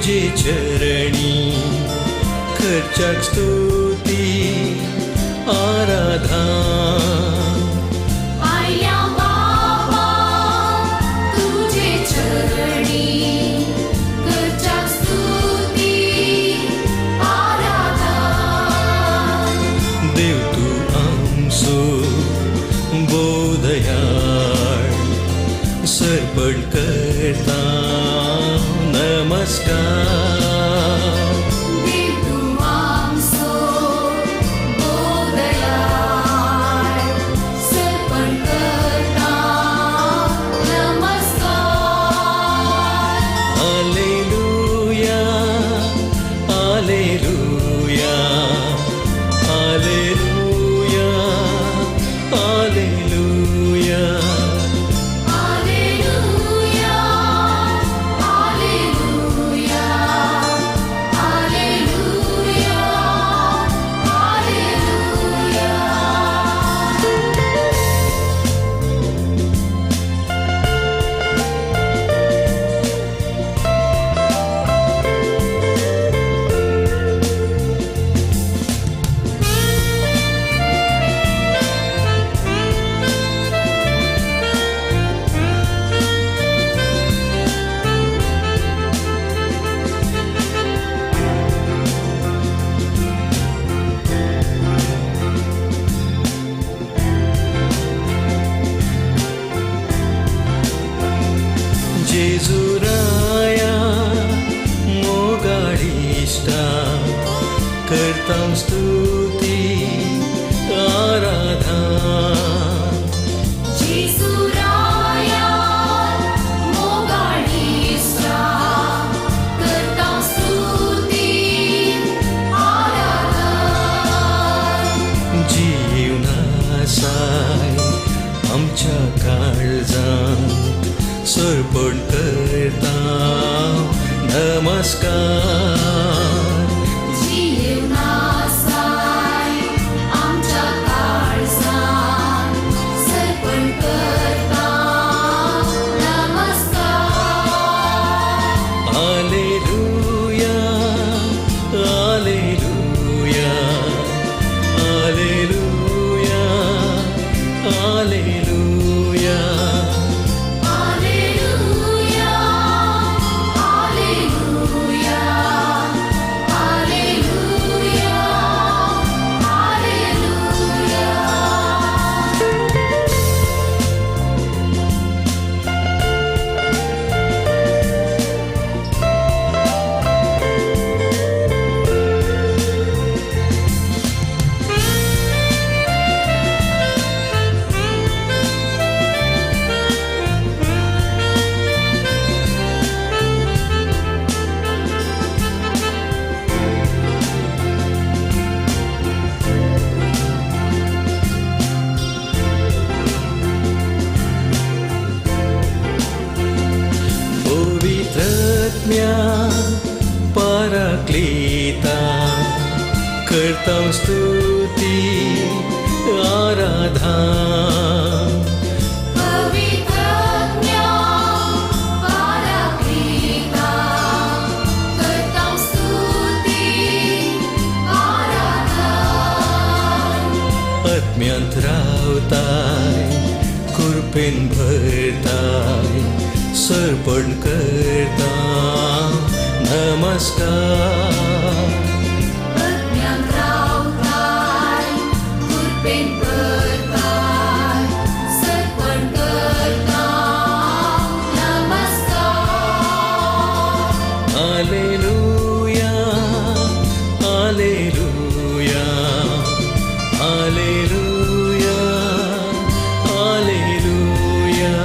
तुझे चरणी खर्चाक स्तुती आराधना सर्पण करता नमस्कार देव तू आमचो बोधयार सर्पण करता नमस्कार हालेलुया हालेलुया हालेलुया हालेलुया जेजुराया मोगाळिष्टा करता स्तुती आराधना जेजुराया मोगाळिष्टा करता स्तुती आराधना जीवनासाय आमच्या काळजांत सर्पण करता नमस्कार जीवनासाय आमच्या काळजांत सर्पण करता नमस्कार हालेलुया हालेलुया हालेलुया हालेलुया पराक्लीता करता स्तुती आराधना पवित्रज्ञा पराक्लीता करता स्तुती आराधना आत्म्यांत रावताय कृपेन भरताय सर्पण करता नमस्कार आत्म्यांत रावताय कृपेन भरताय सर्पण करता नमस्कार हालेलुया हालेलुया हालेलुया हालेलुया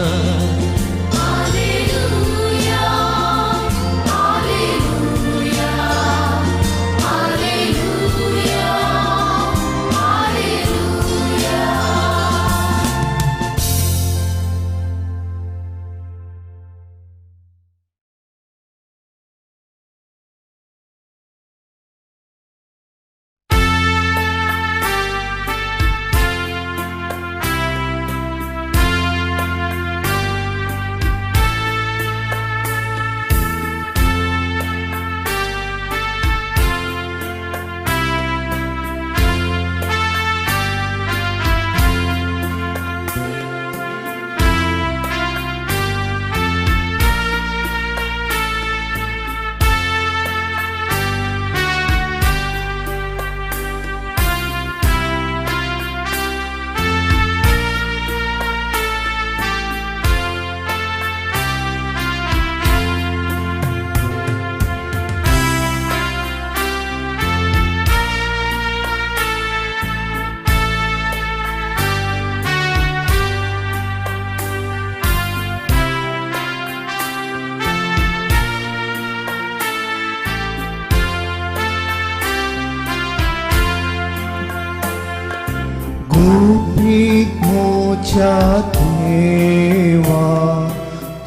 गुपित मोच्या देवा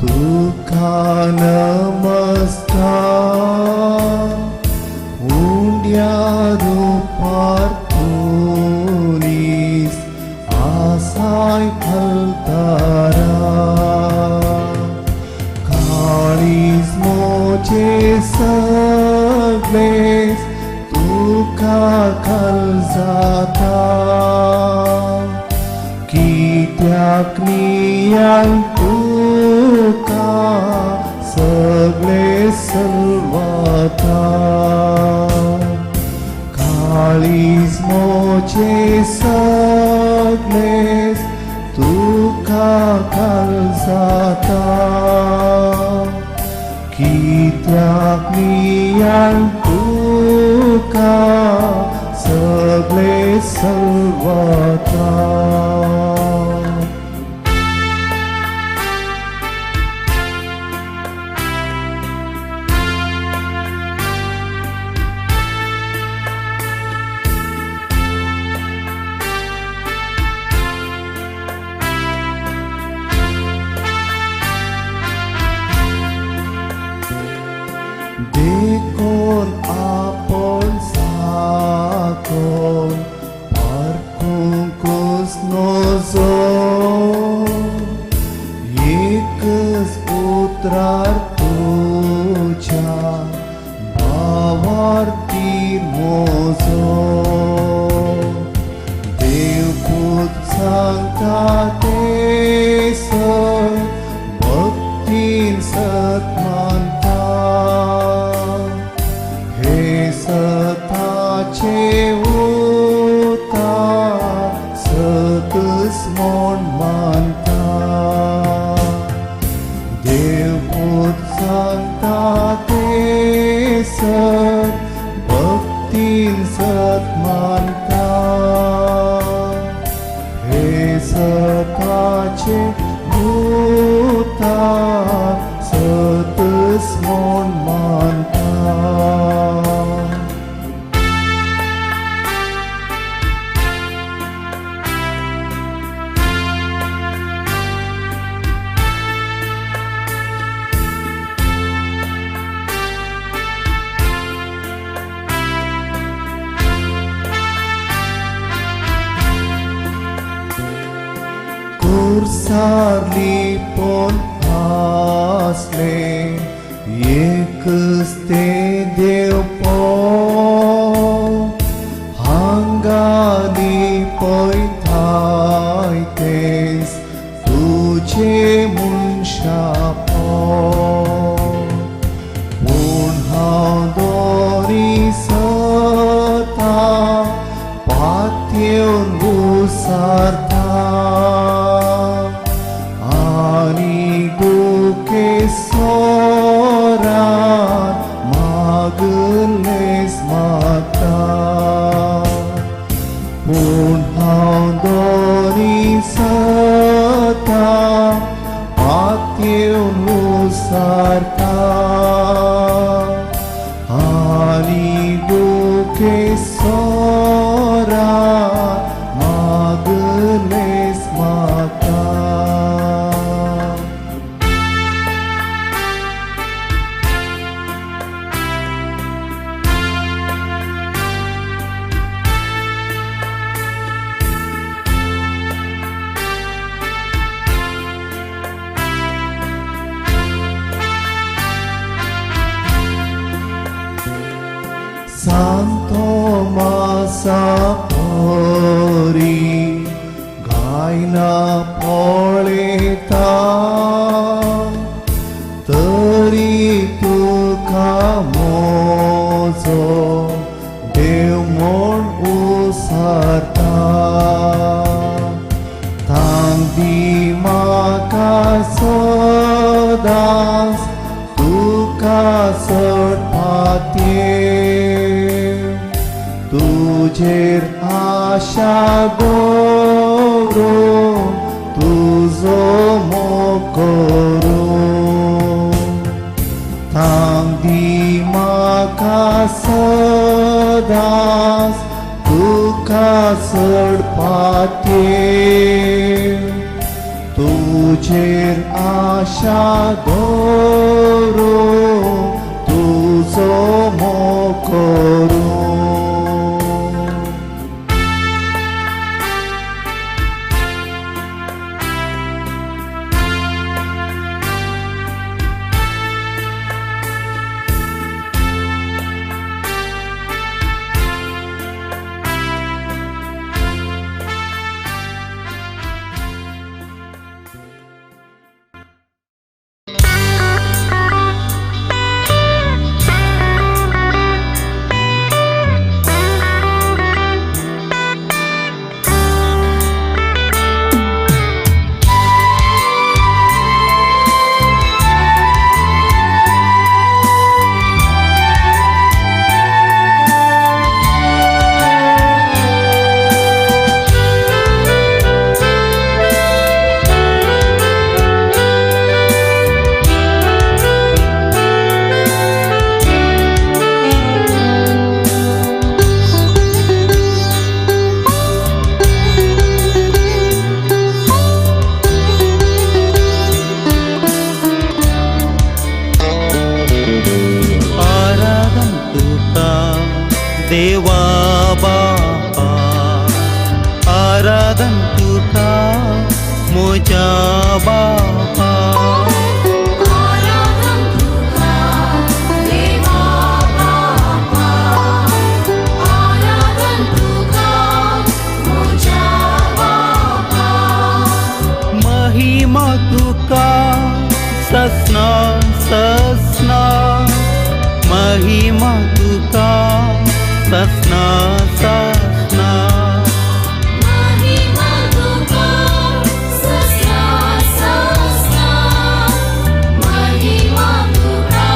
तुका नमस्कार उंड्या रूपार तुनीस आसाय फलतारा काळीज मोचे सगळेस तुका खल जाता कित्याक नियान तुका सगळे सलवाता काळीज मोचे सगळेस तुका खल जाता कित्याक नियान तुका सगळे सलवाता देखून आपण साकोन पारखूंकूच नजो एकच उतरार तुझ्या भावार तीर मोजो देवपूत सांगता ते भक्तीन सत मानता हे सताचे उतार सतच म्हूण मानता देवपूत सांगता ते सत भक्तीन सत मानता हे सताचे उतार सतच म्हूण मानता कुर्सारली पण आसले एकच ते देव हांगानी पळयताय तेच तुझे मनशा पूण हांव दोरी सता पातयेवन उसारता आनी दुखे सोरान मागलेस म्हाका पूण हांव दोरी सता पातयेवन उसारता आनी दुखे सोरान मागलेस म्हाका Santo Masapori गायना पळयता तरी तुका मोजो देव म्हूण उसारता तांदी म्हाका सदांच तुका चड पातयेव तुजेर आशा दवरून तुजो मोग तांदी म्हाका सदांच तुका सडपाते तुझेर आशा दवरू तुजो मोकरू देवा बापा आराधन तुका मोजा बापा आराधन तुका देवा बापा आराधन तुका मोजा बापा महिमा तुका ससना ससना महिमा तुका ससना ससना महिमा तुका ससना ससना महिमा तुका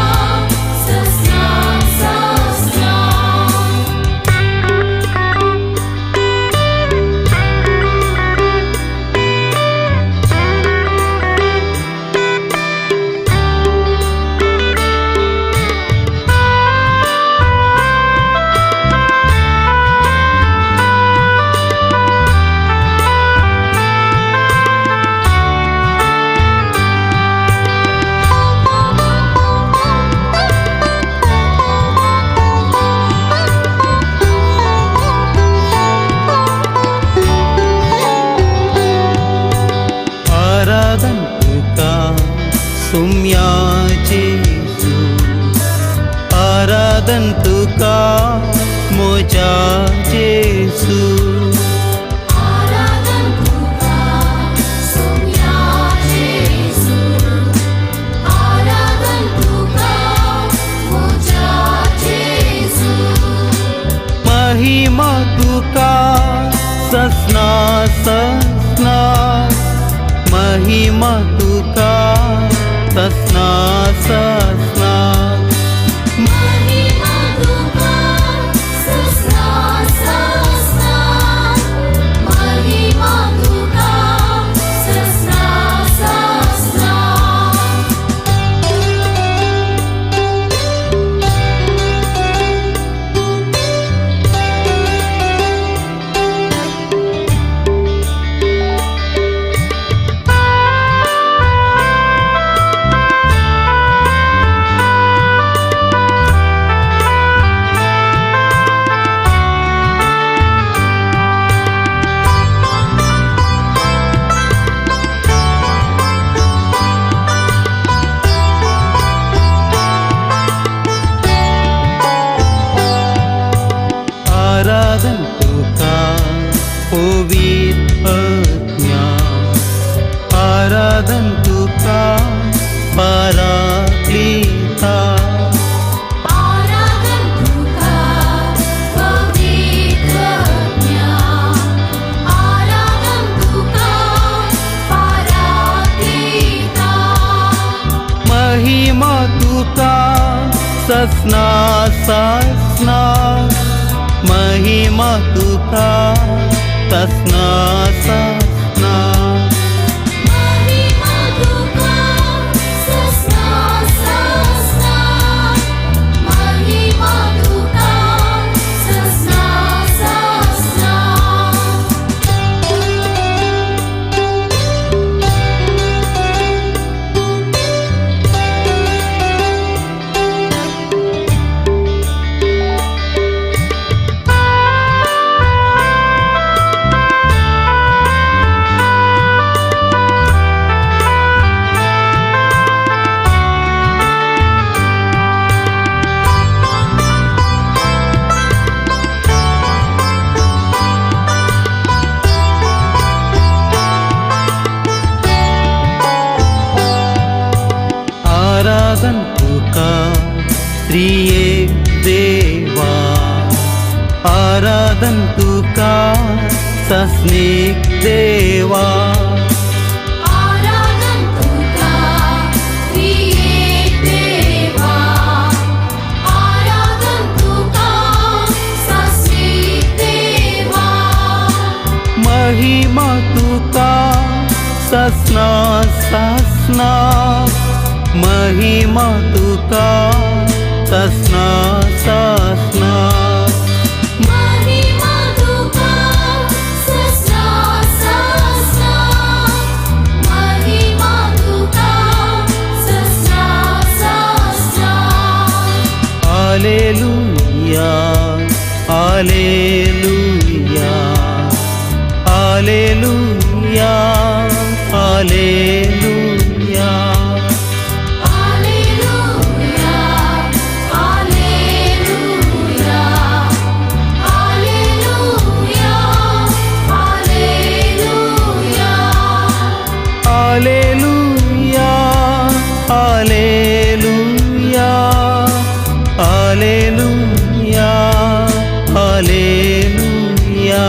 ससना ससना आराधन तुका सुम्या जेसू आराधन तुका मोजा जेसू आराधन तुका सोम्या जेसू आराधन तुका मोजा जेसू महिमा तुका ससना ससना महिमा तुका ससना ससना महिमा तुका ससना ससना महिमा तुका ससना ससना आराधन तुका पवित्र ज्ञान आराधन तुका पराक्लिता आराधन तुका पवित्र ज्ञान आराधन तुका पराक्लिता महिमा तुका ससना ससना महिमा तुका ससना ससना महिमा तुका ससना ससना महिमा तुका ससना ससना सस्निक देवा आराधन तुका त्रिएक देवा आराधन तुका सस्निक देवा महिमा तुका सस्ना सस्ना महिमा तुका सस्ना सस्ना महिमा तुका सस्ना सस्ना महिमा तुका सस्ना सस्ना hallelujah hallelujah hallelujah hallelujah Alleluia, Alleluia, Alleluia, Alleluia. Hallelujah hallelujah hallelujah hallelujah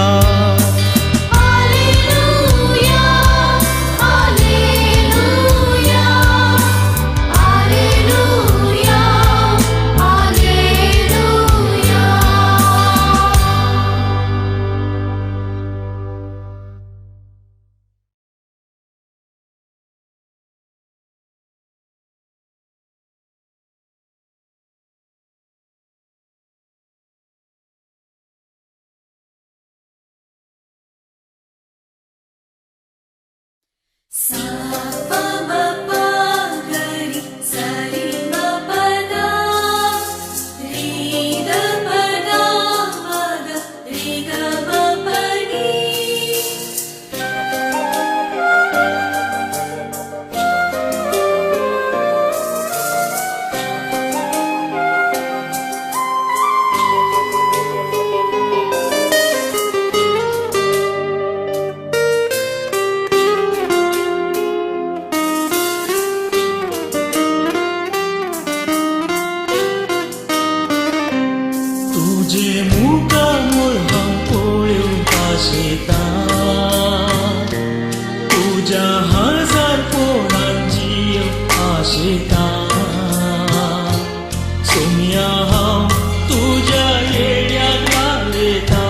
Alleluia, Alleluia, Alleluia, Alleluia. Sa pa ma pa ga ri sa ri ma pa da ri ga pa da ma ga ri ga ma pa ni. तुझे मुका मुळां पळोवन आशेता तुझ्या हजार पोळान जीव आशेता सोम्या हांव तुझ्या येड्याक लागलेता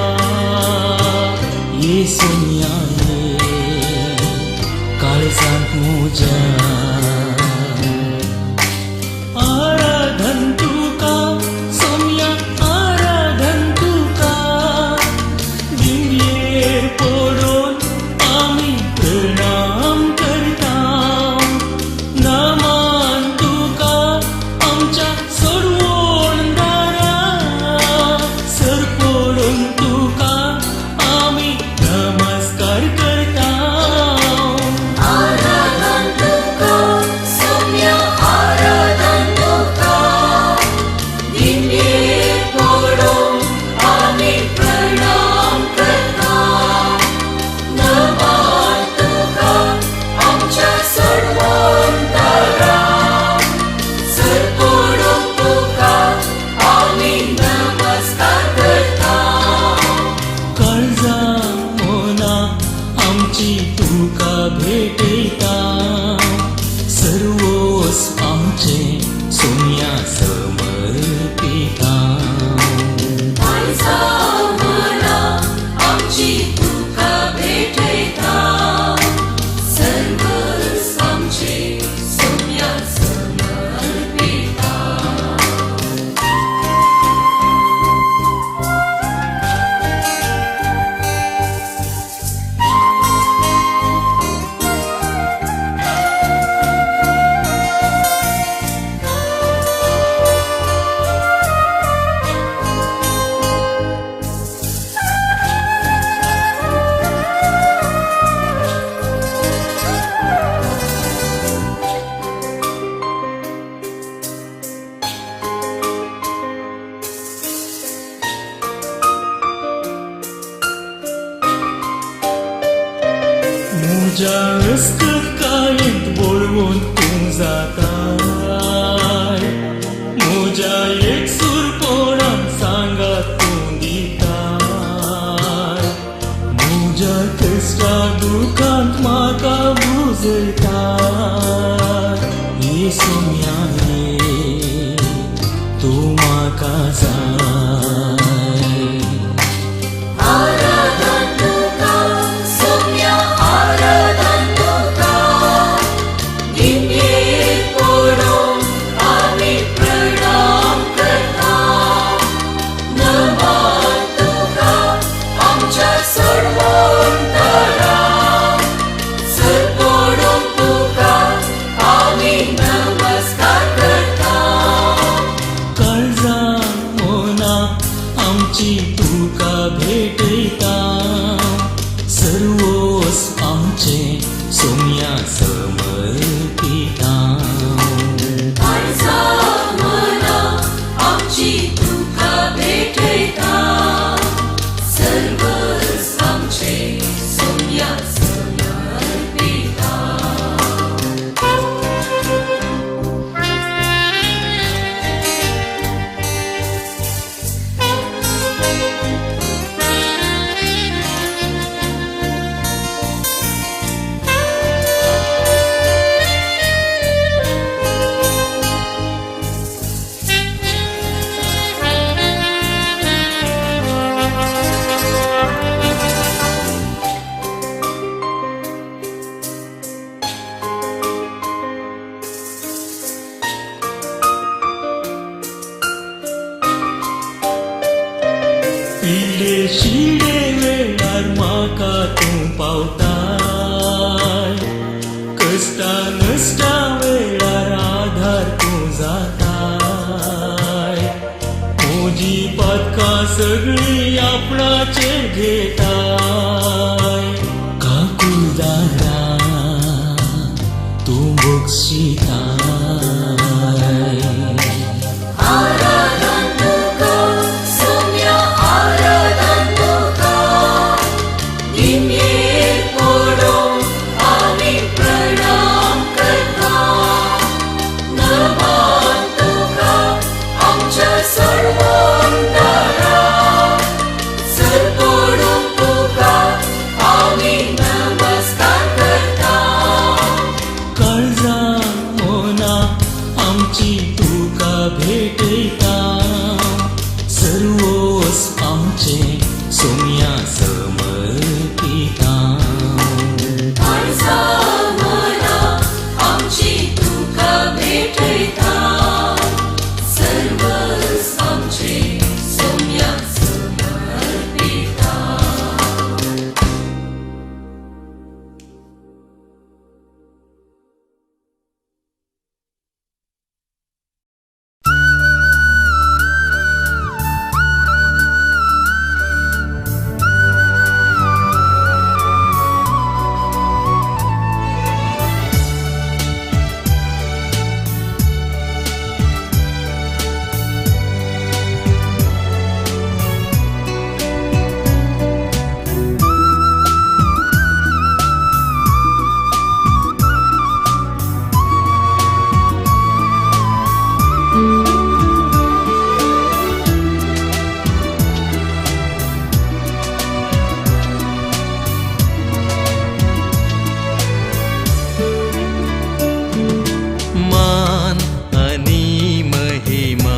ये सोम्या ये काळजांत म्हज्या आराधन तुका सोम्या आराधन तुका दिव्येर पडोन आमी प्रणाम करता नमन तुका आमच्या सोडवण दारा सर पडोन तुका आमी नमस्कार करता Aradhan tuka, Soumya Aradhan tuka, Dimye podo, Ami pranam karta, Naman tuka, Amcha sarvantara, Sarpodon tuka, Ami namaskar karta. काळजा मोना आमची तुका भेटयता सर्वोस आमचे सोम्या समर्पिता काळजा मना आमची तुका भेटयता सर्वस आमचे सोम्या समर्पिता. म्हज्या कायेंत बोळवून तूं जाताय म्हज्या एकसूरपणान सांगात तूं दिताय म्हज्या तुझा दुखांत म्हाका बुजयता ही सोम्याने तूं म्हाका जाय आराधन तुका सोम्या आराधन तुका निमयेक पडून आमी प्रणाम करता नमन तुका आमच्या सर्वोंतरा सर पडून तुका आमी नमस्कार करता काळजां मोना आमची तुका भेटयता सर्वोस आमचे सोम्या समर्पिता काळजा मना आमची तुका भेटयता सर्वस आमचे सोम्या समर्पिता पिले शिडे वेळार म्हाका तूं पावताय कश्टा नश्टा वेळार आधार तूं जाताय म्हजी पातकां सगळीं आपणाचेर घेताय काकुळदारा तूं बक्षिताय आराधन तुका सोम्या आराधन तुका निमयेक पडून आमी प्रणाम करता नमन तुका आमच्या सर्वोंतरा सर पडून तुका आमी नमस्कार करता काळजां मोना आमची तुका भेटयता सर्वोस आमचे सोम्या समर्पिता काळजा मना आमची तुका भेटयता सर्वस आमचे सोम्या समर्पिता मान आणि महिमा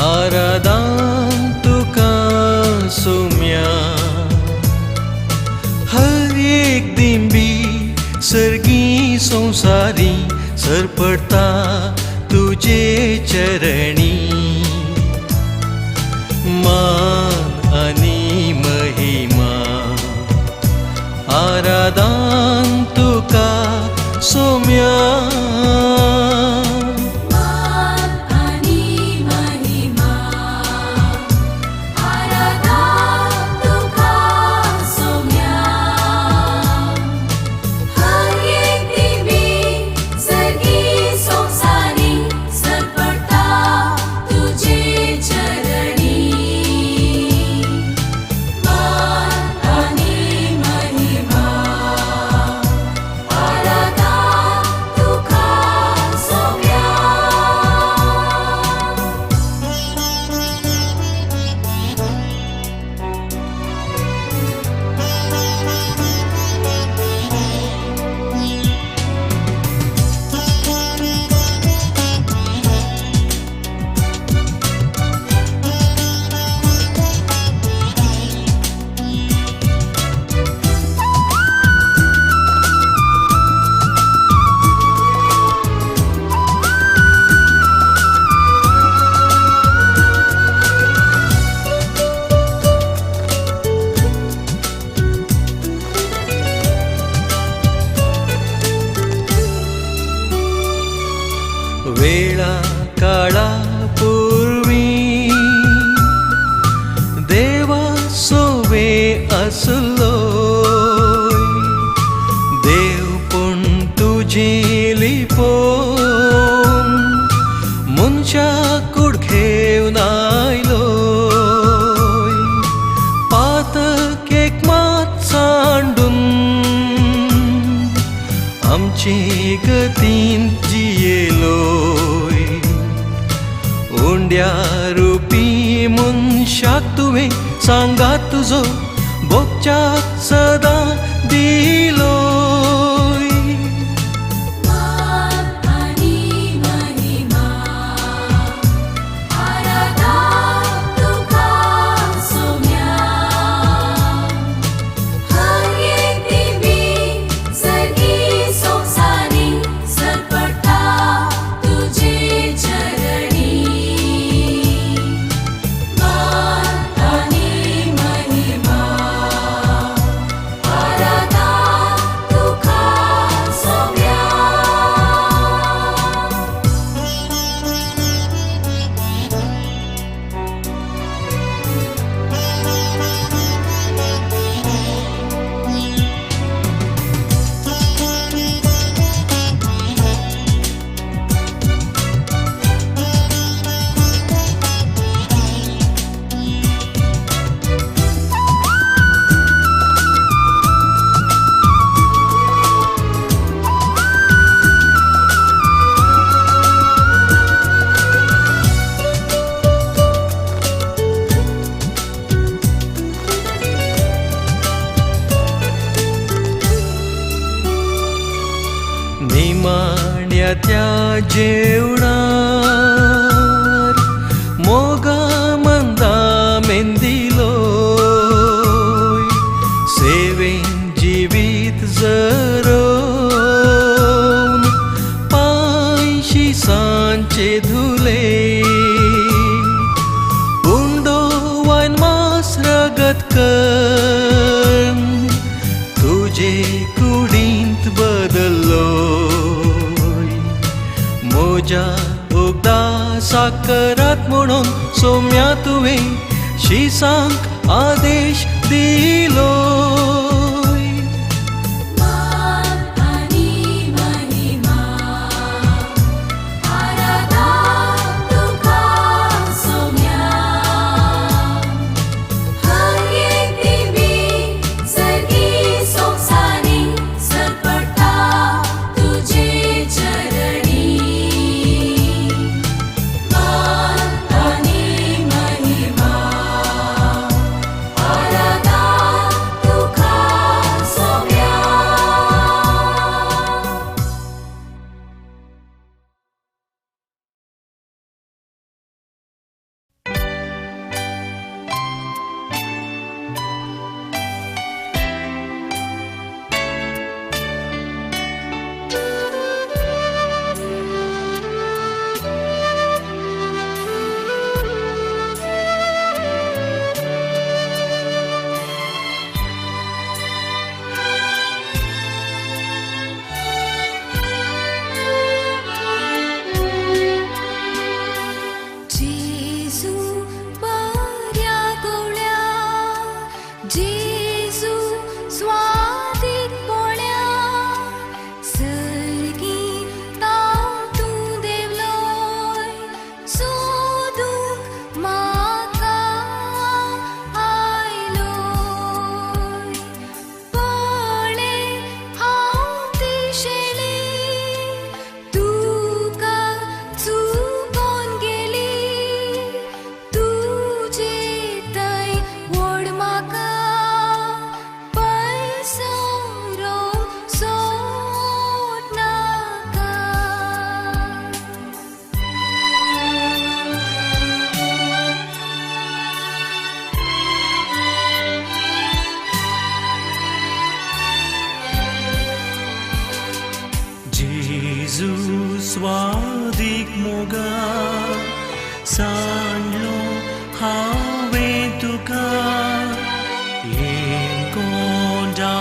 आराधन तुका सोम्या हर एक दिंबी सर्गी संसारी सरपडता तुझे चरणी मान आणि महिमा आराधन तुका सोम्या मान आणि महिमा आराधन तुका सोम्या हर एक दिवी सगळी संसारी सरपडता तुझे चरणी मान आणि महिमा आराधन तुका वेळा काळा पूर्वी देवा सोवे असलोय देव पण तुझी लिपोन मनशा कुडखेवन आयलोय पातक एक मात सांडून आमची गतीन जियेलोय ओंड्या रुपी मनशाक तुवें सांगात तुजो भोगच्याक सदां दिलोय मान आनी महिमा आराधा तुका सोम्या हर एक दिवी सर्गी संसारी सरपटा तुझे चरणी मान आनी महिमा आराधा तुका सोम्या निमाण्या त्या जेवणार मोगा मंदा मेंदिलोय सेवेन जिवीत जरोवन पांयशी सांचे धुले उंडो वायन मास रगत कर तुझे कुडींत बदल्लोय मोज्या उगदा साकरात म्हणून सोम्या तुवें शिसांक आदेश दिलोय मान आनी महिमा आराधा तुका सोम्या हर एक दिवी सर्गी संसारी सरपटा तुझे चरणी मान आनी महिमा आराधा तुका सोम्या जेजू बऱ्या गोळ्या जेजू स्वादीक पोळ्या सर्गी ताव तूं देवलोय सोदूंक म्हाका आयलोय पळे हांव दिशेली तुका चुकोन गेली तुजे थंय व्हड म्हाका पयसरो सोड नाका जेजू स्वादीक मोगा सांडलो हांवें तुका कोंडा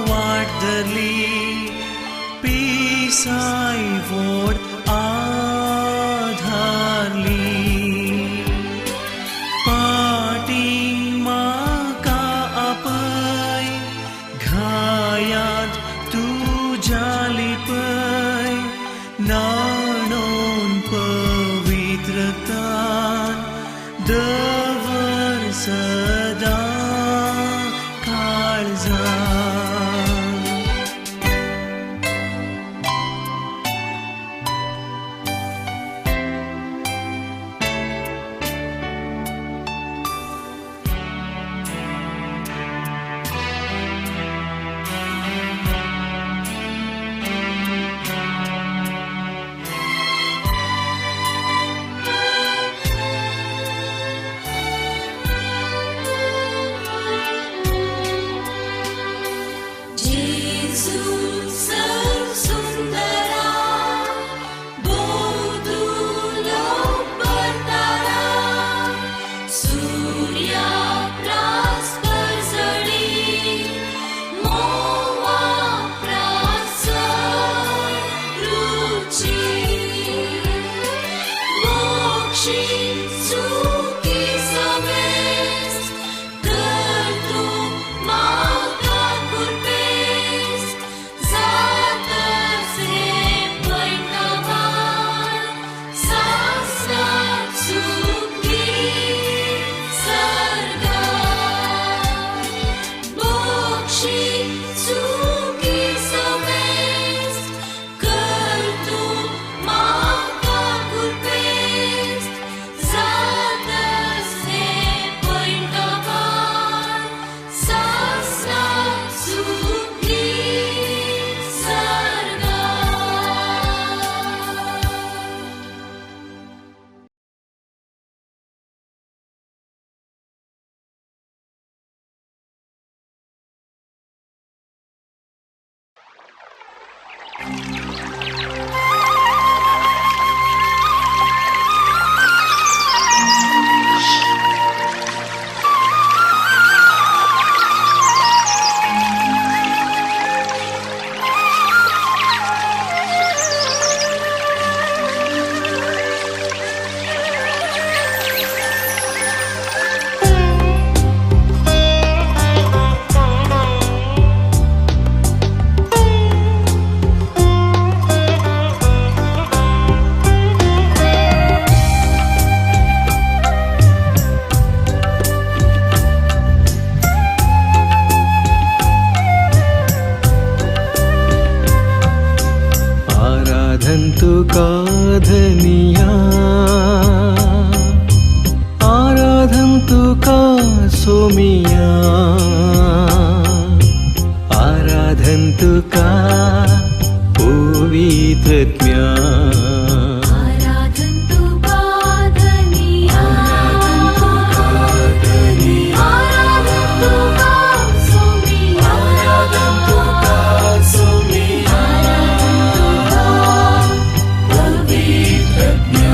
वाट धरली पिसाय व्हड आराधनिया आराधन तुका सोमिया आराधन तुका पवित्रत्म्या आराधन तुका धनिया आराधन तुका सोमिया आराधन तुका सोमिया पवित्रज्ञा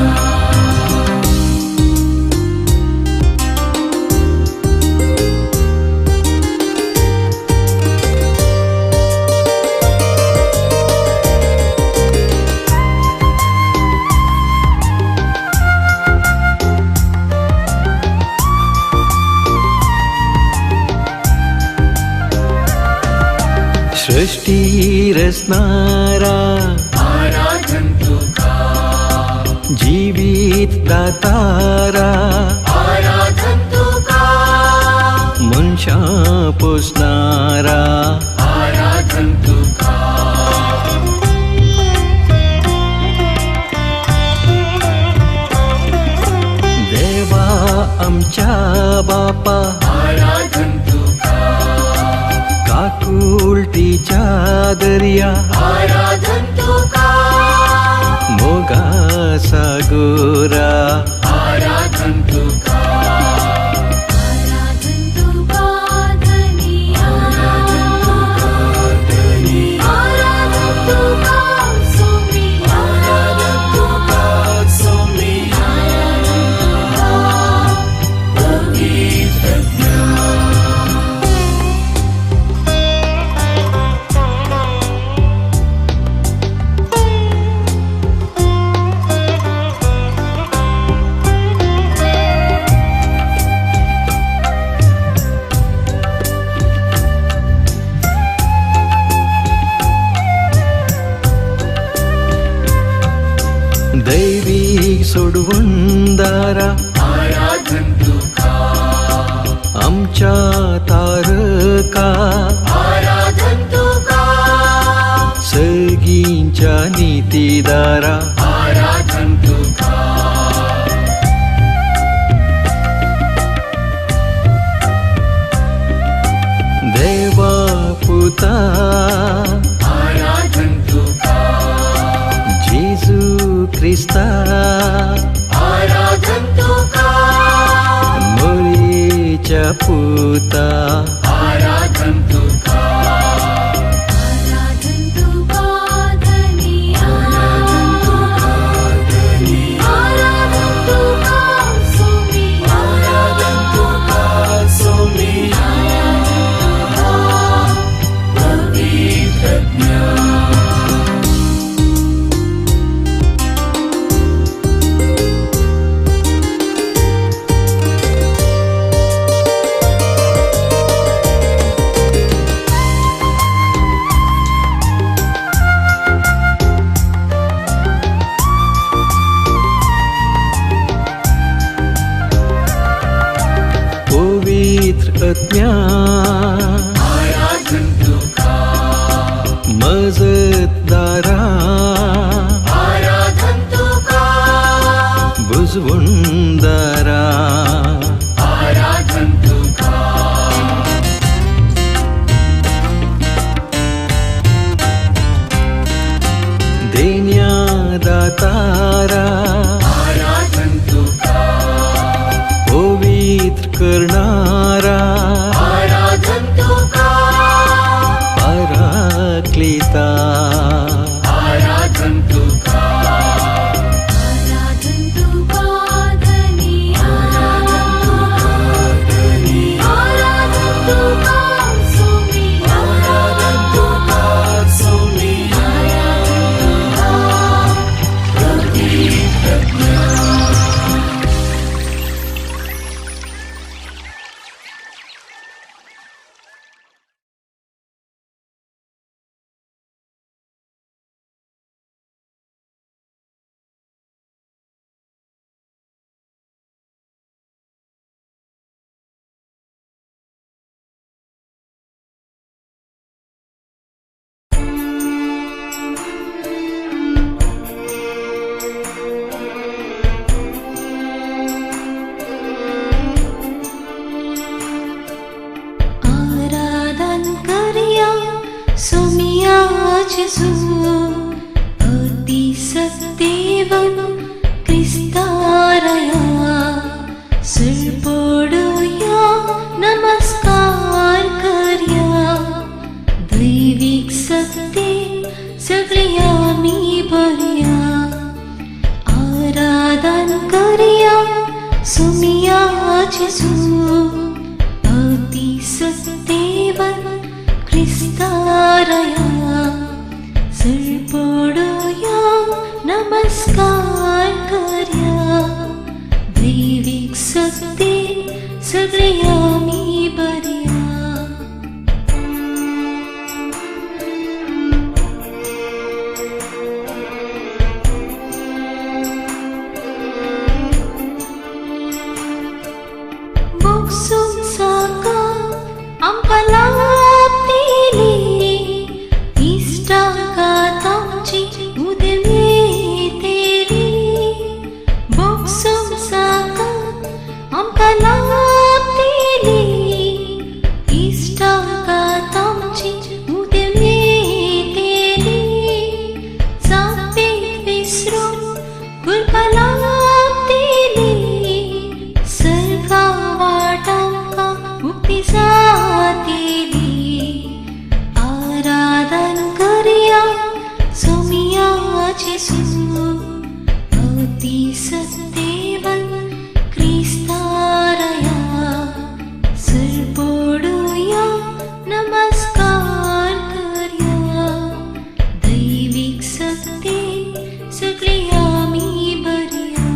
सृष्टी रचणारा आराधन तुका जीवित दातारा आराधन तुका मनशा पोसणारा आराधन तुका देवा आमच्या बापा आराधन तुका काकुलतीच्या दर्या आराधन तुका मोगा सागोरा आराधन तुका आराधन तुका धनिया आराधन तुका सोमिया आराधन तुका सोमिया पवित्रज्ञा दैविक सोडवणदारा आराधन तुका आमच्या तारका आराधन तुका सगींच्या नीतीदारा आराधन तुका देवा पुता आराधन तुका जेजू ख्रिस्ता आराधन तुका मोरीच्या पुता आराधन तुका आराधन तुका धनिया आराधन तुका सोमिया आराधन तुका सोमिया पवित्रज्ञा पवित्र आत्म्या आराधन तुका मजतदारा आराधन तुका बुजवणदारा आराधन तुका देण्यादातारा आराधन तुका पवित्र करणारा आराधन तुका पराक्लिता आराधन तुका आराधन तुका जेजू अति सत्यवन क्रिस्तारया सुरपोडूया नमस्कार करया दैविक सत्य सगळे आम्ही भरया आराधन करया सुमिया जेजू अति सत्यवन क्रिस्तारया सुरपोडूया नमस्कार करया दैविक सत्य सगळे आम्ही भरया बोक्सून साका आमकां लाभलेली इश्टाघातांची उदेमेतेली बोक्सून साका आमकां लाभलेली इश्टाघातांची उदेमेतेली जापेक विसरून करपा लाभलेली सर्गा वाटांका मुक्ती जातेली आराधन करया सोमिया जेजू अति सत्यवन क्रिस्तारया सुरपोडूया नमस्कार करया दैविक सत्य सगळे आम्ही भरया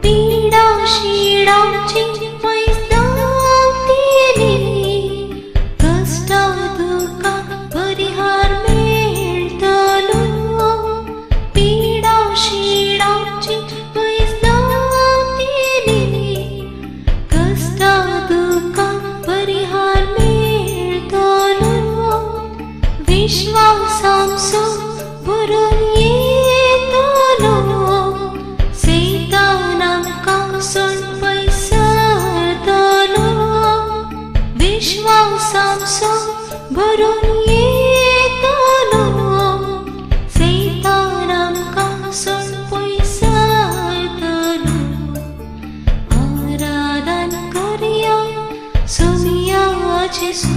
पीडा शिडांची पैजाम दिली कष्टा दुःखा परिहार मेळटलो पीडा शिडांची पैजाम दिली कष्टा दुःखा परिहार मेळटलो विश्वासांचो भरून येतलो सैतानांका सोड पयसरतलो विश्वासांचो भरून येतलो सैतानांका सोड पयसरतलो आराधन करया सोमिया जेजू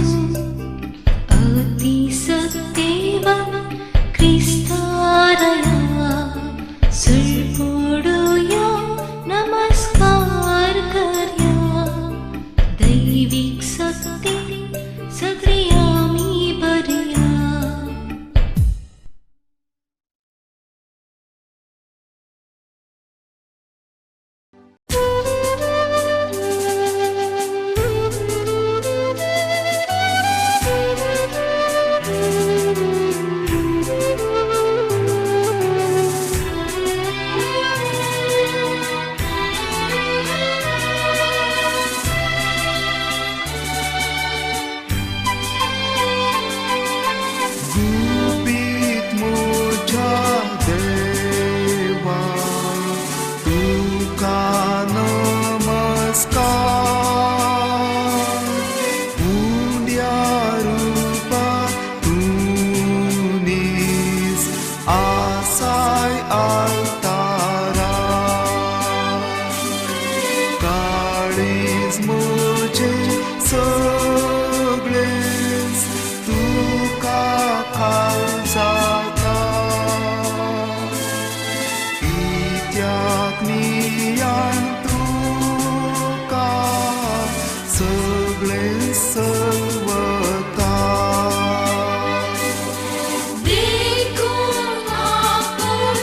अति सत्यवन क्रिस्तारया सुरपोडूया नमस्कार करया दैविक सत्य सगळे आम्ही भरया गुपित मोठा देवा तुका नमस्कार उंड्या रूपा तुनीस आसाय आलतारा काळीज मोचे सगळेच तुका खाल जाता कित्याक नियान तुका सगळे सर्वता देखून आपूण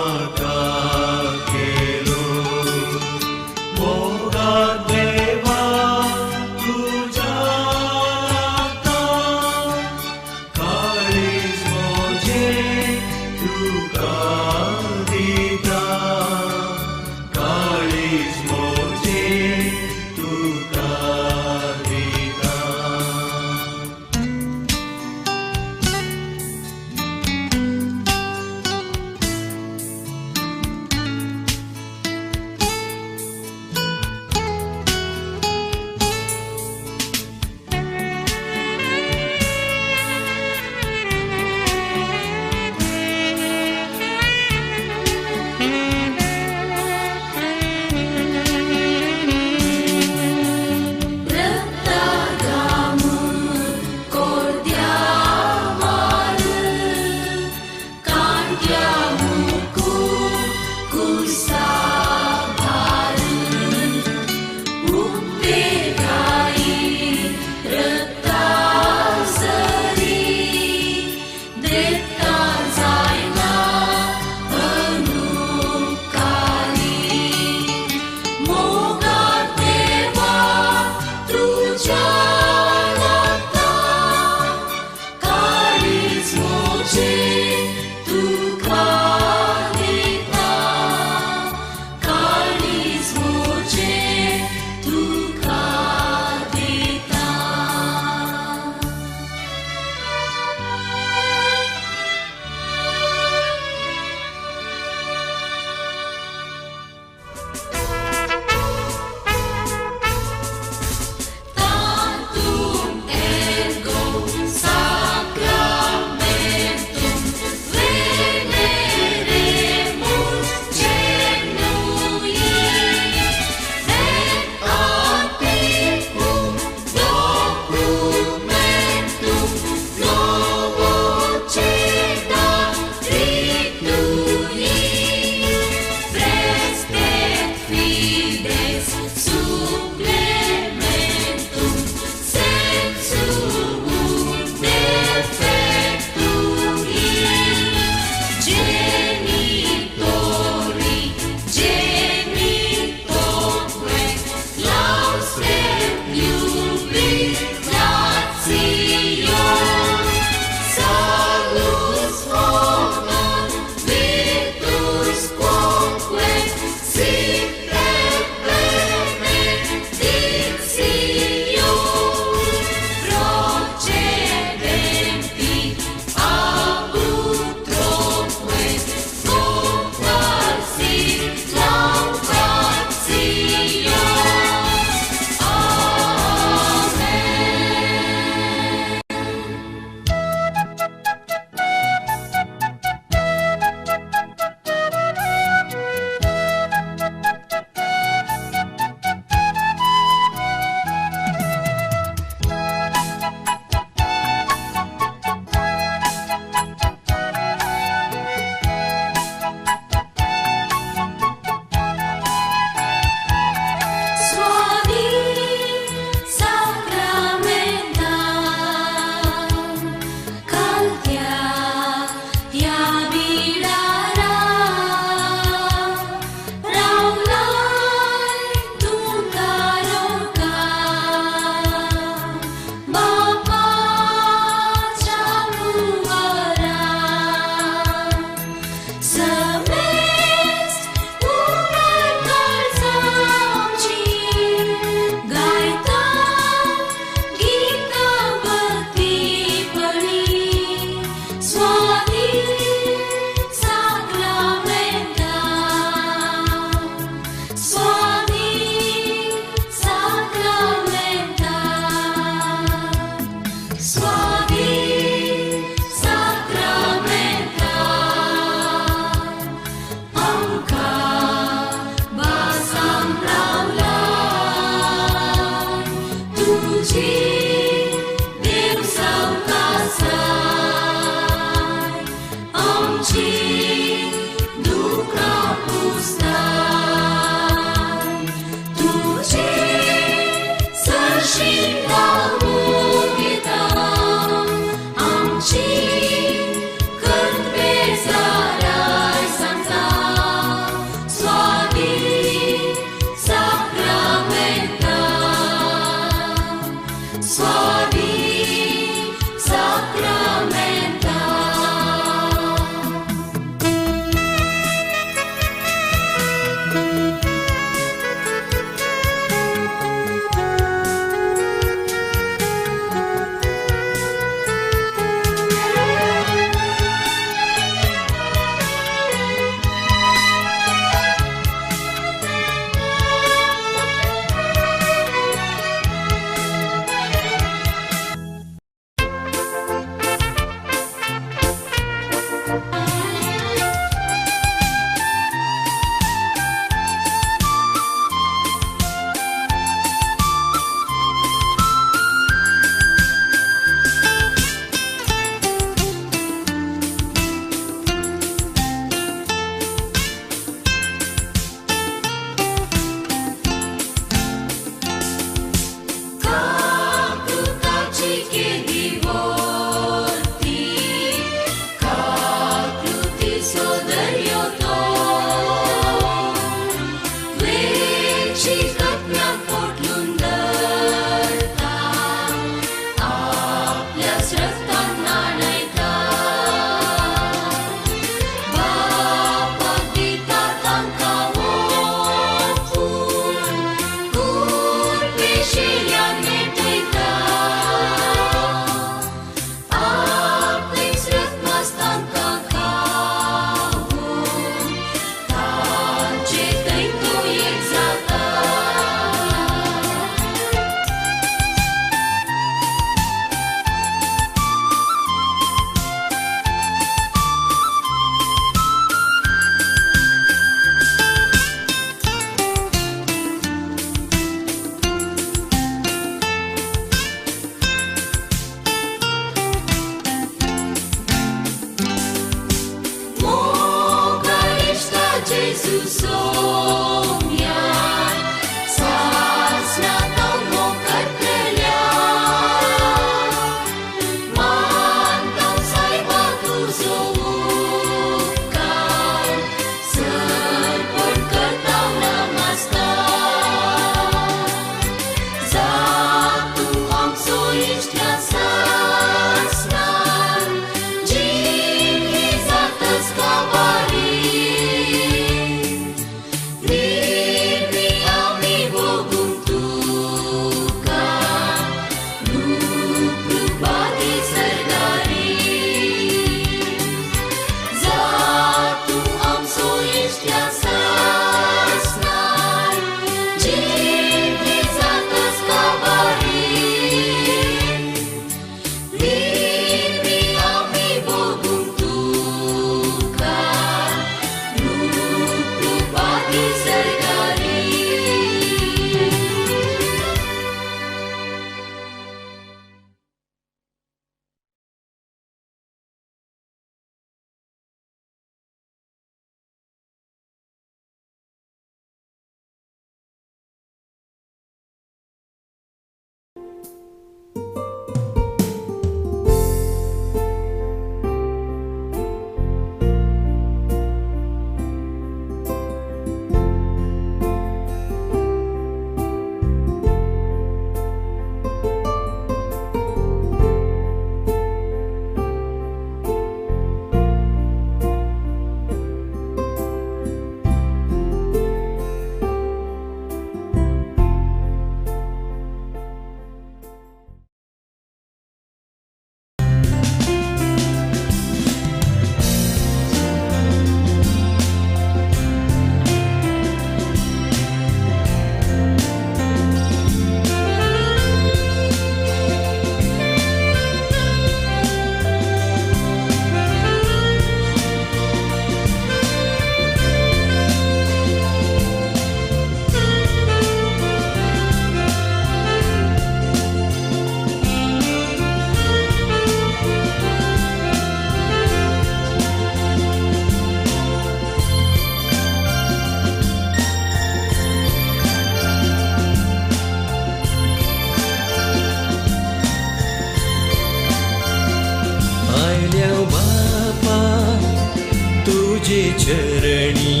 चरणी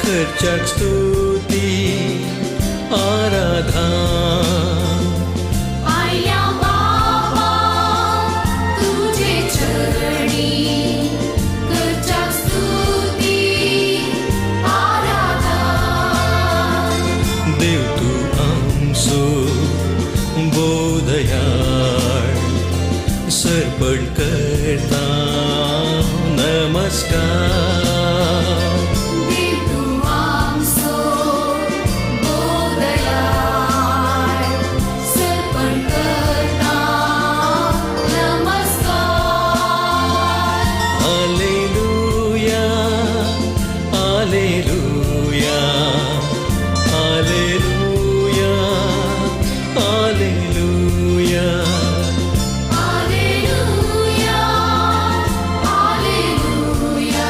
खर्चाक स्तुती आराधना पाया बाबा तुझे चरणी करच्या स्तुती आराधना देव तू आमचो बोधयाळ सर्पण करता नमस्कार देव तू आमचो बोधयाळ सर्पण करता नमस्कार hallelujah hallelujah hallelujah hallelujah Alleluia, Alleluia,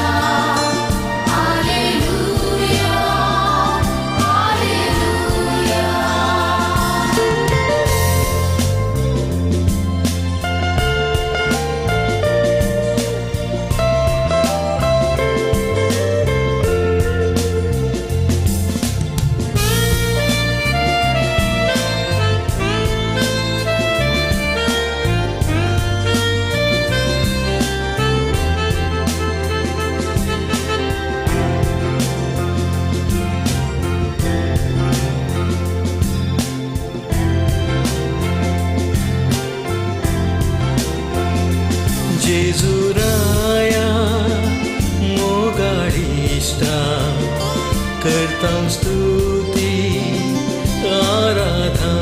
Alleluia, जेजुराया मोगाळिष्टा करता स्तुती आराधना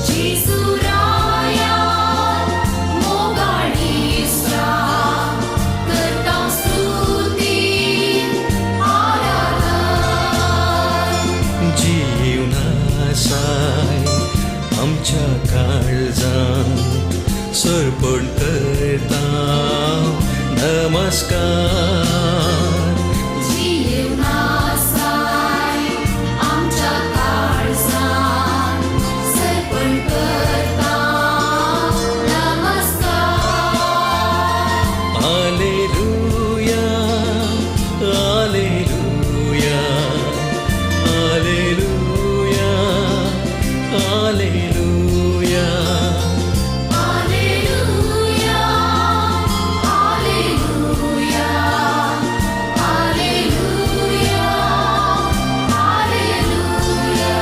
Jesuraya, mogaळीसा, करता स्तुती आराधना जीवनासाय आमच्या काळजांत सर्पण करता नमस्कार जीवनासाय आमच्या काळजांत सर्पण करता नमस्कार hallelujah hallelujah hallelujah hallelujah Alleluia, Alleluia, Alleluia,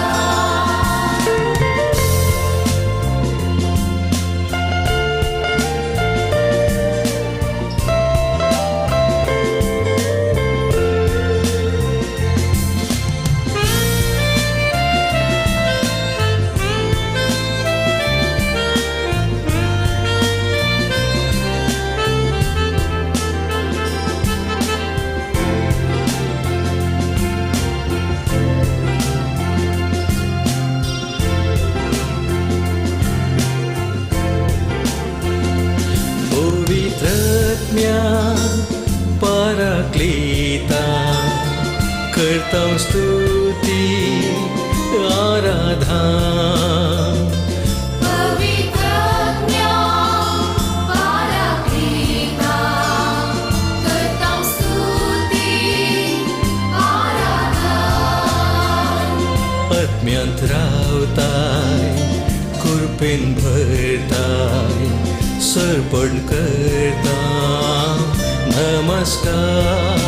पवित्रज्ञा पराक्लिता करता स्तुती आराधना पवित्रज्ञा पराक्लिता करता स्तुती आराधना आत्म्यांत रावताय कृपेन भरताय सर्पण करता नमस्कार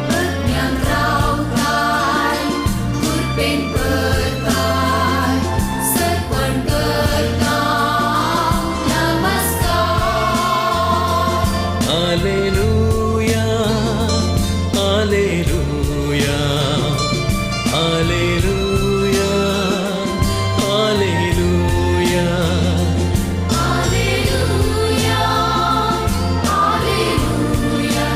प्रज्ञान रावताय कृपेन भरताय सर्पण करता नमस्कार hallelujah hallelujah hallelujah hallelujah Alleluia, Alleluia,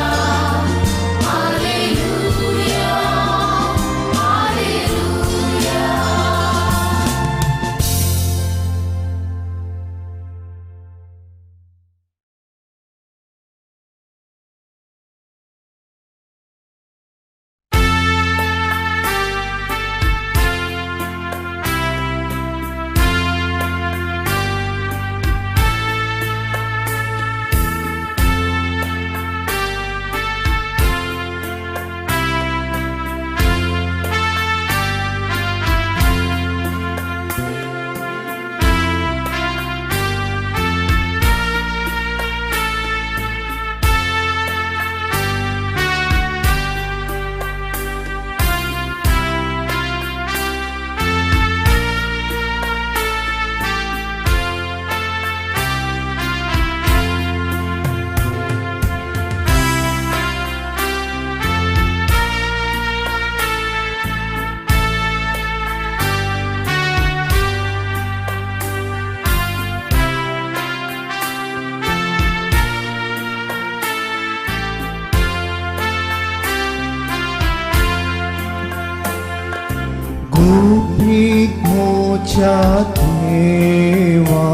गुपित मोच्या देवा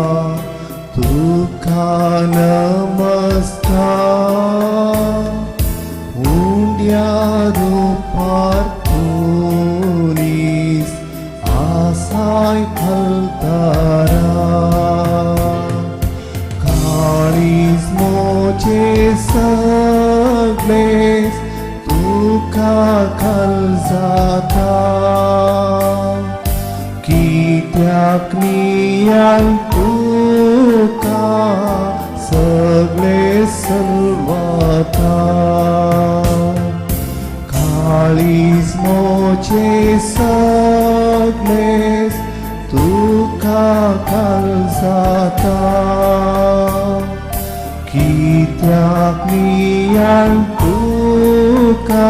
तुका नमस्कार उंड्या रूपार तुनीस आसाय फलतारा काळीज मोचे सगळेस तुका कल जाता कित्याक नियाल तुका सगळे सलवाता काळीज मोचे सगळेस तुका कल जाता कित्याक नियाल तुका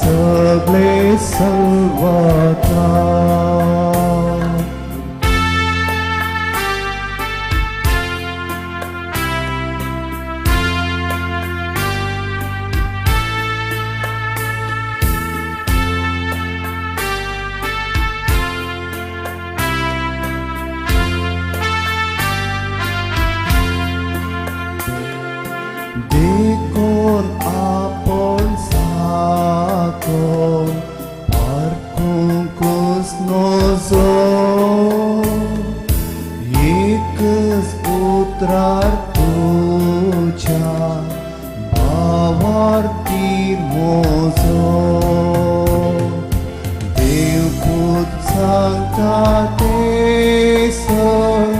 सगळे सलवाता देखून आपण साकोन पारखूंकूच नजो एकच उतरार तुझ्या भावार तीर मोजो देवपूत सांगता ते सत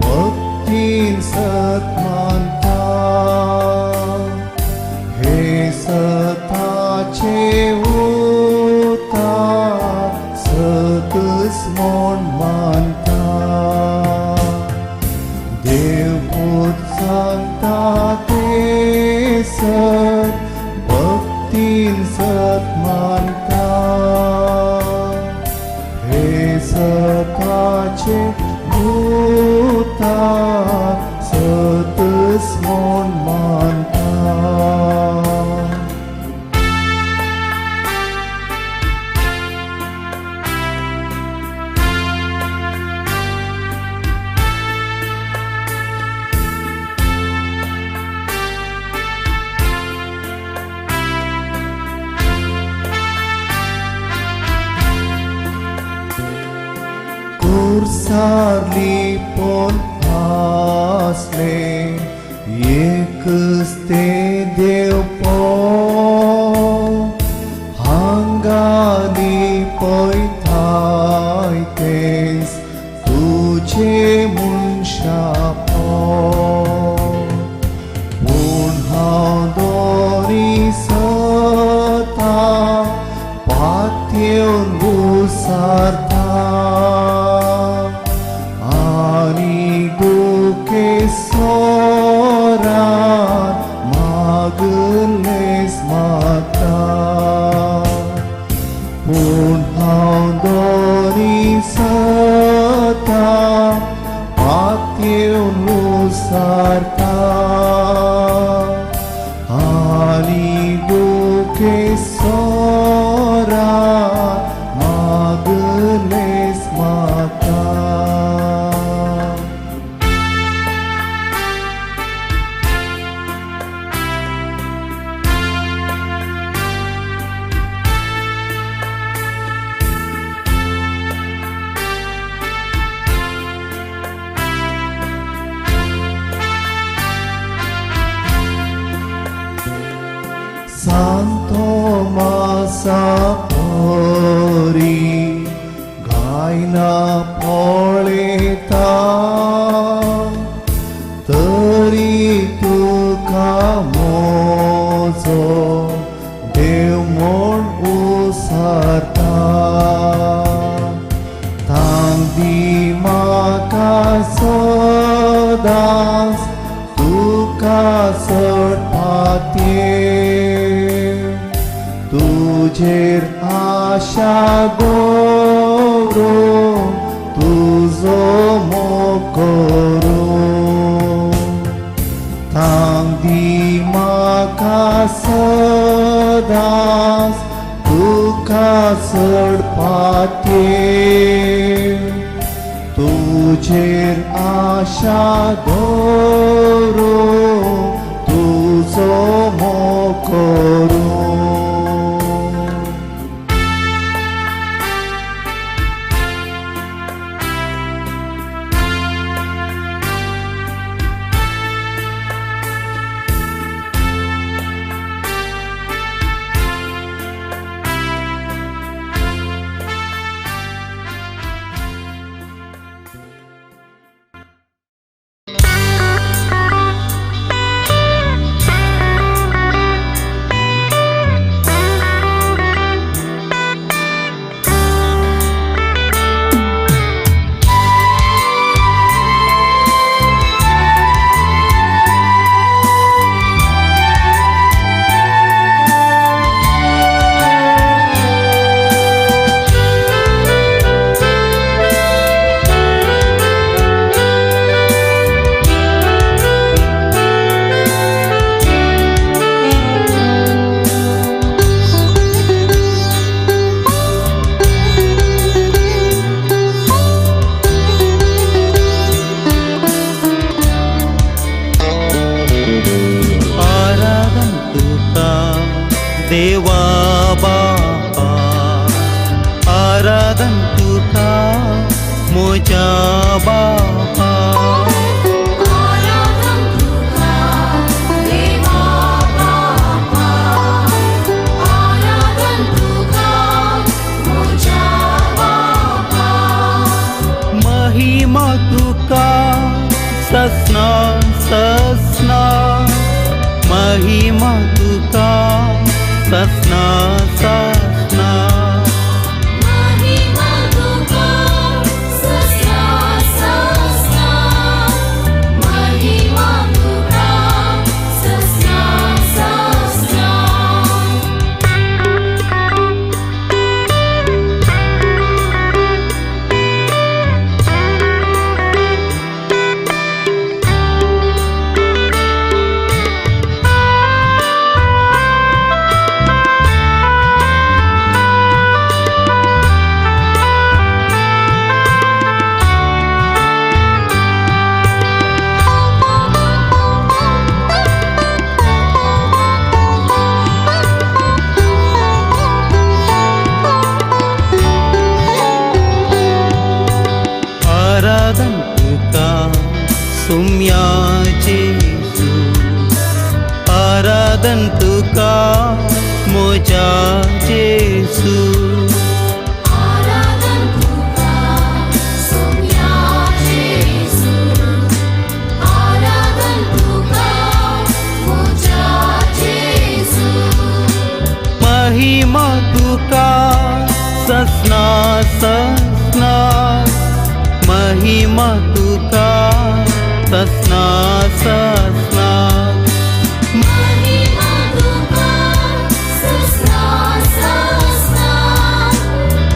भक्तीन सत मानता हे सताचे उतार सतच म्हूण मानता देवपूत सांगता ते सत भक्तीन सत मानता हे सताचे उतार सतच म्हूण मानता कुर्सारली पण आसले एकच ते देव हांगाली पळयताय तेच तुझे मनशा पूण हांव दोरी सता पातयेवन घुसारता आनी दुखे सोरान मागलेस मागता पूण हांव दोरी सता पातयेवन घुसारता आनी दुखे सोरान मागलेस मागता Santo Masa Pori Gaina Poleta Tari Tuka Mozo Dev Mon Usarta Tangdi Maka Sodas Tuka Sarpatye तुझेर आशा गोरो तुझो मोकोरो थांब दी म्हाका सदांच दुखा सडपाते तुझेर आशा दवरो तुझो मोकोरू देवा बापा आराधन तुका मोजा बापा आराधन तुका देवा बापा आराधन तुका मोजा बापा महिमा तुका ससना ससना महिमा तुका ससना ससना महिमा तुका ससना ससना महिमा तुका ससना ससना आराधन तुका सुम्या जेसू आराधन तुका मोजा जेसू आराधन तुका सोम्या जेसू आराधन तुका मोजा जेसू महिमा तुका ससना ससना महिमा तुका ससना ससना महिमा तुका ससना ससना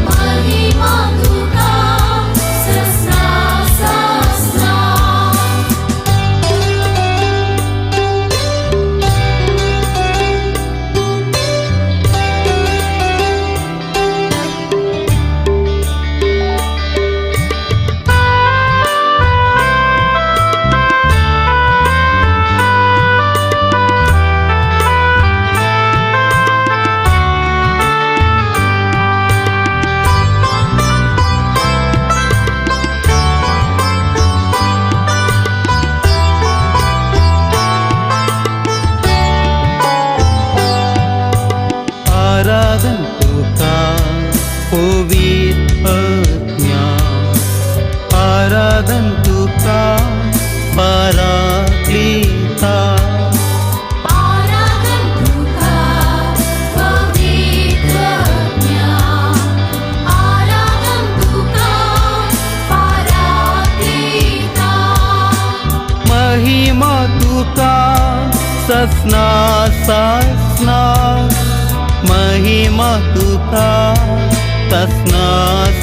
महिमा तुका ससना ससना आराधन तुका पवित्र ज्ञान आराधन तुका पराक्लिता आराधन तुका पवित्र ज्ञान आराधन तुका पराक्लिता महिमा तुका ससना ससना महिमा तुका ससना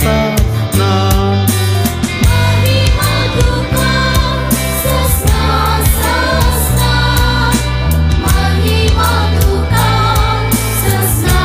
ससना महिमा तुका ससना ससना महिमा तुका ससना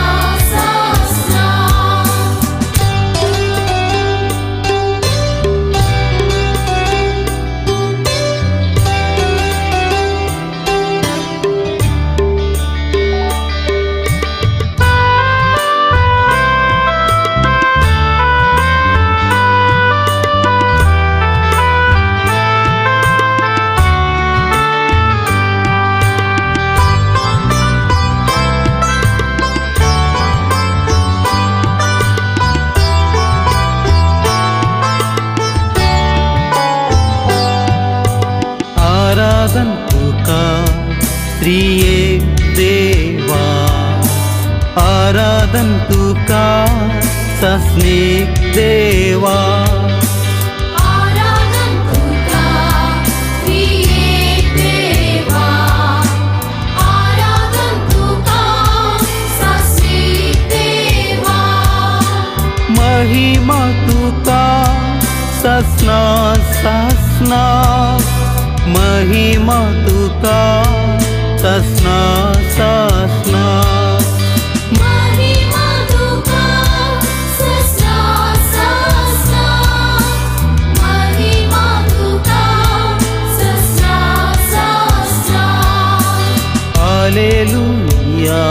आराधन तुका सस्निक देवा आराधन तुका त्रिएक देवा आराधन तुका सस्निक देवा महिमा तुका ससना ससना महिमा तुका ससना ससना महिमा तुका ससना ससना महिमा तुका ससना ससना hallelujah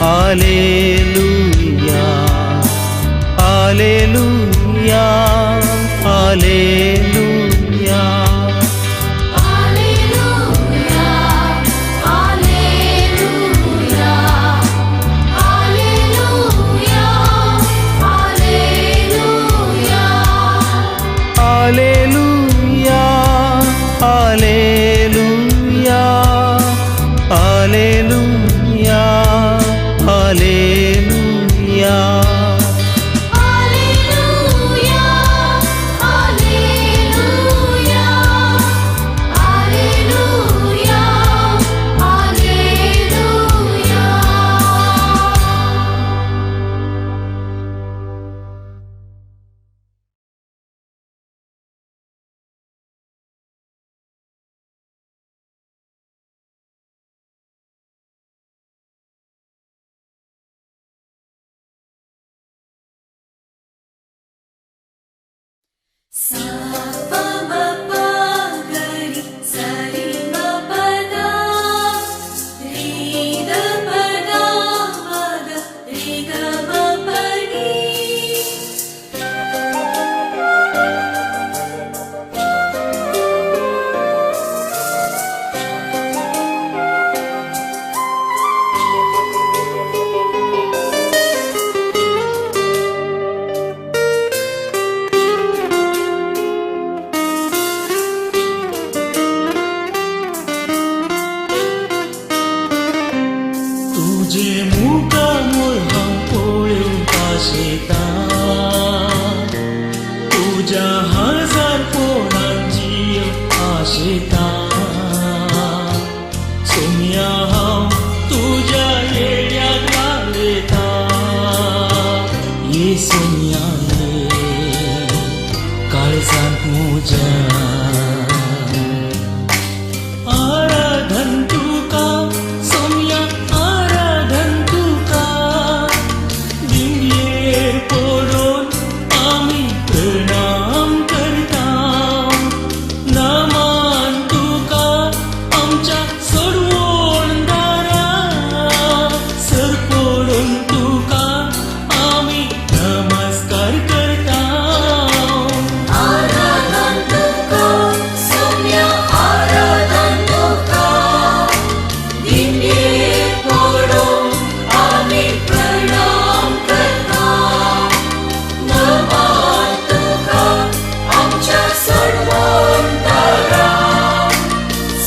hallelujah hallelujah hallelujah Alleluia, Alleluia, Alleluia, Alleluia. Hallelujah hallelujah hallelujah hallelujah Alleluia, Alleluia, Alleluia, Alleluia. Sa pa ma pa ga ri sa ri ma pa da ri da pa da ma ga ri ga ma pa ni. तुझे मुका मुळा पोळून काशेता तुझ्या हजार पोळांची आशेता सोम्या हांव तुझ्या येड्याक लागलेता ये सोम्या ये काळजांत म्हज्या आराधन तुका सोम्या आराधन तुका दिंडयेर पडून आमी प्रणाम करता नामान तुका आमच्या सोडवण दारां सर पडून तुका आमी नमस्कार करता Aradhan tuka, Soumya Aradhan tuka, Dinye podon ami pranam karta, Naman tuka, amcha sarvan dara,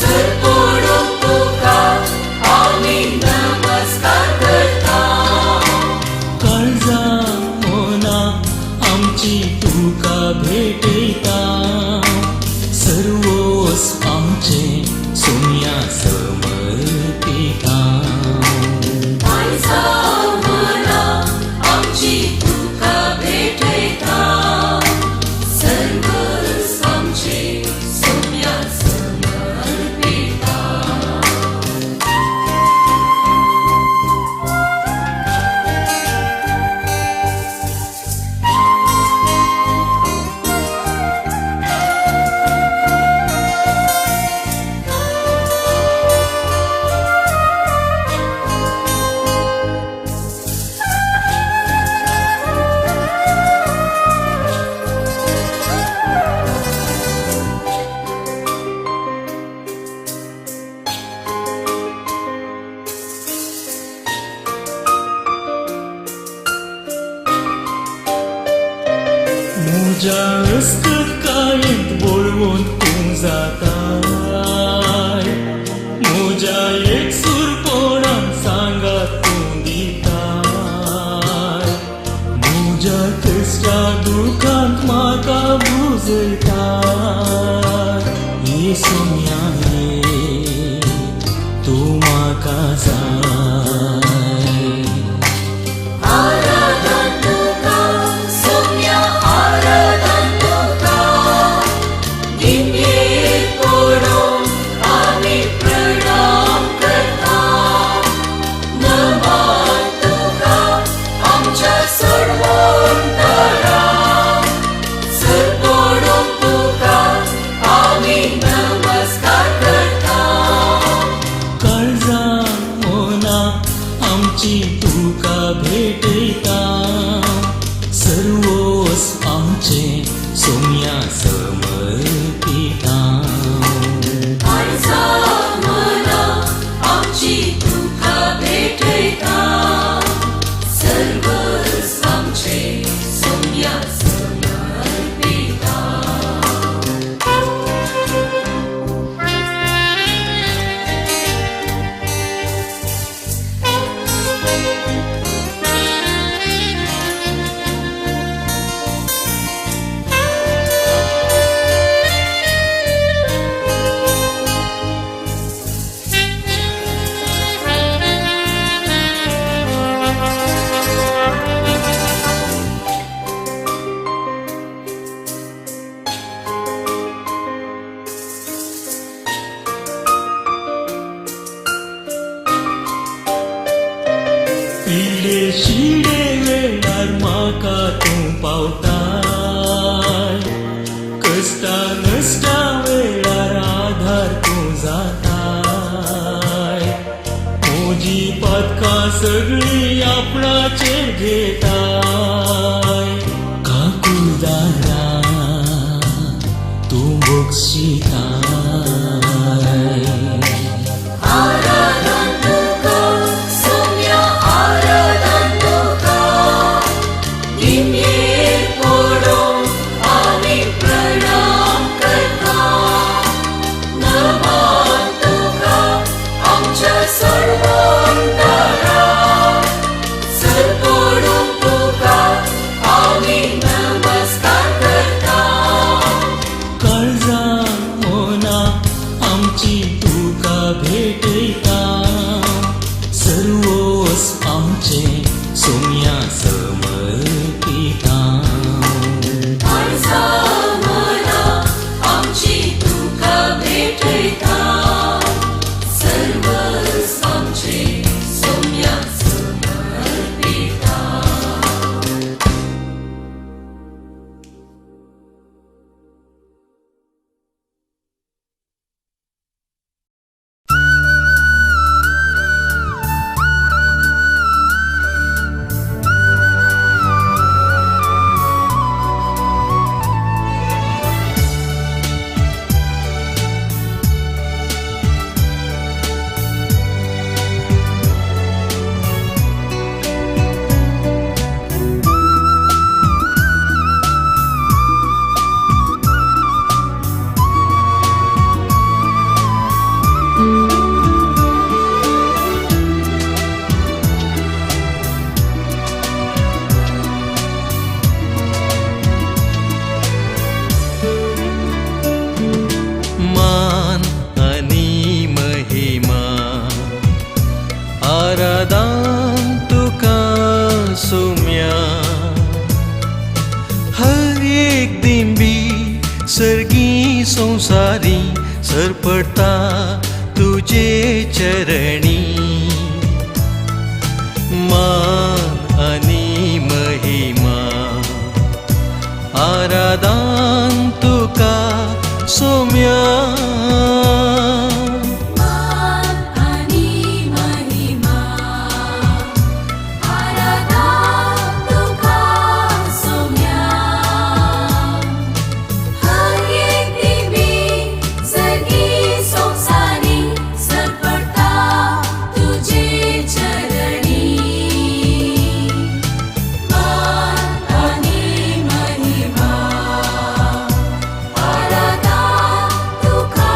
Sar podon tuka, ami namaskar karta. काळजा मोना आमची तुका भेटयता सर्वोस आमचे सोम्या समर्पिता काळजा मना आमची तुका भेटयता सर्वस आमचे सोम्या समर्पिता. म्हज्या रस्तत काळींत वळवून तूं जाताय म्हज्या एकसूरपणान सांगात तूं दिता दुखांत म्हाका बुजयता येसुया ये तूं म्हाका जाय आराधन तुका सौम्या आराधन तुका दिव्ये पडून आमी प्रणाम करता नमन तुका आमच्या सर्वोंतरा सर पडून तुका आमी नमस्कार करता काळजा मोना आमची तुका भेटयता सर्वोस आमचे सोम्या समर्पिता काळजा मना आमची तुका भेटयता सर्वस आमचे सौम्या समर्पिता पिडे शिडे वेळार म्हाका तूं पावताय कश्टा नश्टा वेळार आधार तूं जाताय म्हजी पदकां सगळीं आपणाचेर घेताय काकुळदारा तूं बक्षिताय आराधन तुका सौम्या आराधन तुका दिव्ये पडून आमी प्रणाम करता नमन तुका आमच्या सर्वोंतरा सर पडून तुका आमी नमस्कार करता काळजा मोना आमची तुका भेटयता सर्वोस आमचे सोम्या समर्पिता काळजा मना आमची तुका भेटयता सर्वस आमचे सौम्या समर्पिता मान आणि महिमा आराधन तुका सोम्या हर एक दिंबी सर्गी संसारी सरपडता तुझे चरणी मान आणि महिमा आराधन तुका सोम्या मान आणि महिमा आराधन तुका सौम्या हर एक दिव्ये सगळी संसारी सरपडता तुझे चरणी मान आणि महिमा आराधन तुका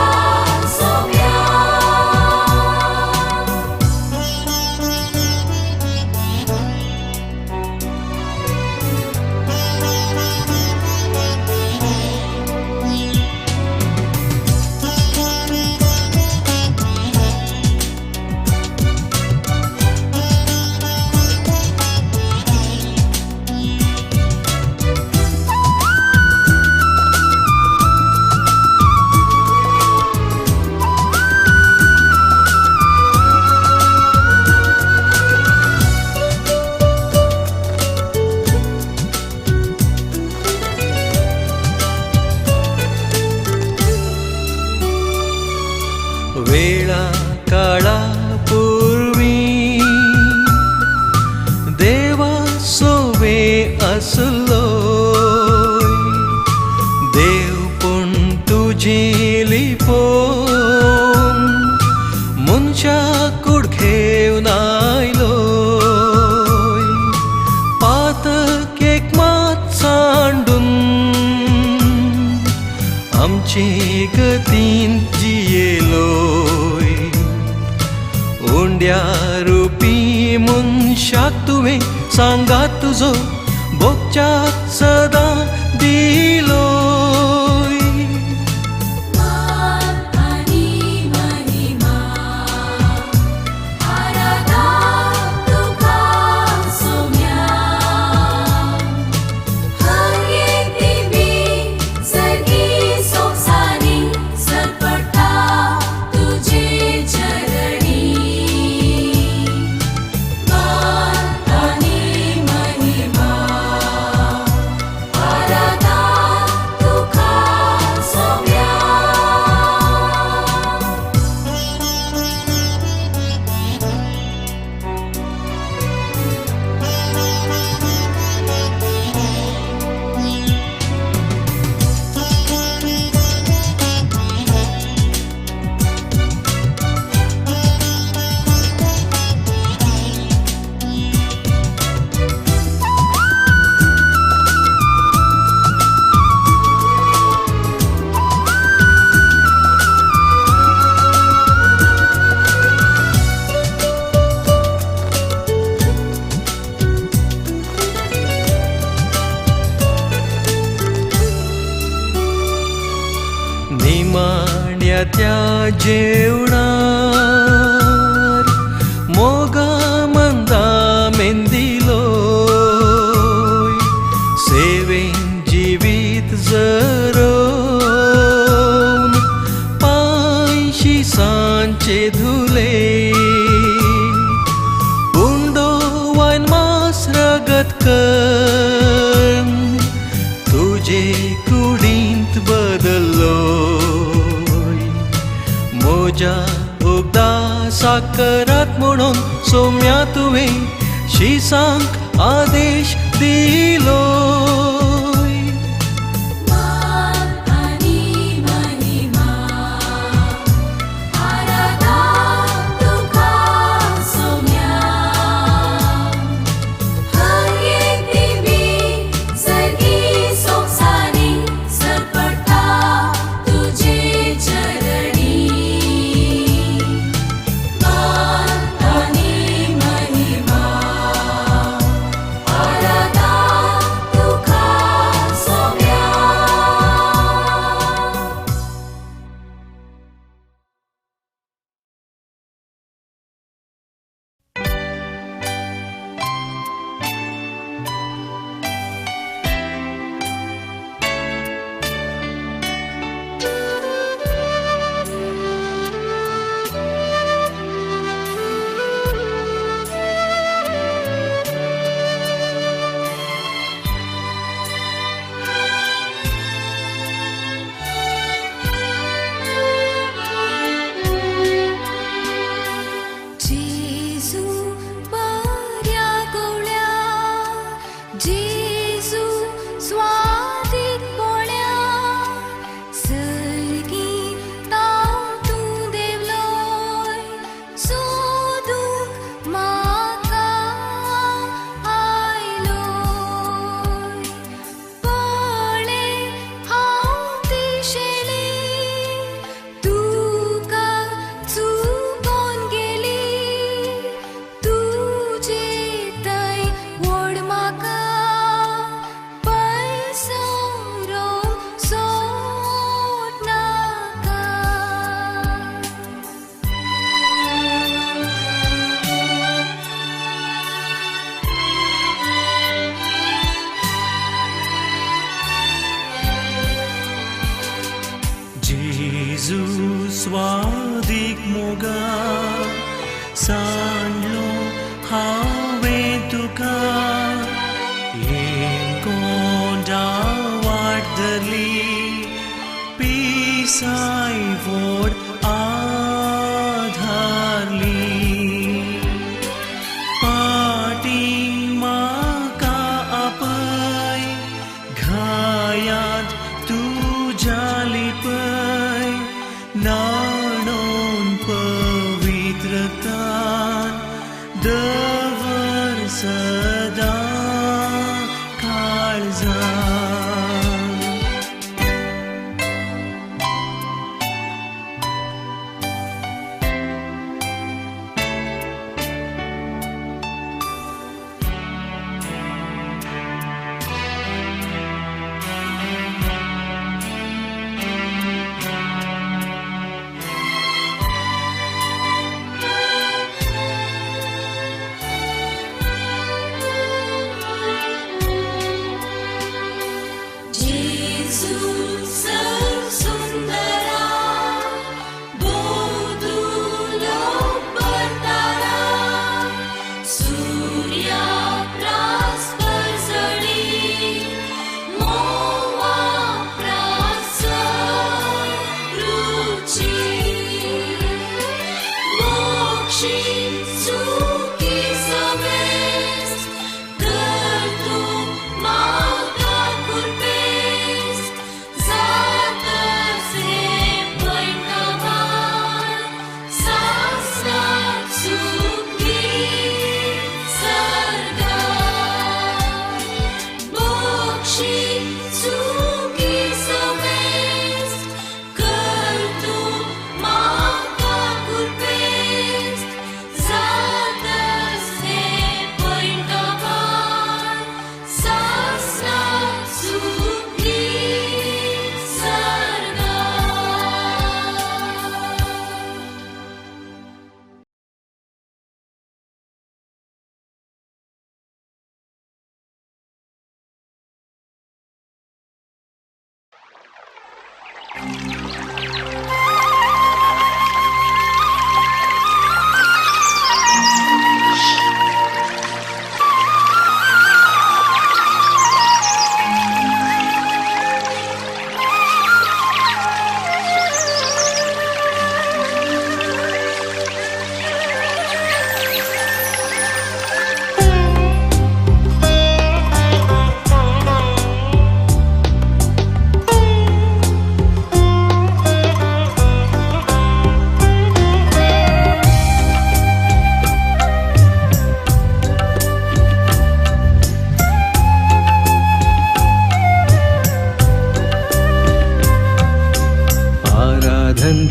आसलोय देव पूण तुजी लिपोवन मनशाक कुडखेवन आयलोय पातक एक मात सांडून आमचे गतीन जियेलोय ओंड्या रुपी मनशाक तुवें सांगात तुजो भोगच्याक सदां दिलोय मान आनी महिमा आराधा तुका सोम्या हर एक दिवी सर्गी सोंसारी सरपटा तुझे चरणी मान आनी महिमा आराधा तुका सोम्या निमाण्या त्या जेवणार मोगा मंदा मेंदिलोय सेवेन जिवीत जरोवन पांयशी सांचे धुले उंडो वायन मास रगत कन तुजे कुडींत बदल्लोय मोजा उगदा साकरात म्हणून सोम्या तुवें शिसांक आदेश दिलोय मान आनी महिमा आराधा तुका सोम्या हर एक दिवी सर्गी सोंसारी सरपटा तुझे चरणी मान आनी महिमा आराधा तुका सोम्या जेजू बऱ्या गोळ्या जेजू स्वादीक पोळ्या सर्गी ताव तूं देवलोय सोदूंक म्हाका आयलोय पळे हांव दिशेली तुका चुकोन गेली तुजे थंय व्हड म्हाका पयसोरो सोडनाका जेजू स्वादीक मोगा सांडलो हांवें तुका कोंडा वाटली पिसाय व्हड आधारली पाटी म्हाका आपय काळजा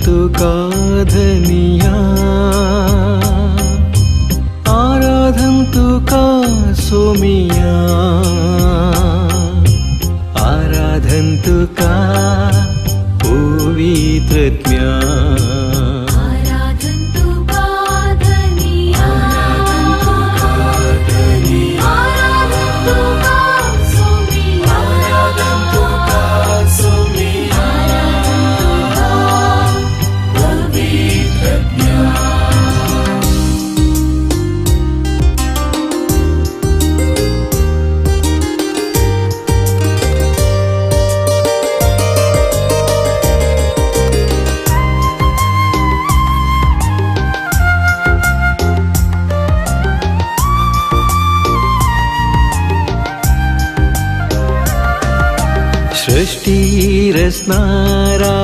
तुका धनिया आराधन तुका सोमिया आराधन तुका पवित्रत्म्या आराधन तुका धनिया आराधन तुका सोमिया आराधन तुका सोमिया पवित्रज्ञा सृष्टी रचणारा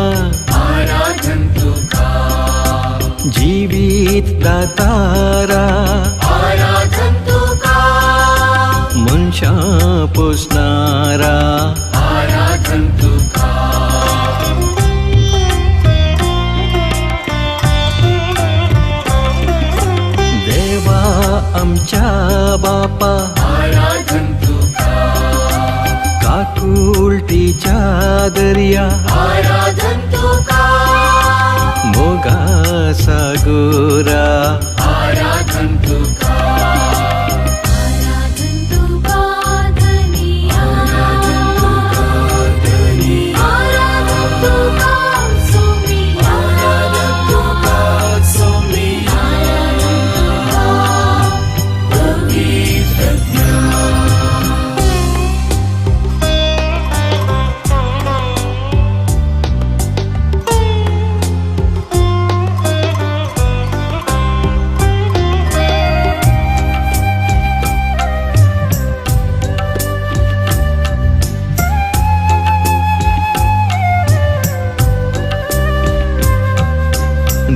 आराधन तुका जीवित दातारा आराधन तुका मनशा पोसणारा आराधन तुका देवा आमच्या बापा आराधन तुका काकुलटीच्या दर्या आराधन तुका मोगा सागोरा आराधन तुका आराधन तुका धनिया आराधन तुका सोमिया आराधन तुका सोमिया पवित्रज्ञा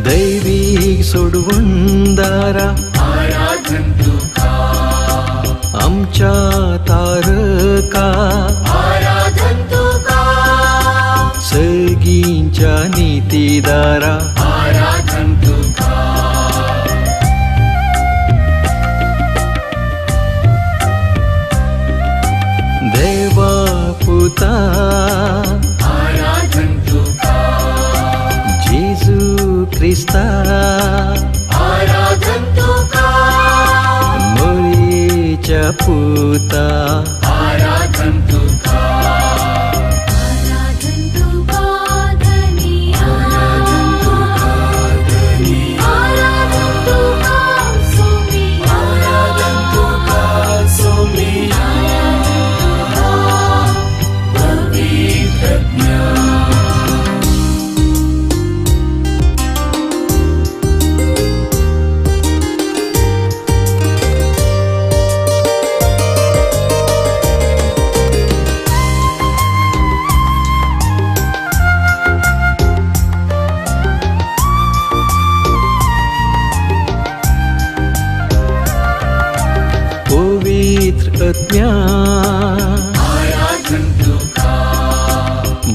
दैविक सोडवणदारा आराधन तुका आमच्या तारका साक्षीदारा आराधन तुका देवा पुता आराधन तुका जेजू ख्रिस्ता आराधन तुका मोरीच्या पुता आराधन तुका आराधन तुका धनी आराधन तुका सोमी आराधन तुका सोमी पवित्र आत्म्या आराधन तुका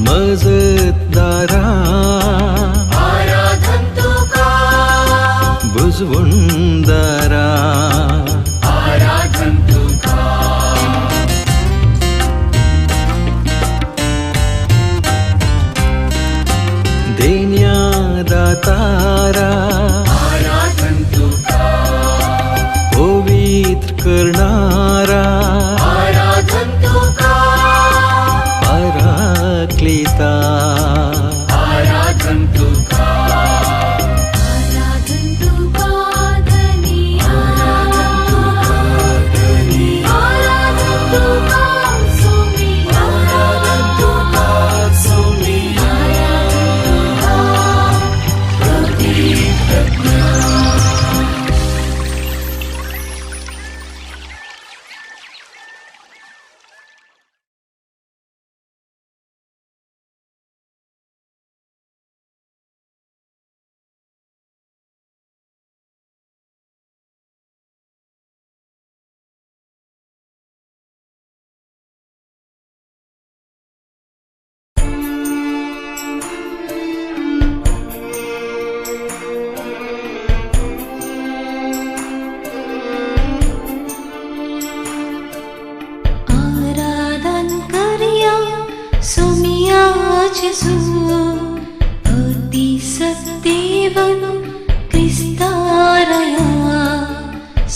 मजतदारा आराधन तुका बुजवूनदारा आराधन तुका देण्यादातारा आराधन तुका पवित्र करणारा आराधन तुका पराक्लिता आराधन तुका आराधन तुका धनी आराधन तुका सोमी आराधन तुका सोमी आराधन करिया सोमिया जेसू अति सत्तेवन क्रिस्तारया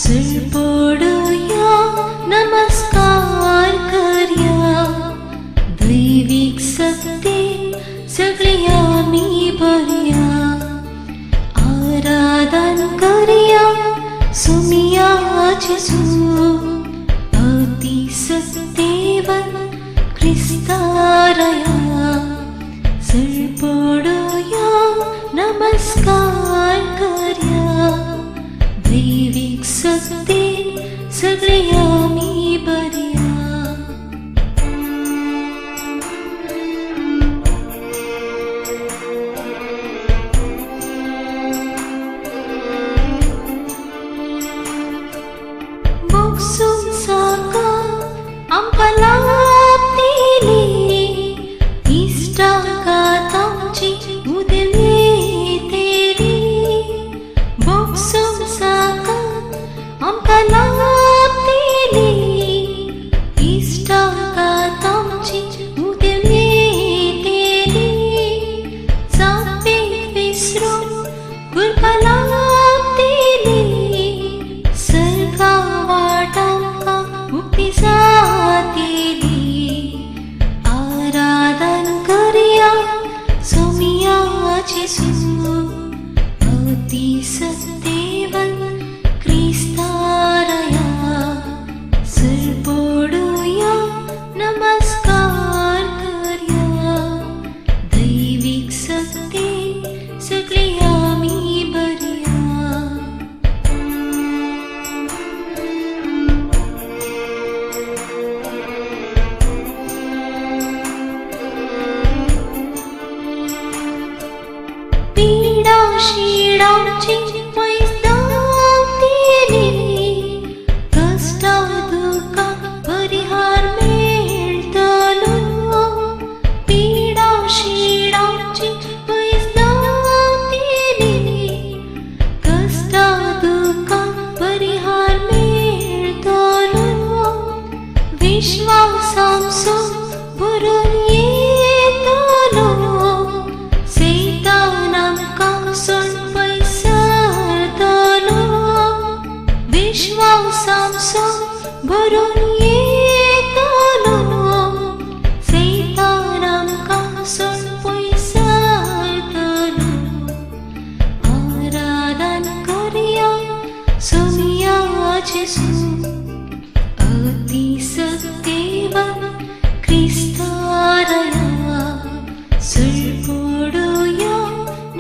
सिरपोडया नमस्कार करया दैविक सत्ते सगळ्या मी भरया आराधन करिया सोमिया जेसू अति सत्तेवन क्रिस्तारया सिरपोडया नमस्कार करया दैविक सत्ते सगळ्या मी बरया बोक्सून साका आमकां दिली इष्टाघातांची उदे तेरी बोक्सून साका आमकां दिली इष्टाघातांची उदे तेरी जापेक विसरून गुरबाला दिली सर्गा वाटांका मुक्ती जाती विश्वासांसून भरून येतलो सैतानांकासून पयसरतलो विश्वासांसून भरून येतलो सैतानांकासून पयसरतलो आराधन करया सोमिया जेसू अति सत्यवन क्रिस्तारया सुरपोडूया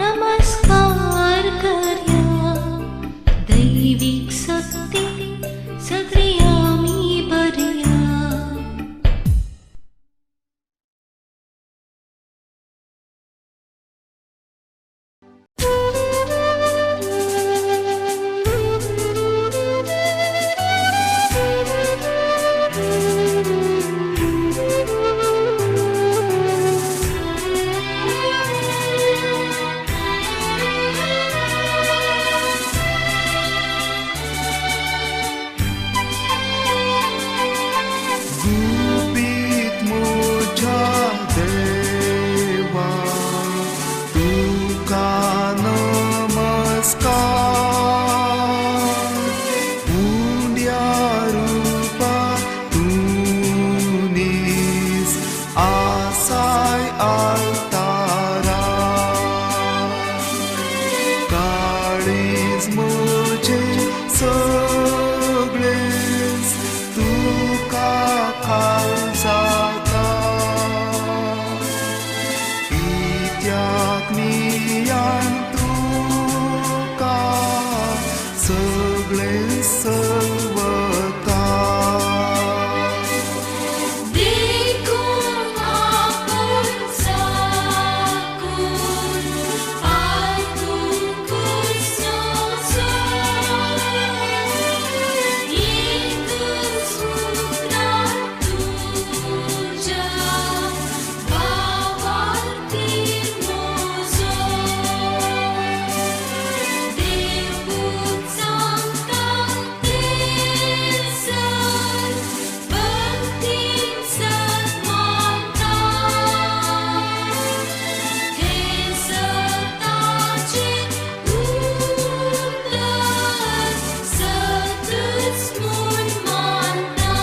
नमस्कार करया दैविक सत्य सगळे आम्ही बरया गुपित मोठा देवा तुका नमस्कार उंड्या रूपा तुनीस आसाय आलतारा काळीज मोचे सगळेच तुका खालसाता कित्याक नियान तुका सगळे सर्वता देखून आपण साकून पायतून कुसोसो येतूच उतरात तुझ्या भावार्थी मोजो देवूत सांगता तेसर भक्तीन सन्मानता हे सताचे उत्तर सतच म्हूण मानता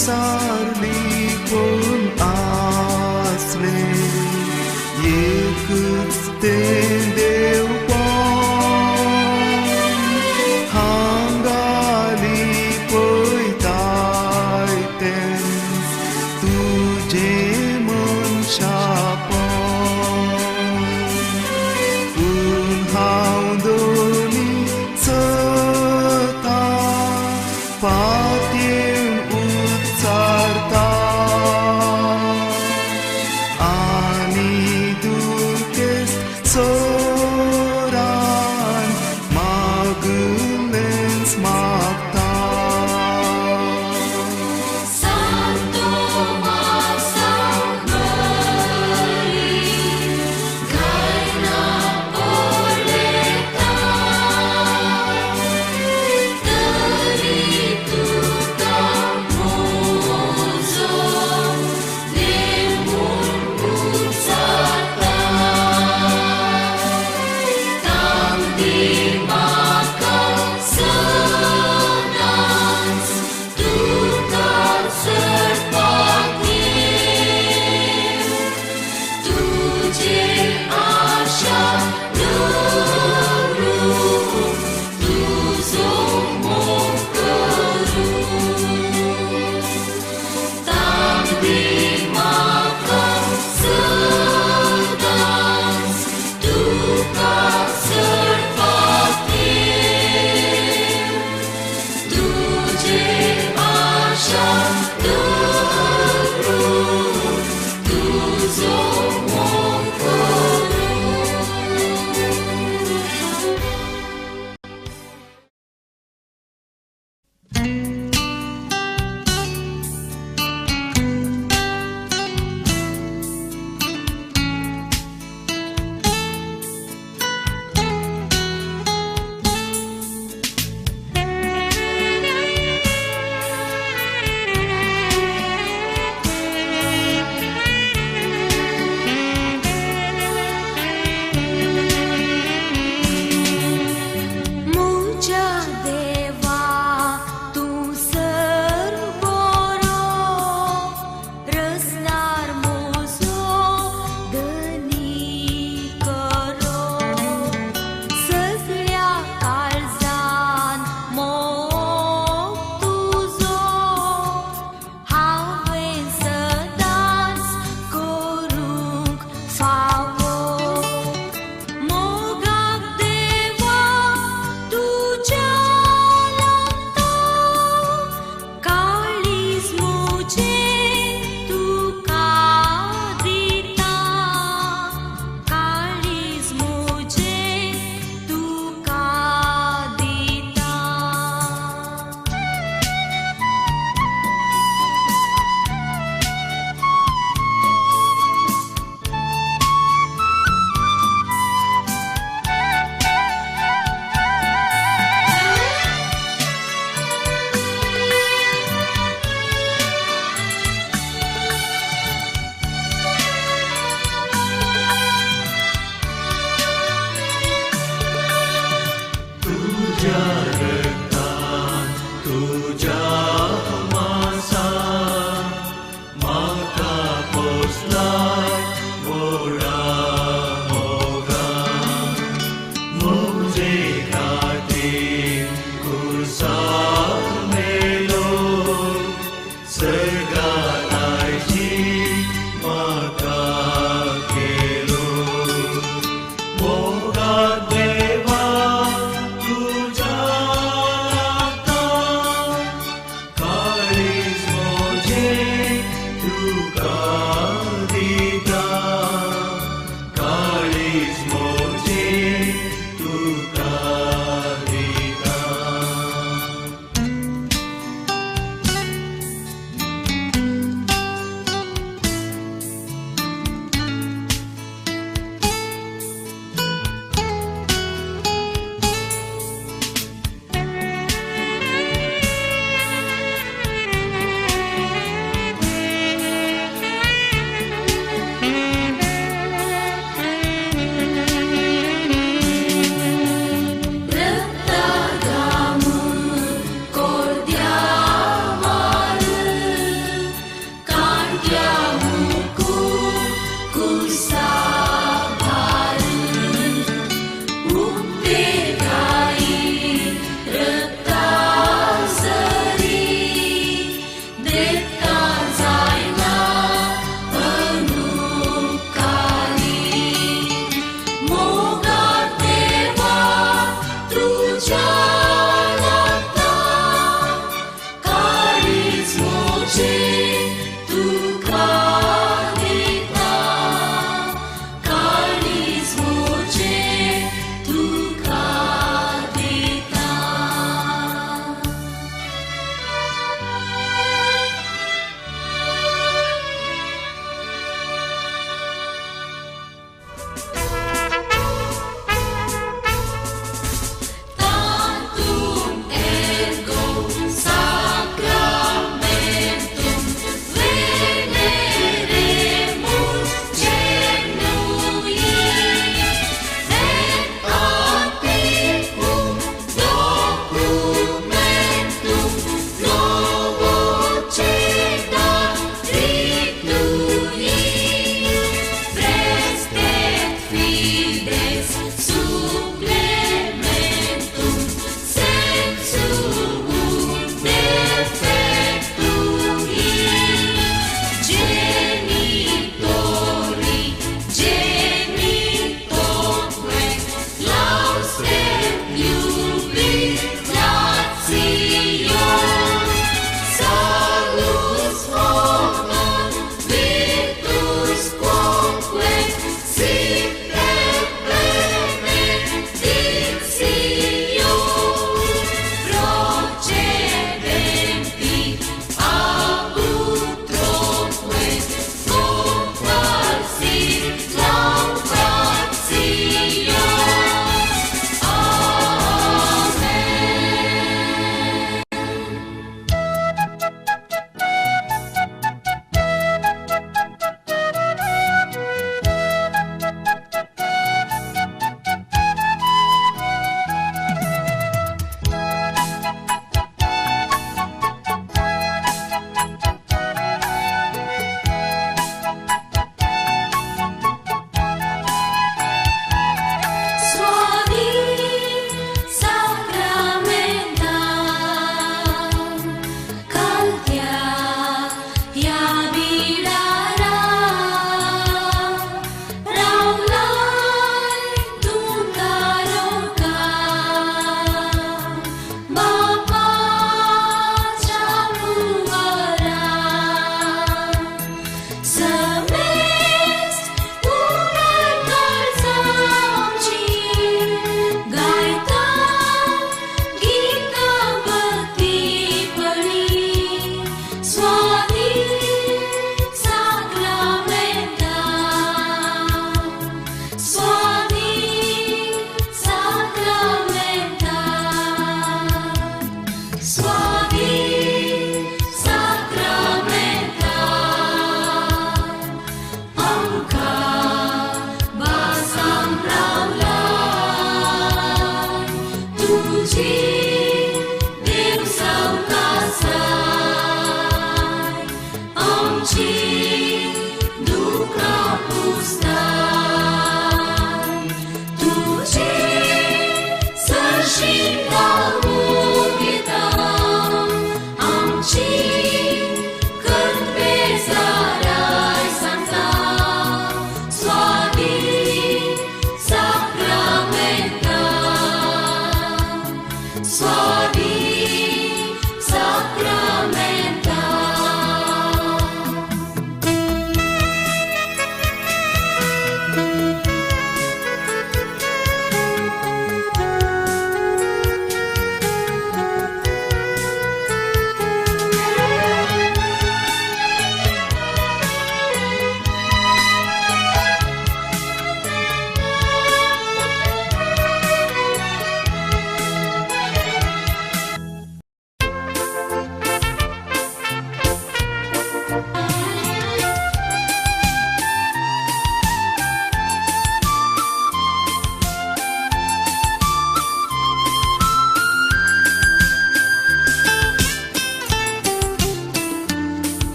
कुरसारली कोण आसले एकच ते देवपण हांगाली पळयताय तेंच तुजे मनशापण पूण हांव दोनी सता पातयेन उच्चारता आनी दुर्गेस्त सोरान मागलेंच मागता Santo Masa Mari Gaina Poleta Tari Tuka Mozo Nemun Utsata Tam di maka senans Tuka serpati Tuje asha nuru Tuzo mokoru Tam di maka senans Tuka serpati Tuje asha nuru Tuzo mokoru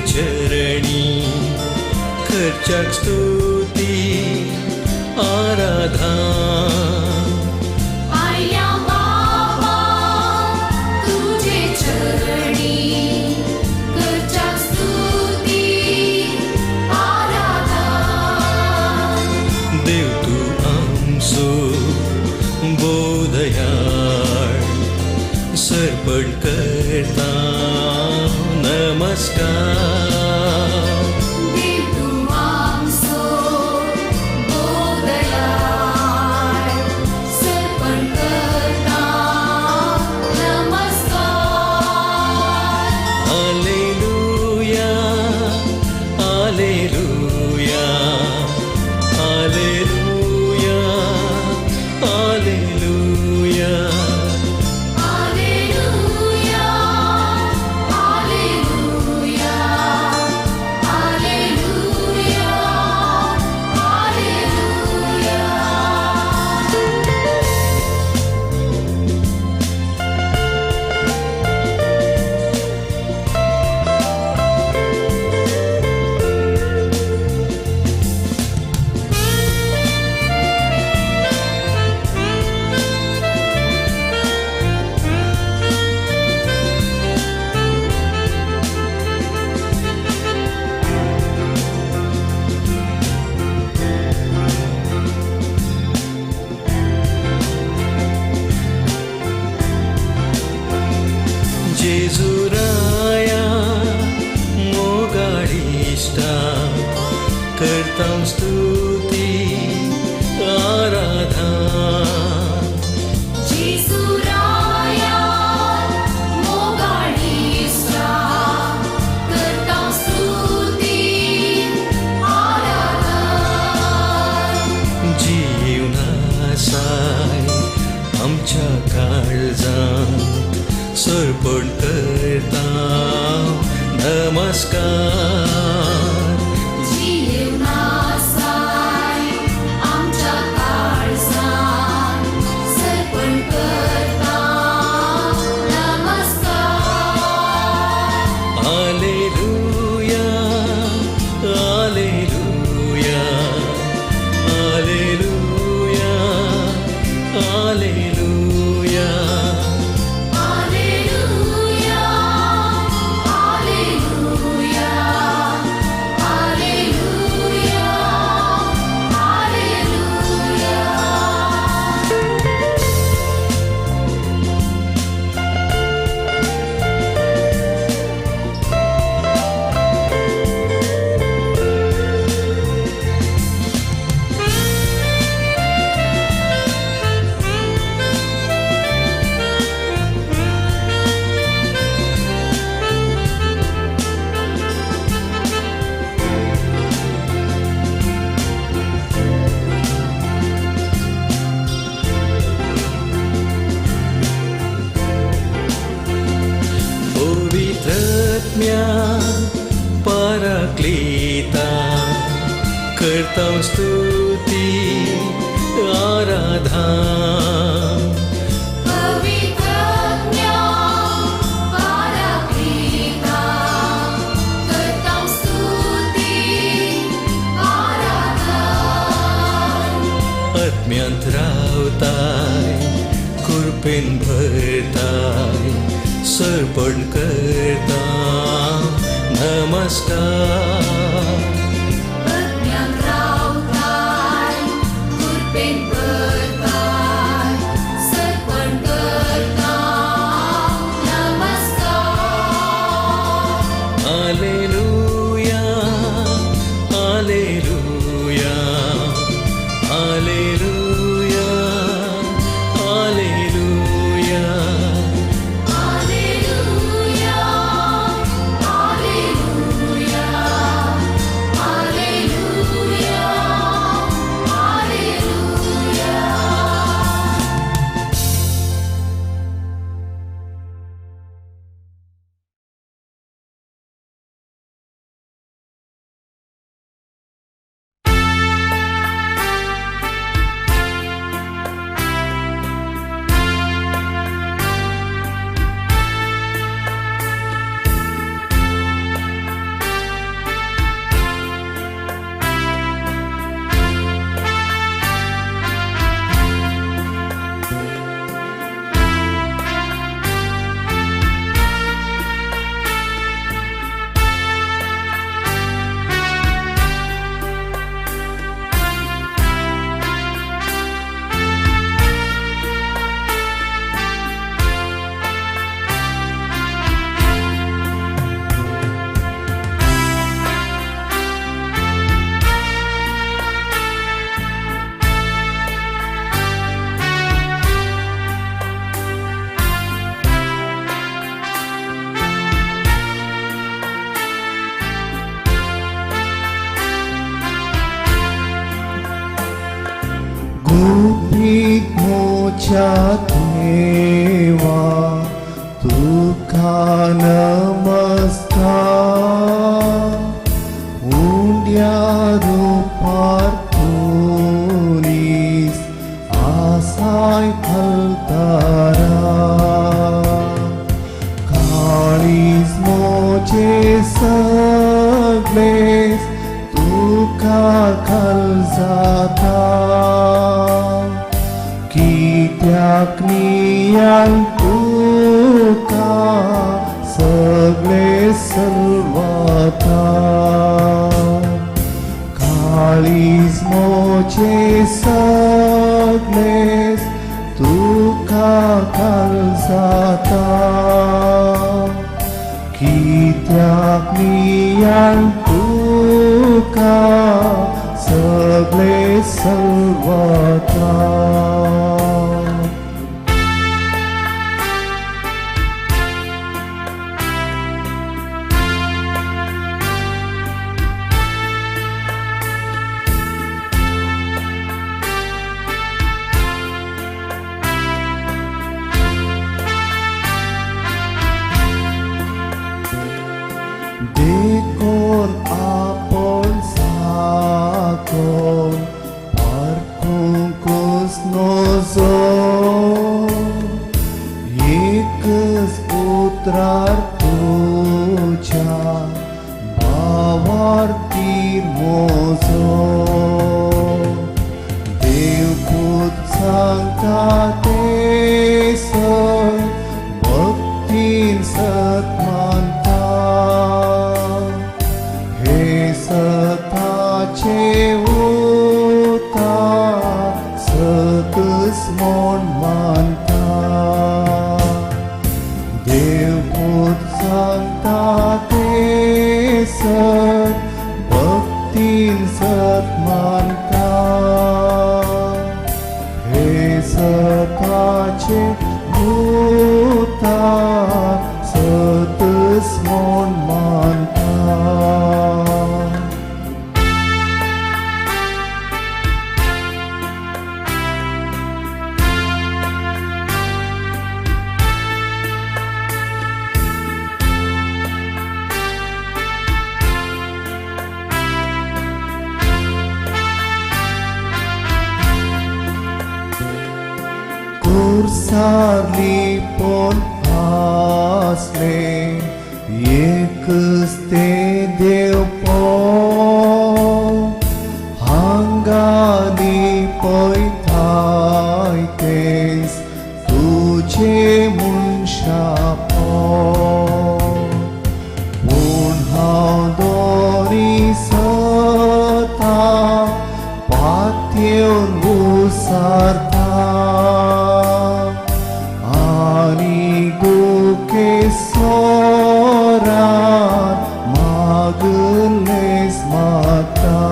चरणी खर्चाक स्तुती आराधना आया बाबा तुझे चरणी खर्चाक स्तुती आराधना देव तू आमचो बोधयाळ सर्पण करता नमस्कार देव तू आमचो बोधयाळ सर्पण करता नमस्कार hallelujah hallelujah hallelujah hallelujah Alleluia, Alleluia, आत्म्या पराक्लीता करता स्तुती आराधना पवित्रज्ञा पराक्लीता करता स्तुती आराधना आत्म्यांत रावताय कृपेन भरताय सर्पण करता नमस्कार आत्म्यांत रावताय कृपेन भरताय सर्पण करता नमस्कार hallelujah hallelujah hallelujah hallelujah Alleluia, Alleluia, Alleluia, Alleluia. गुपित मोच्या देवा तुका नमस्कार उंड्या रूपार तुनीस आसाय फलतारा काळीज मोचे सगळेस तुका कल जाता कित्याक नियान तुका सगळे सलवाता काळीज मोचे सगळेस तुका कल जाता कित्याक नियान तुका सगळे सलवाता देखोन आपण साकोन parcungus nozo एकच पुत्रार तुझ्या भावार्थी मोजो देवपूत सांगता ते सत भक्तीन सत मानता हे सताचे उतार सतच मोन मानता देवपूत सांगता ते सत भक्तीन सत मानता हे सताचे उतार सतच मोन मानता दूरसारलीपण आसले एकच ते देव हांगाली पळयताय तेच तुझे मनशा पूण हांव दोरी सता पातयेवन उसरता आनी गुके सोरान मागलेस म्हाका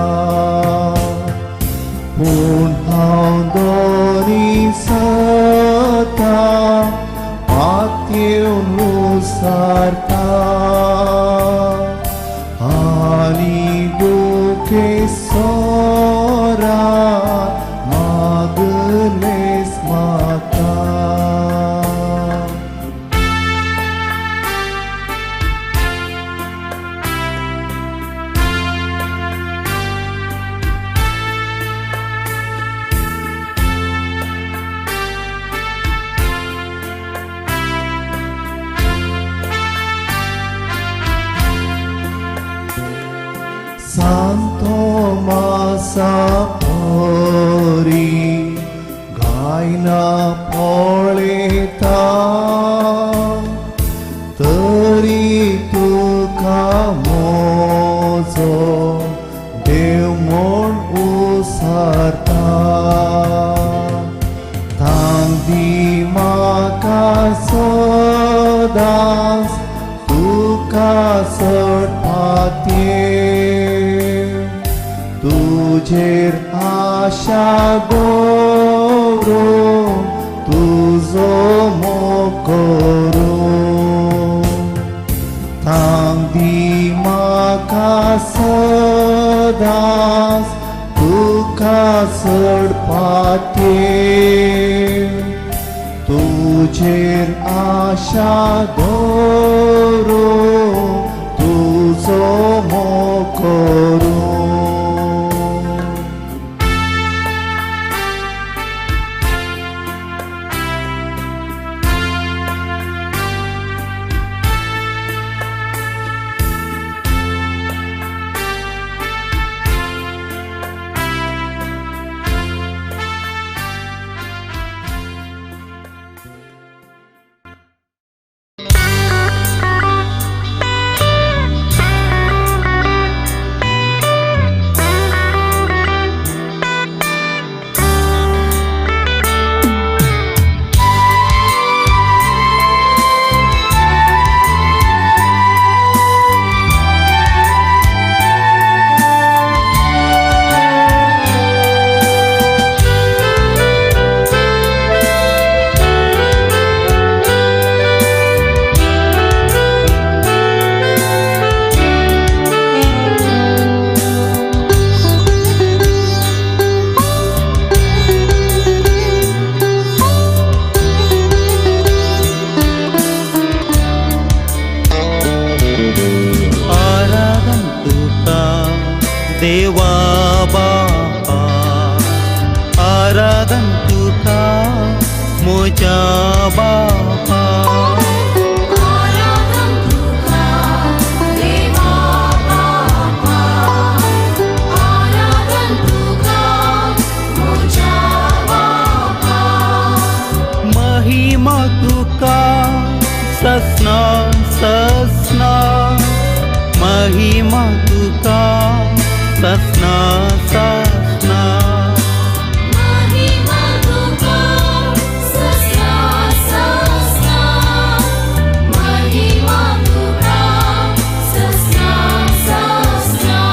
पूण हांव दोरी सता पातयेवन उसरता आनी गुके सोरान मागलेस म्हाका Santo Masapori Gaina Poleta Tari Tuka Mozo Devmon Usarta Tangdi Maka Sodas Tuka Sarpatye तुझेर आशा गोरो तुझो मोकोरो थांबी म्हाका सदांच तुका सडपाते तुझेर आशा गोरो तुझो मोकोरो देवा बापा आराधन तुका मोजा बापा आराधन तुका देवा बापा आराधन तुका मोजा बापा महिमा तुका ससना ससना महिमा तुका ससना ससना महिमा तुका ससना ससना महिमा तुका ससना ससना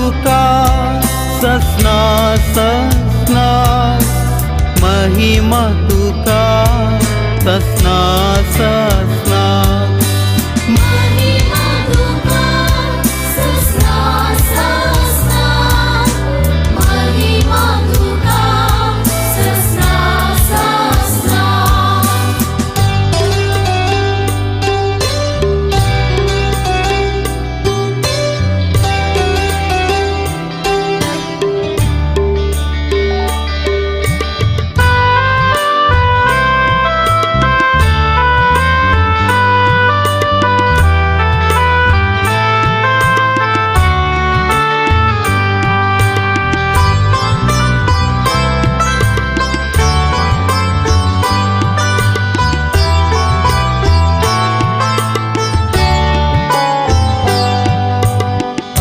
तुका ससना ससना महिमा तुका ससना ससना महिमा तुका ससना ससना महिमा तुका ससना ससना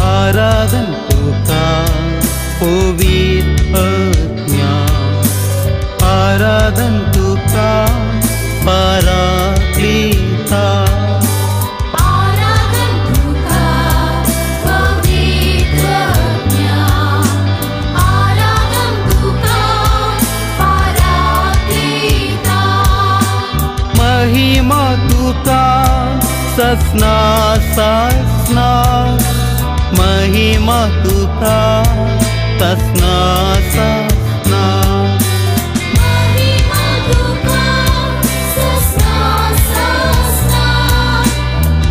आराधन तुका पवित्र ज्ञान आराधन तुका पराक्लिता आराधन तुका पवित्र ज्ञान आराधन तुका पराक्लिता महिमा तुका ससना ससना महिमा तुका ससना ससना महिमा तुका ससना ससना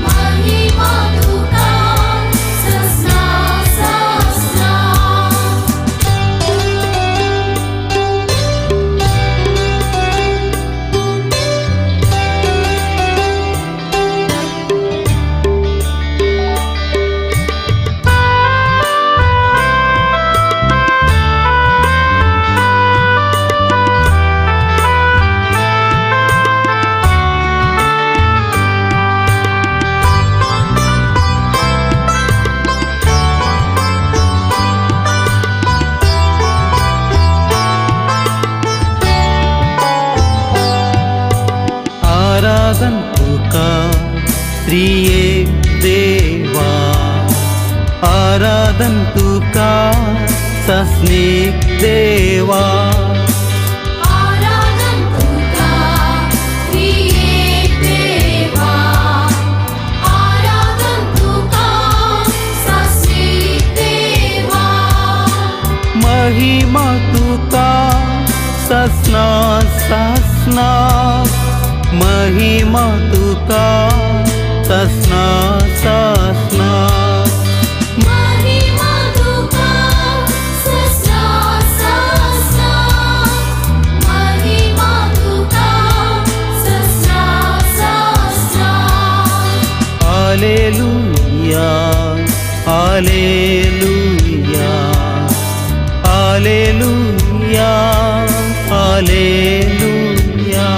महिमा तुका ससना ससना आराधन तुका त्रिएक देवा आराधन तुका सस्निक देवा आराधन तुका त्रिएक देवा आराधन तुका सस्निक देवा महिमा तुका ससना ससना महिमा तुका ससना ससना महिमा तुका ससना ससना महिमा तुका ससना ससना hallelujah hallelujah hallelujah hallelujah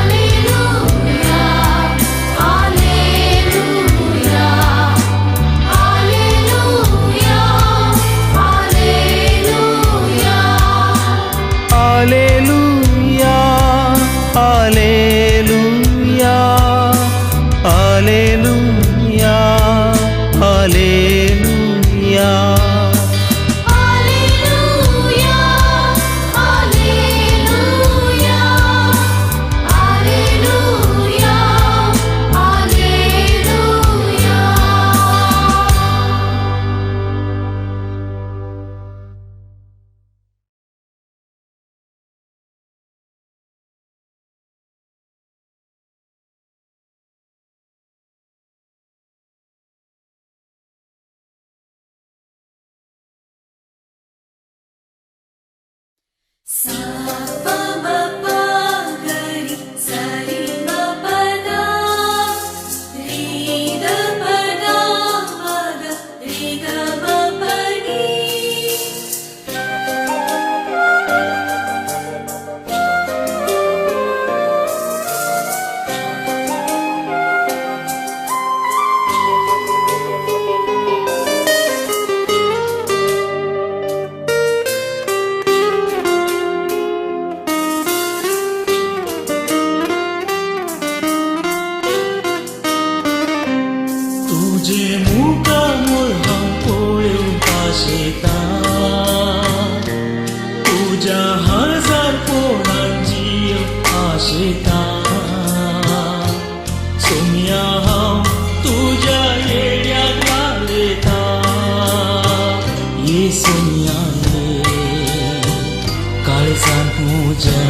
Alleluia, Alleluia, Alleluia, Alleluia. Hallelujah hallelujah hallelujah hallelujah Alleluia, Alleluia, Alleluia, Alleluia. Sa pa ma pa ga ri sa ri ma pa da ri da pa da ma ga ri ga ma pa ni. सोन्याने काळजात मोजा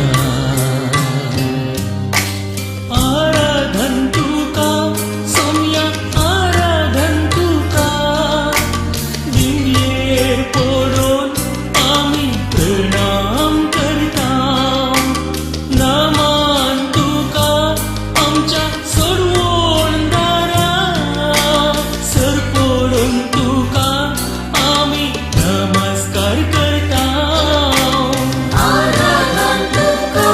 आराधन तुका सोन्या आराधन तुका दिव्ये पडून आम्ही प्रणाम करता नमन तुका आमच्या सोडवणदारा sir पडून तुका आम्ही नमस्कार करता आराधन तुका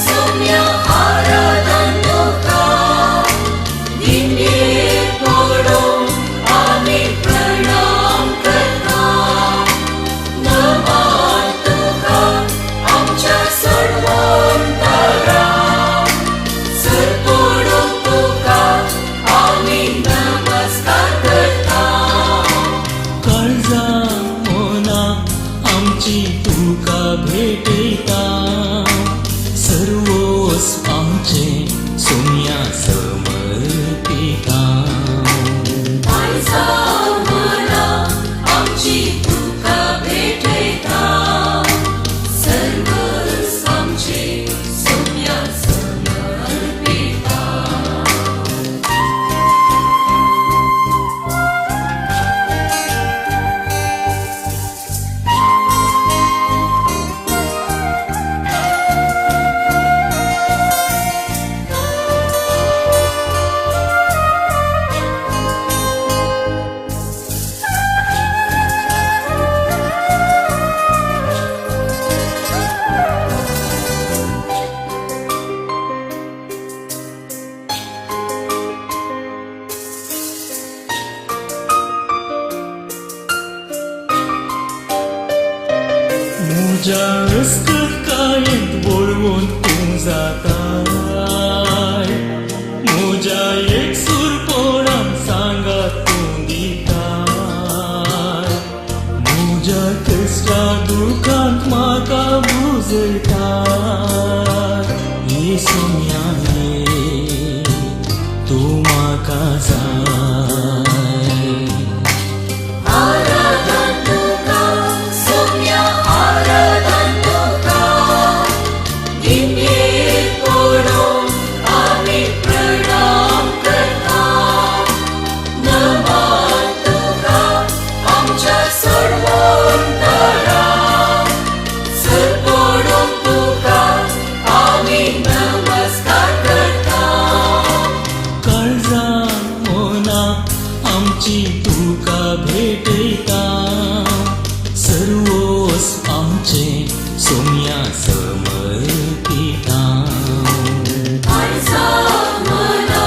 सौम्य आराधन तुका दिव्ये पडून आम्ही प्रणाम करता नमन तुका आमच्या सोडवणदारा सर पडून तुका आम्ही नमस्कार करता काळजा मोना आमची तुका भेटयता सर्वोस आमचे सोन्या समर्पिता काळजा मना आमची तुका भेटयता सर्वस आमचे सौम्य समर्पिता मुझ्या रस्त्यात कायत वळवून तू जाताय मुझ्या एक सुरपणान सांगात तू दिताय मुझ्या कष्टा दुखांत म्हाका बुजयताय हे सोन्याने तू म्हाका जाय आराधन तुका सौम्य आराधन तुका दिव्ये पडून आम्ही प्रणाम करता नमन तुका आमच्या सोडवणदारा सर पडून तुका आम्ही नमस्कार करता काळजा मोना आमची तुका भेटयता सर्वोस आमचे सोम्या समर्पिता काळजा मना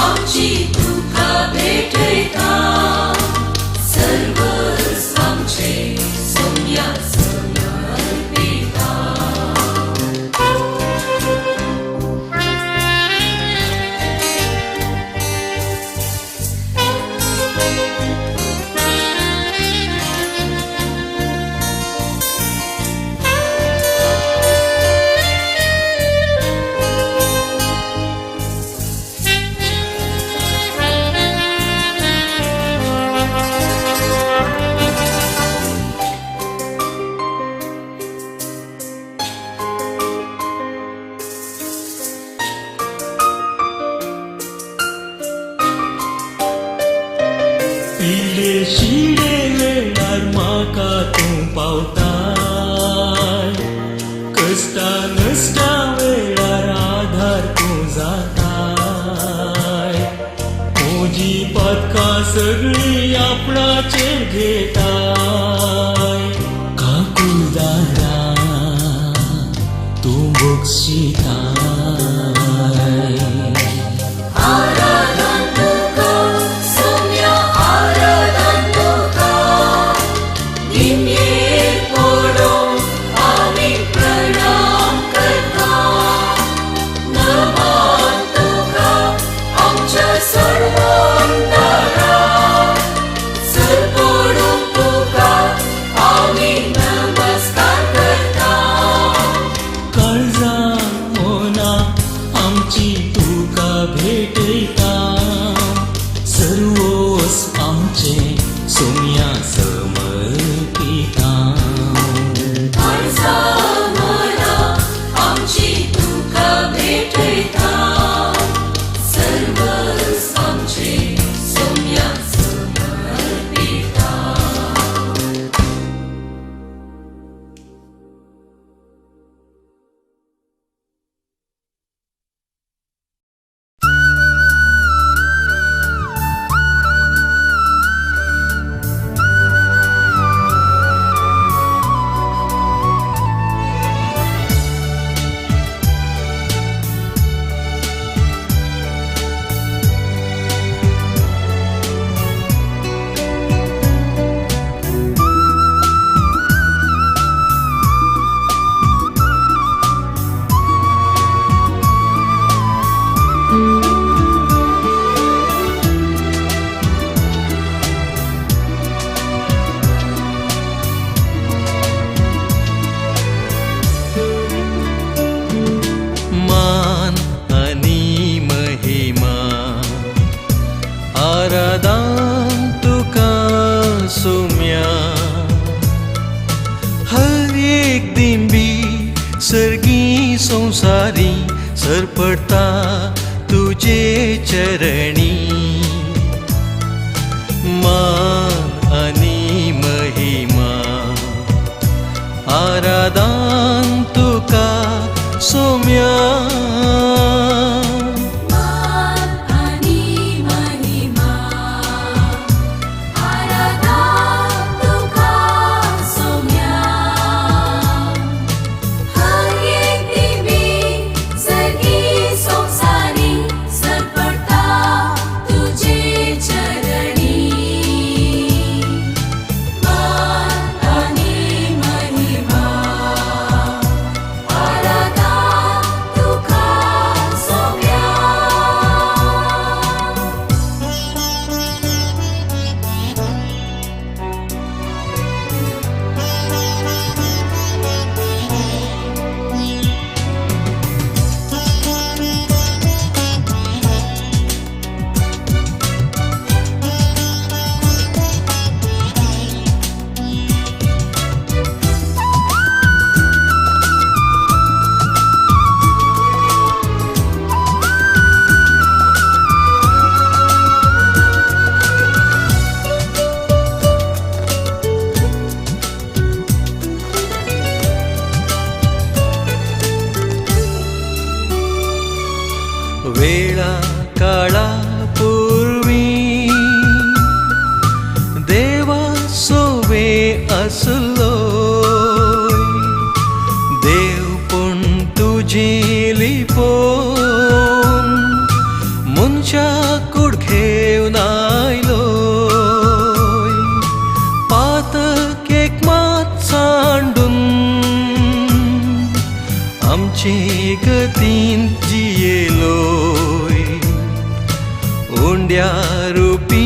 आमची तुका भेटयता सर्वस आमचे सौम्य समर्पिता पिले शिडे वेळार म्हाका तू पावताय कष्टा नश्टा वेळार आधार तू जाताय म्हजी पदकां सगळी आपणाचेर घेताय काकुळदारा तू बक्षिताय आराधन तुका सौम्य आराधन तुका दिव्ये पडून आम्ही प्रणाम करता नमन तुका आमच्या सोडवणदारा सर पडून तुका आम्ही नमस्कार करता काळजा मोना एक दिंबी सर्गी संसारी सरपडता तुझे चरणी मान आणि महिमा आराधन तुका सौम्या मान आणि महिमा आराधन तुका सौम्या हर एक दिंबी सर्गी संसारी सरपडता तुझे चरणी मान आणि महिमा आराधन तुका सौम्या वेळा काळा पूर्वी देवा सोवे असलो देव पण तुझी लिपोन मुनशा कुडघेवन आयलो पातक एक मात सांडून आमचे गतीन जियेलोय ओंड्या रुपी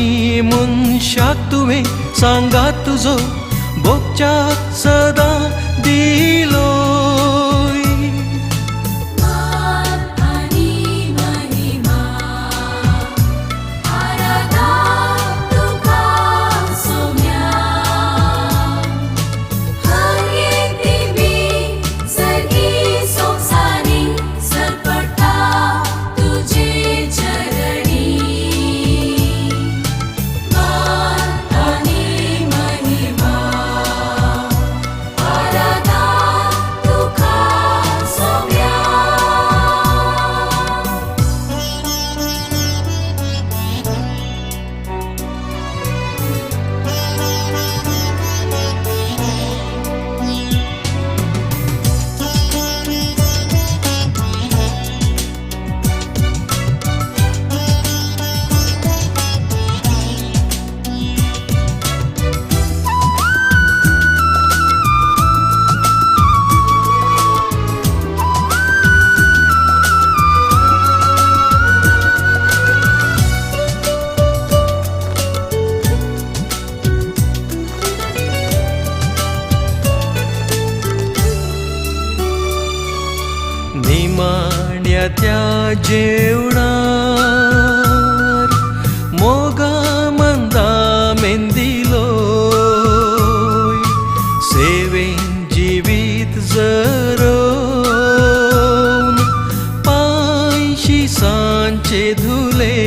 मनशाक तुवें सांगात तुजो भोगच्याक सदां दिलोय मान आणि महिमा आराधन तुका सौम्या हर एक दिंबी सर्गी संसारी सरपडता तुझे चरणी मान आणि महिमा आराधन तुका सौम्या निमाण्या त्या जेवणार मोगा मंदा मेंदिलोय सेवेन जिवीत जरोवन पांयशी सांचे धुले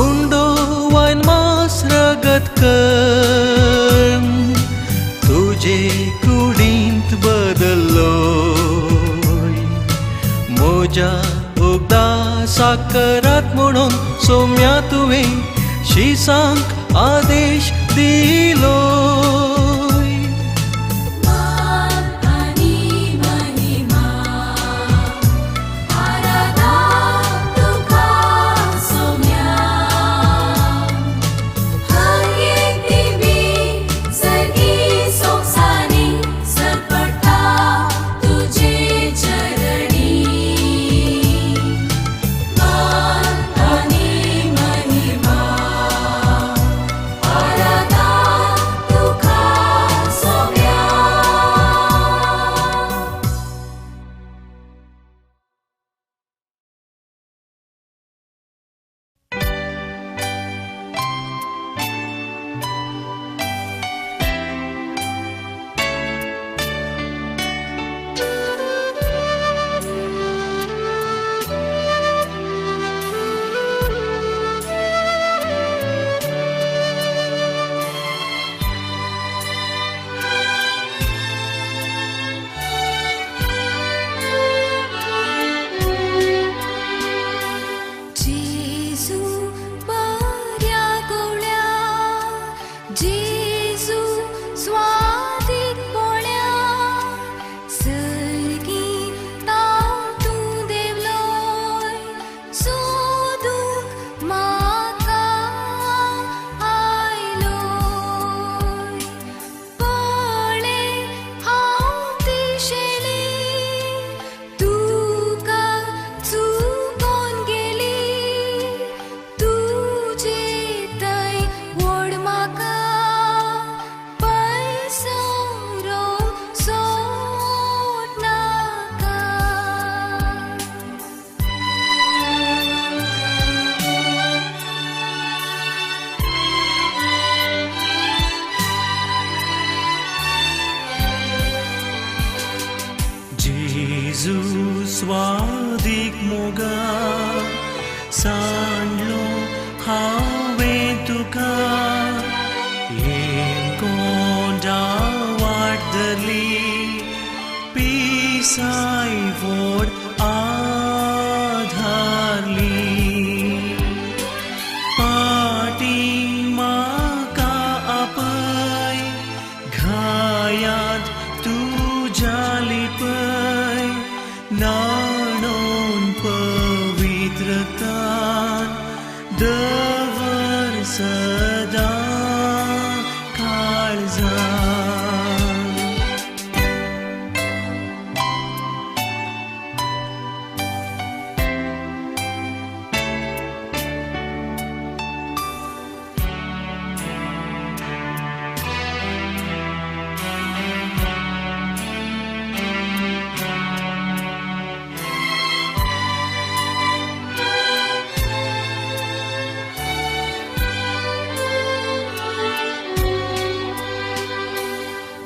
उंडो वायन मास रगत कर तुझे कुडींत बदल्लोय मोजा उगदा साकरात म्हणून सौम्या तुवें शिसांक आदेश दिलोय मान आणि महिमा आराधन तुका सौम्या हर एक दिंबी सर्गी संसारी सरपडता तुझे चरणी मान आणि महिमा आराधन जेजू स्वादिक पोळ्या सर्गी ताव तूं देवलोय सोदूंक म्हाका आयलोय पळे हांव दिशेली तुका चुकोन गेली तुजे थंय व्हड म्हाका पयसोरो सोडनाका. जेजू स्वादिक मोगा सांडलो हांवें तुका कोंडा वाटली पिसाय व्हड आधारली पाटी म्हाका आपय घायांत तुज्या लिपय नाणोन पवित्रतान दवर सदां काळजान.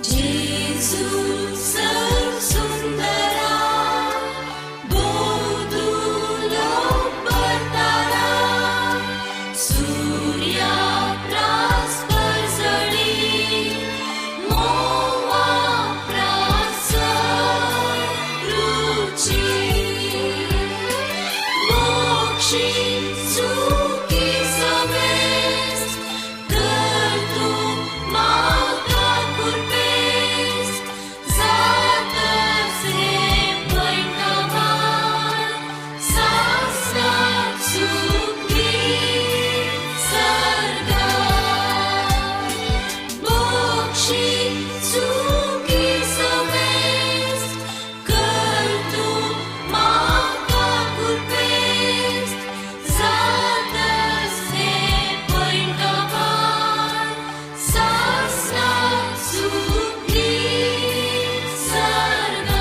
जेजू सर्व सुंदरा बोधुलो बरतारा सूर्या प्रास्पर जळी मोवा प्रासर रुची मोक्षी सुखी सवेस कर तूं म्हाका कुर्बेस जातस हे पैठमान सासराक सुखी सरगार मोक्षी सुखी सवेस कर तूं म्हाका कुर्बेस जातस हे पैठमान सासराक सुखी सरगार.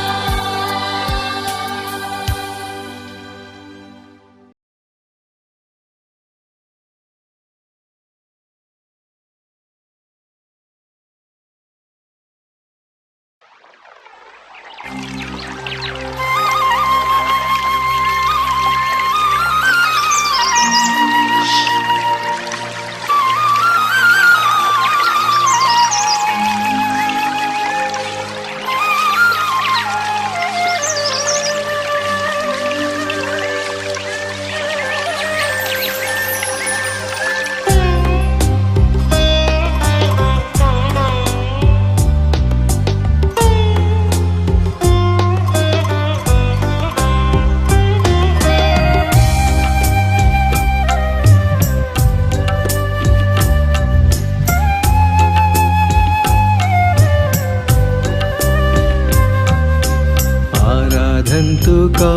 तुका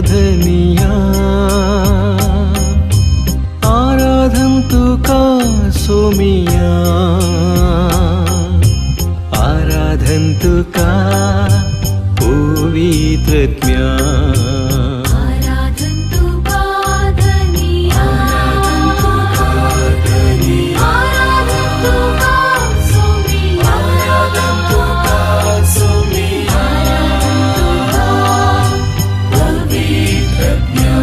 धनिया आराधन तुका सोमिया आराधन तुका पवित्रत्म्या आराधन तुका धनिया आराधन तुका सोमिया आराधन तुका सोमिया पवित्रत्म्या.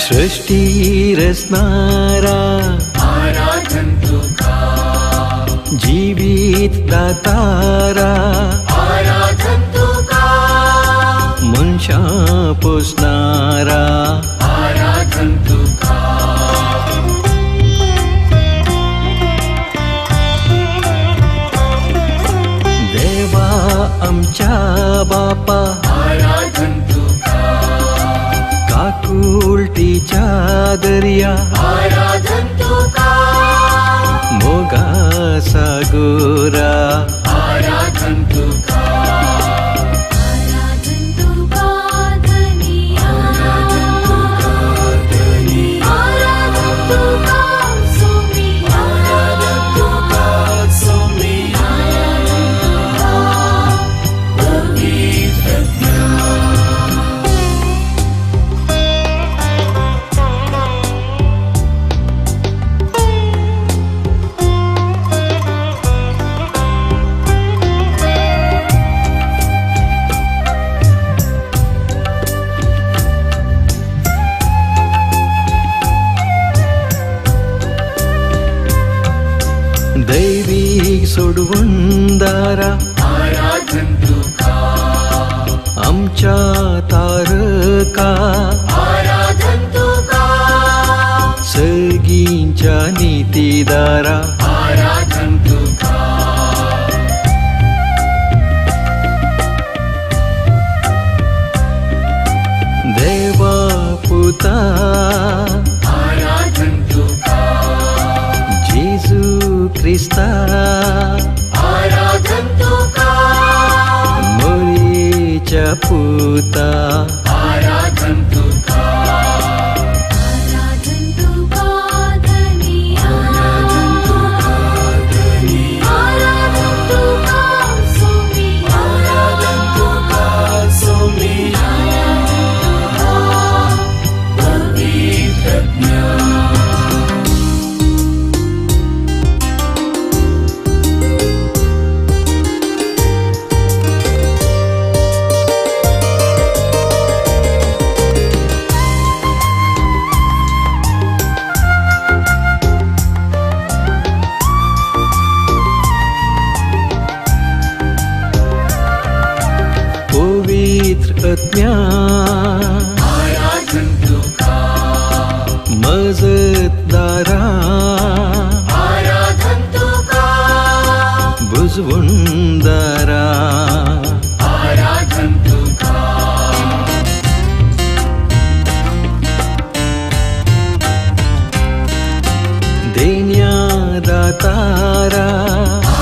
सृष्टी रचणारा आराधन तुका जीवित दातारा आराधन तुका मनशा पोसणारा आराधन तुका देवा आमच्या बापा आराधन तुका काकुलटीच्या दर्या आराधन तुका मोगा सागोरा आराधन तुका आराधन तुका धनिया आराधन तुका सोमिया आराधन तुका सोमिया पवित्र दैविक सोडवणदारा आराधन तुका आमच्या तारका आराधन तुका सर्गींच्या नीतीदारा आराधन तुका देवा पुता आराधन तुका जेजू ख्रिस्ता आराधन तुका मोरीच्या पुता आराधन तुका आराधन तुका धनिया आराधन तुका सोमिया आराधन तुका सोमिया पवित्र पवित्र आत्म्या आराधन तुका मजतदारा आराधन तुका बुजवणदारा आराधन तुका देण्यादातारा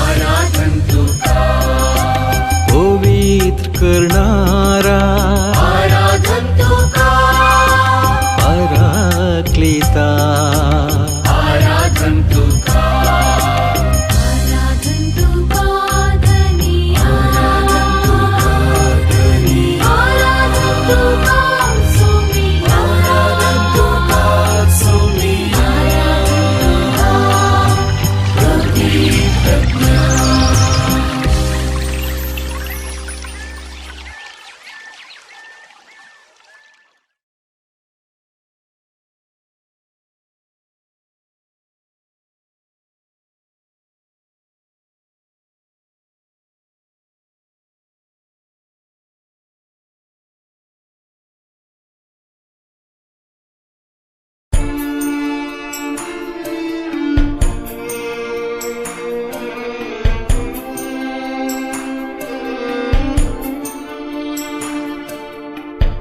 आराधन तुका पवित्र करणारा आराधन तुका पराक्लिता आराधन तुका आराधन तुका धनिया आराधन तुका सोमिया आराधन तुका सोमिया पवित्र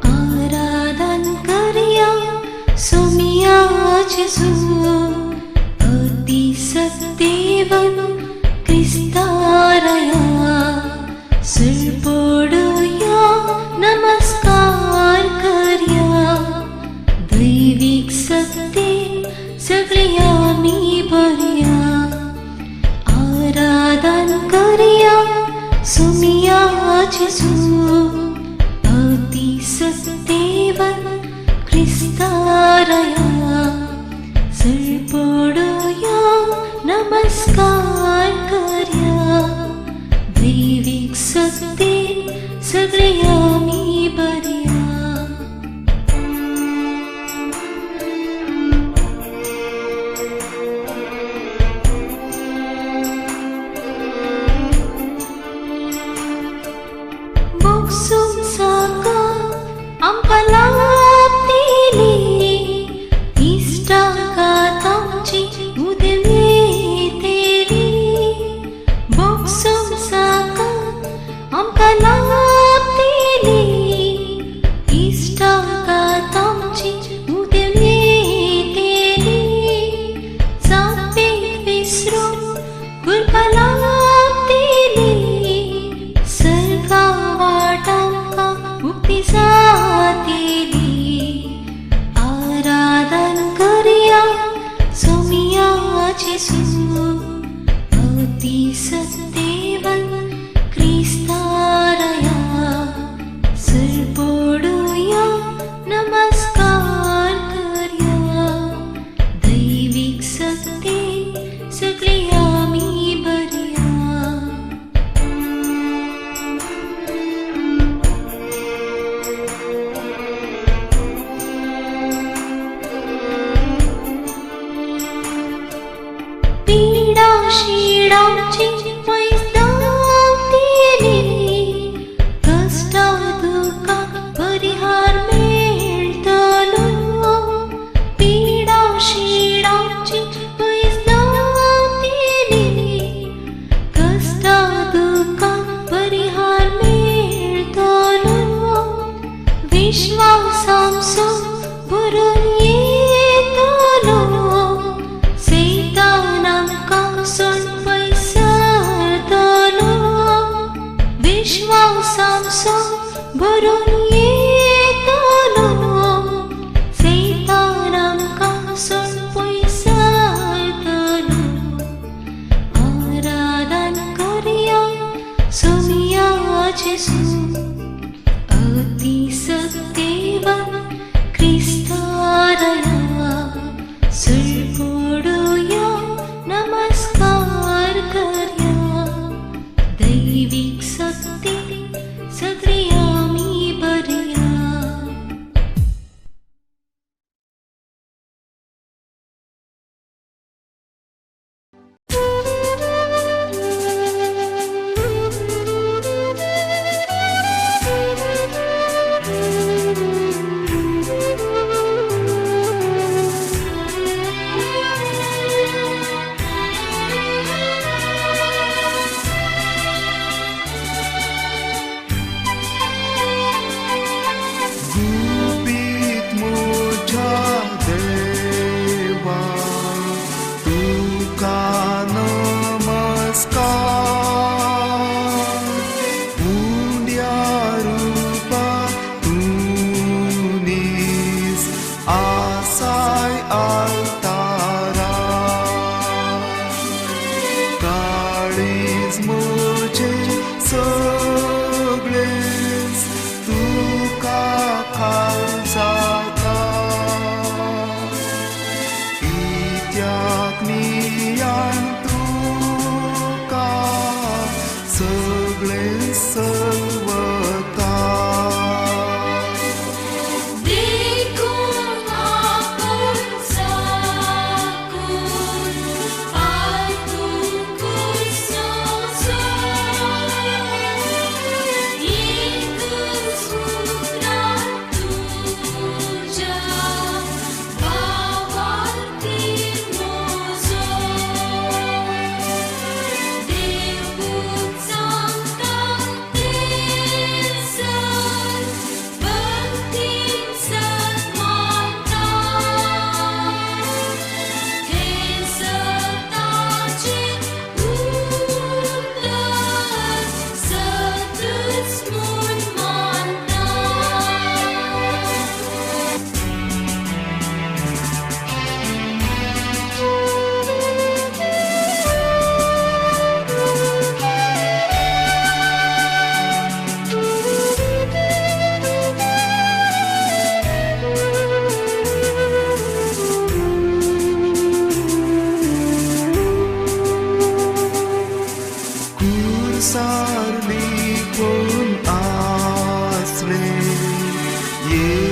आराधन करिया सोमिया जेसू अति सत्तेवन क्रिस्तारया सिरपोडया नमस्कार करया दैविक सत्ते सगळ्या मी भरया आराधन करिया सोमिया जेसू अति सत्तेवन क्रिस्तारया सिरपोडया नमस्कार करया दैविक सत्ते सगळ्या मी बऱ्या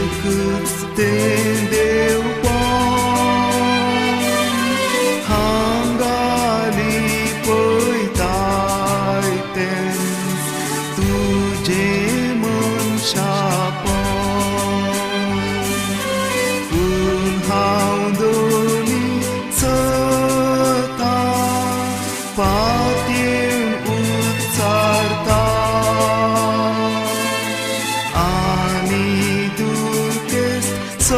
एकच ते देवपण हांगाली पळयताय तेंच तुझे मनशापण पूण हांव दोनी चता पातयेन उच्चारता आनी दुर्गेस्त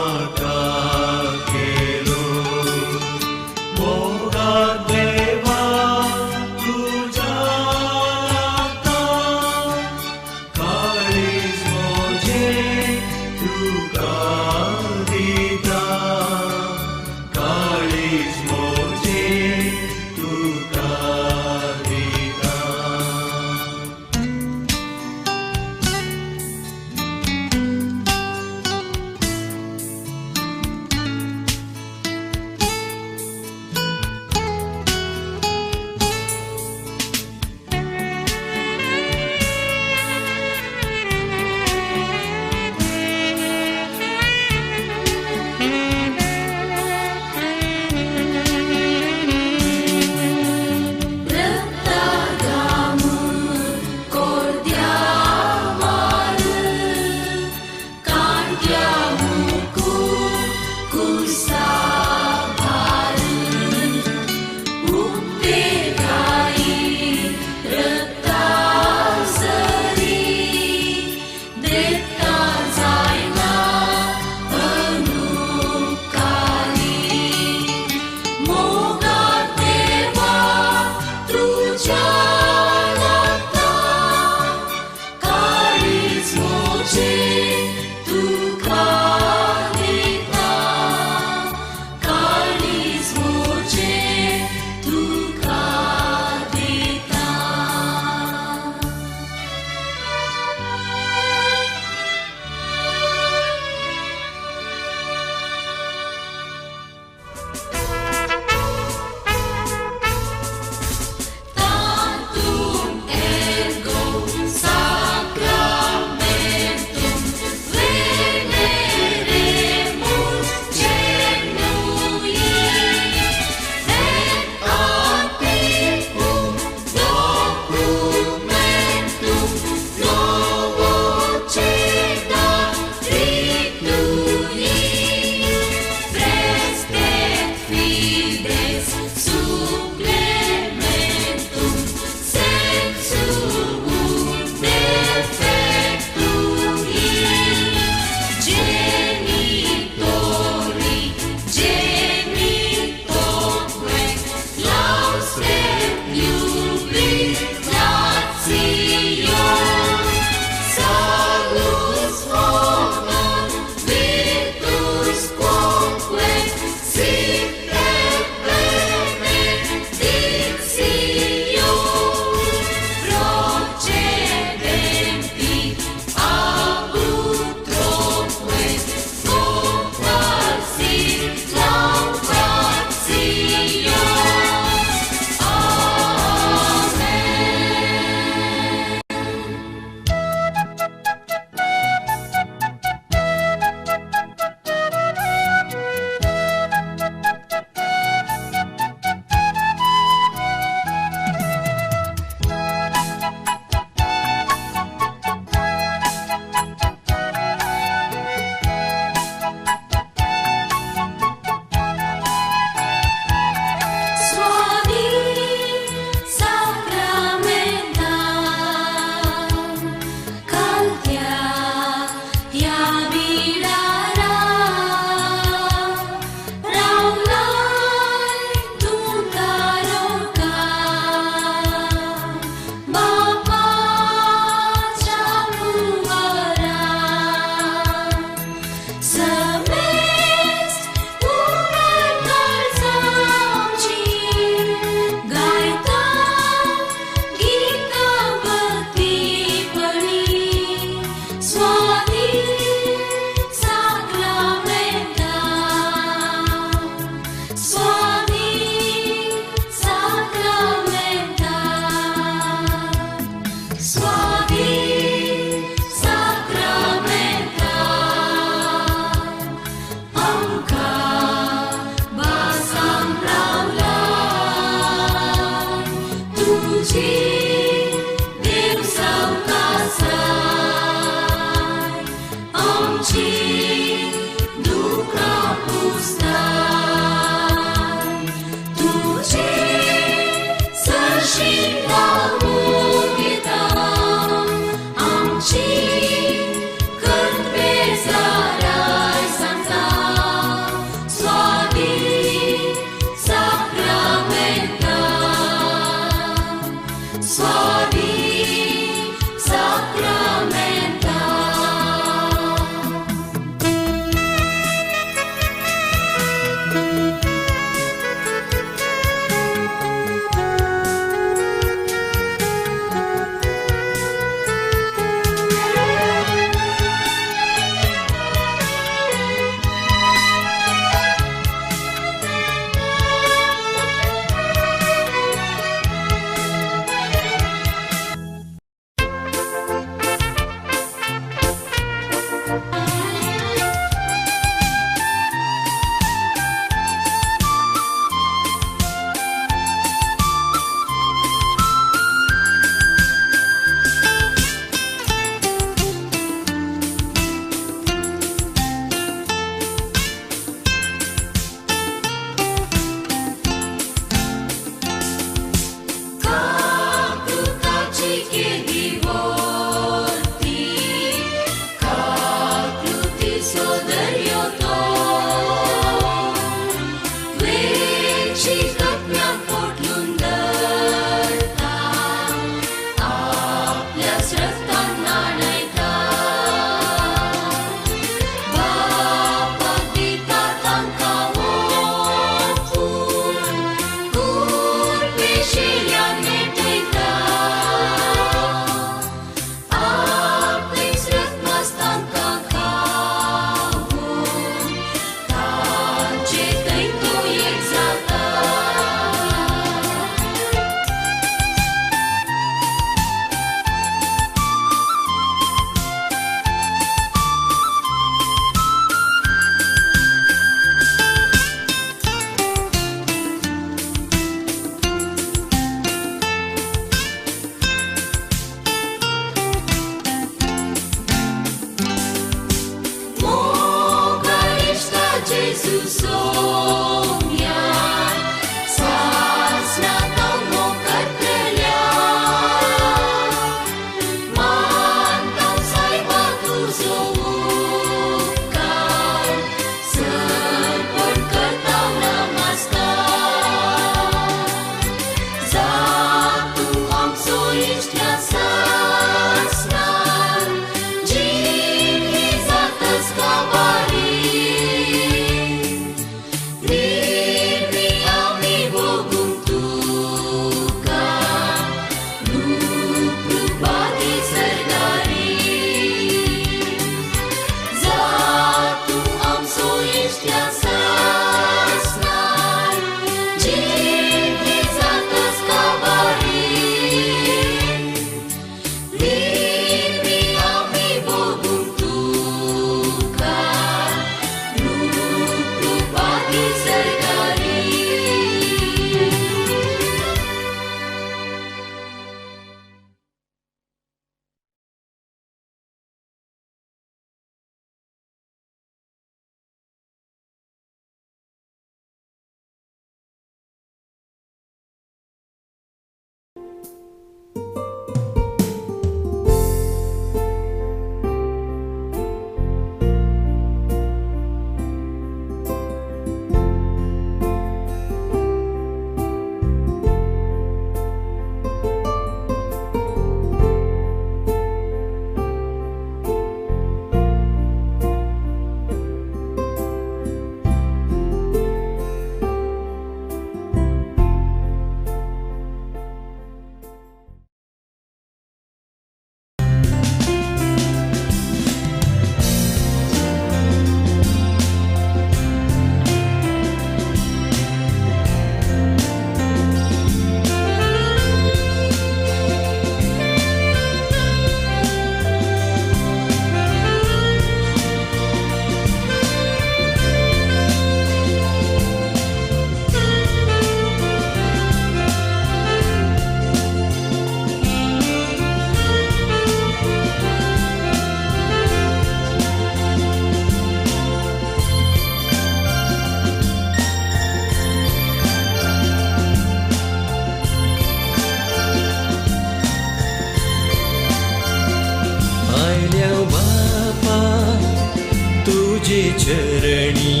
चरणी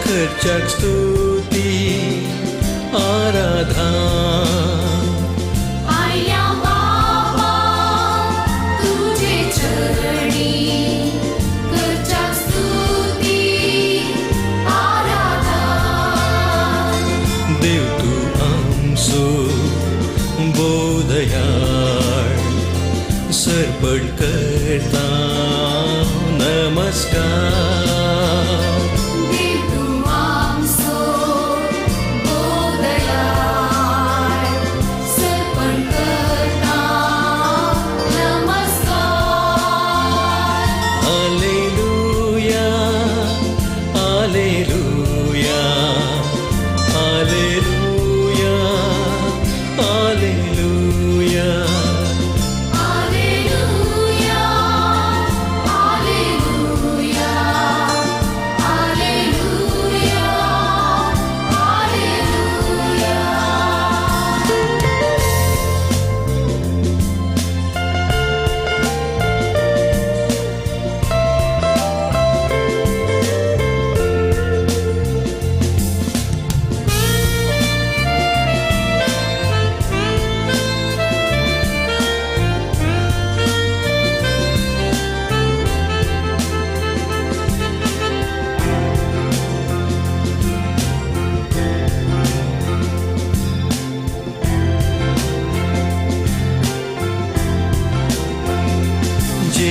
खर्चाक स्तुती आराधना आया बाबा तुझे चरणी करच्या स्तुती आराधना देव तू आमचो बोधयाळ सर्पण करता नमस्कार देव तू आमचो बोधयाळ सर्पण करता नमस्कार hallelujah hallelujah hallelujah hallelujah Alleluia, Alleluia, Alleluia,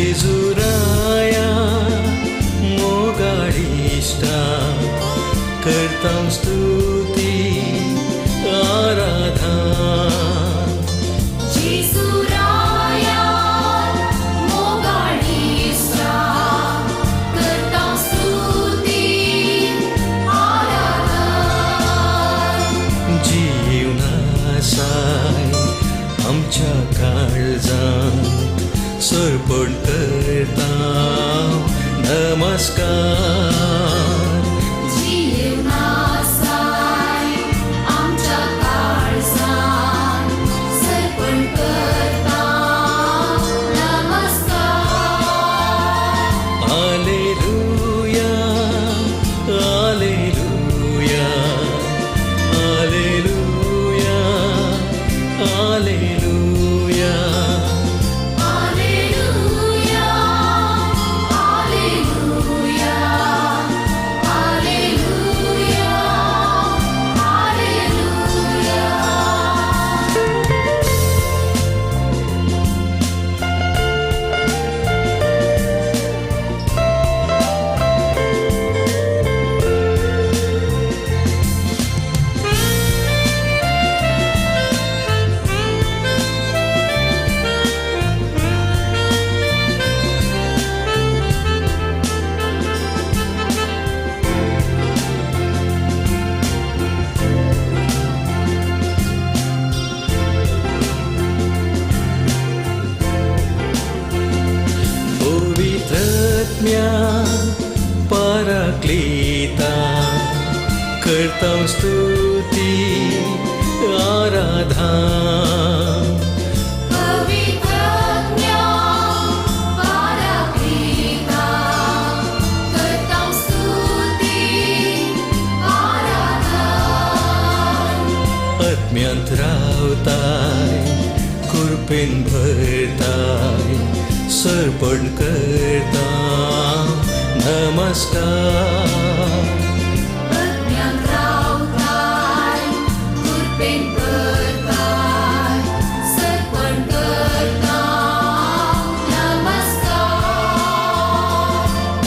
जेजुराया मोगाळिष्टा करता स्तुती आराधना Jesuraya, mogaळीसा, करता स्तुती आराधना जीवनासाय आमच्या काळजांत सर्पण करता नमस्कार जीवनासाय आमच्या काळजात सर्पण करता नमस्कार hallelujah hallelujah hallelujah hallelujah Alleluia, Alleluia, Alleluia, पवित्रत्म्या पराक्लिता करता स्तुती आराधना पवित्रज्ञा पराक्लिता करता स्तुती आराधना आत्म्यांत रावताय कृपेन भरताय सर्पण करता नमस्कार प्रज्ञान रावताय कृपेन भरताय सर्पण करता नमस्कार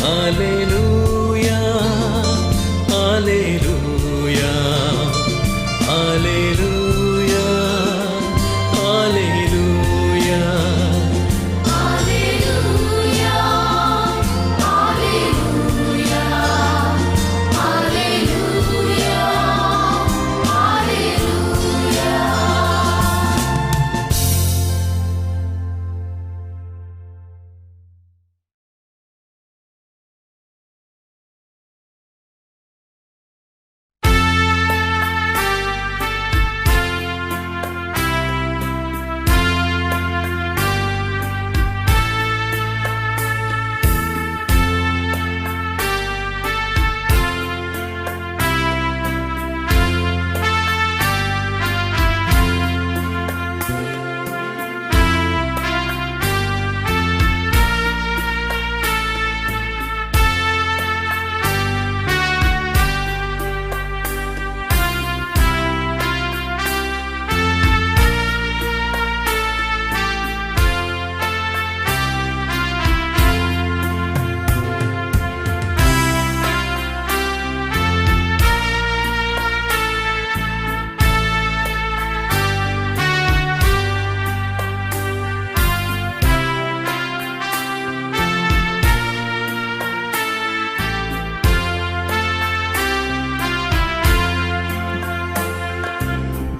hallelujah hallelujah hallelujah hallelujah Alleluia, Alleluia,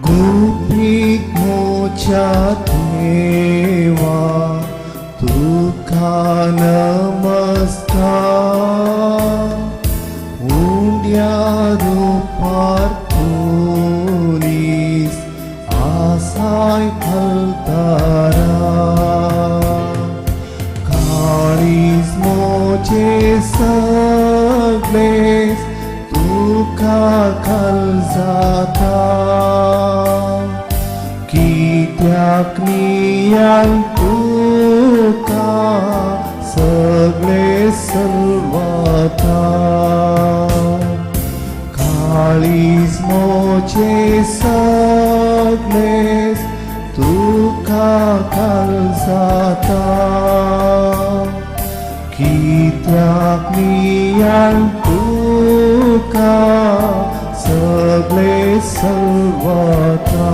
गुपित मोच्या देवा तुका नमस्कार उंड्या रूपार तुनीस आसाय फलतारा काळीज मोचे सगळेस तुका कल जाता कित्याक नियान तुका सगळे सलवाता काळीज मोचे सगळेस तुका कल जाता कित्याक नियान तुका सगळे सलवाता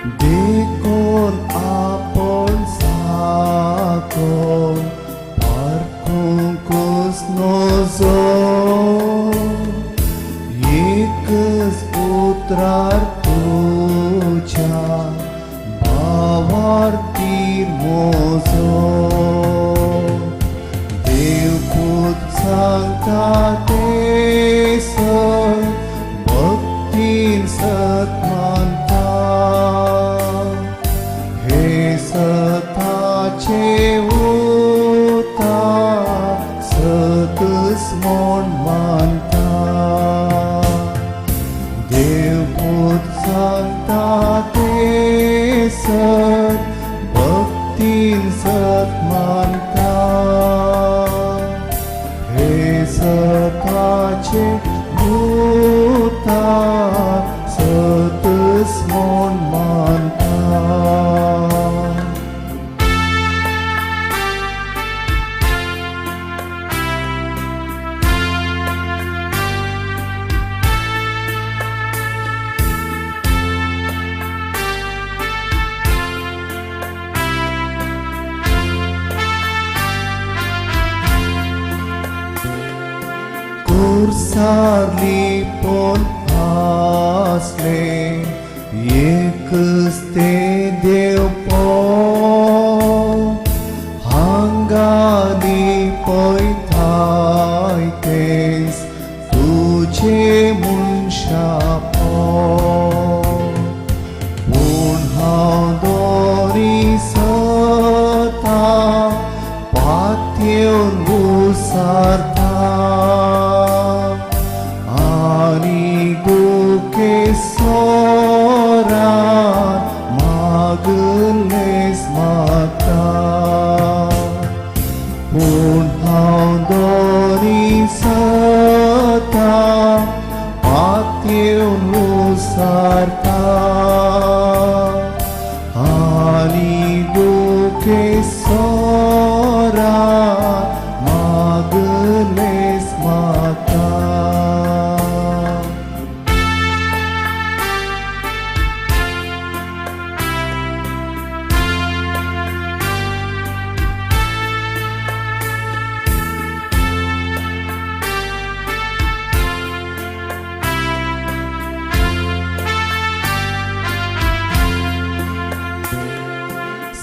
देखून आपण साको पारखूंकूच नजो एकच उतरार तुझ्या भावार तीर मोजो देवपूत सांगता ते सत भक्तीन सत मानता हे सताचे उतार सतच म्हूण मानता देवपूत सांगता ते सत भक्तीन सत मानता हे सताचे उतार सतच म्हूण मानता कुर्सारली पण आसले एकच ते देव हांगाली पळयताय तेच तुझे मनशा पूण हांव दोरी सता पातयेवन उसारता आनी दुखे सोरान मागलेस म्हाका पूण हांव दोरी सता पातयेवन उसारता आनी दुखे सोरान मागलेस म्हाका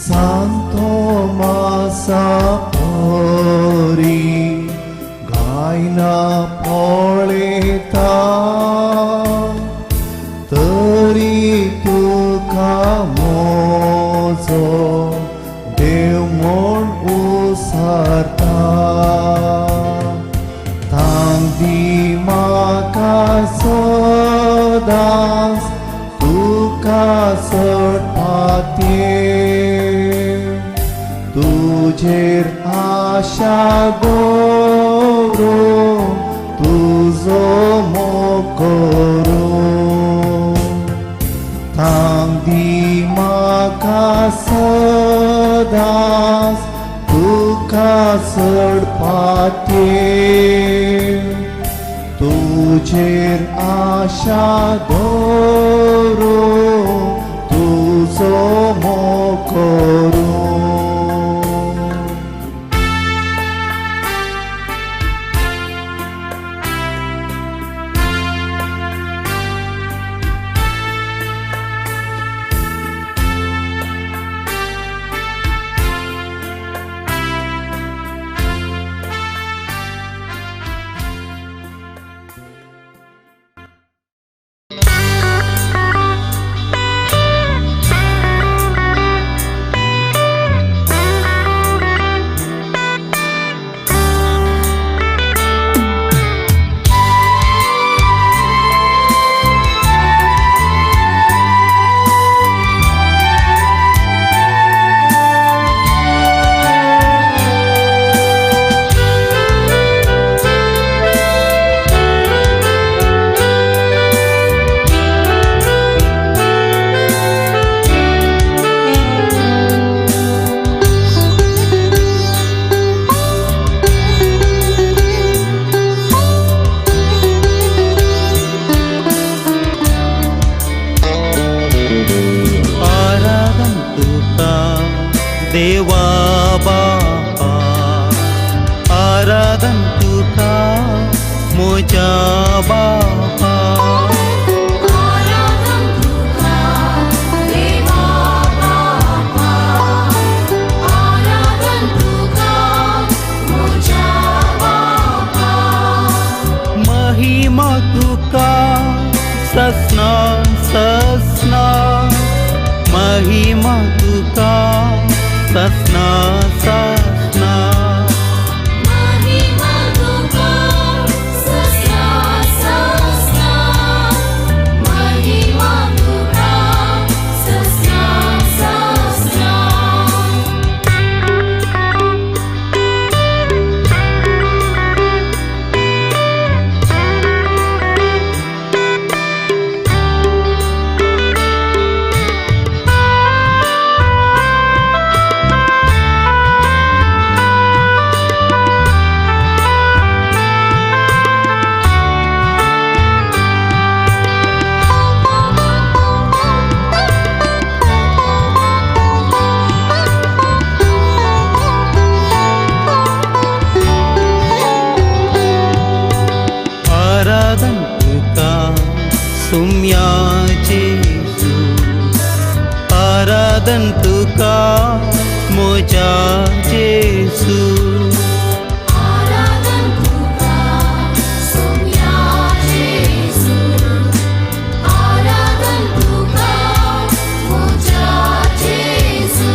Santo Masapori गायना पळयता तरी तुका मोजो देव म्हूण उसारता तांदी म्हाका सदांच तुका चड पातयेव तुजेर आशा दवरून तुजो मोग तांदी म्हाका सदांच तुका सडपाते तुझेर आशा दवरू तुजो मोकोरू देवा बापा आराधन तुका मोजा बापा आराधन तुका देवा बापा आराधन तुका मोजा बापा महिमा तुका ससना ससना महिमा तुका ससना ससना महिमा तुका ससना ससना महिमा तुका ससना ससना आराधन तुका सुम्या जेसू आराधन तुका मोजा जेसू आराधन तुका सोम्या जेसू आराधन तुका मोजा जेसू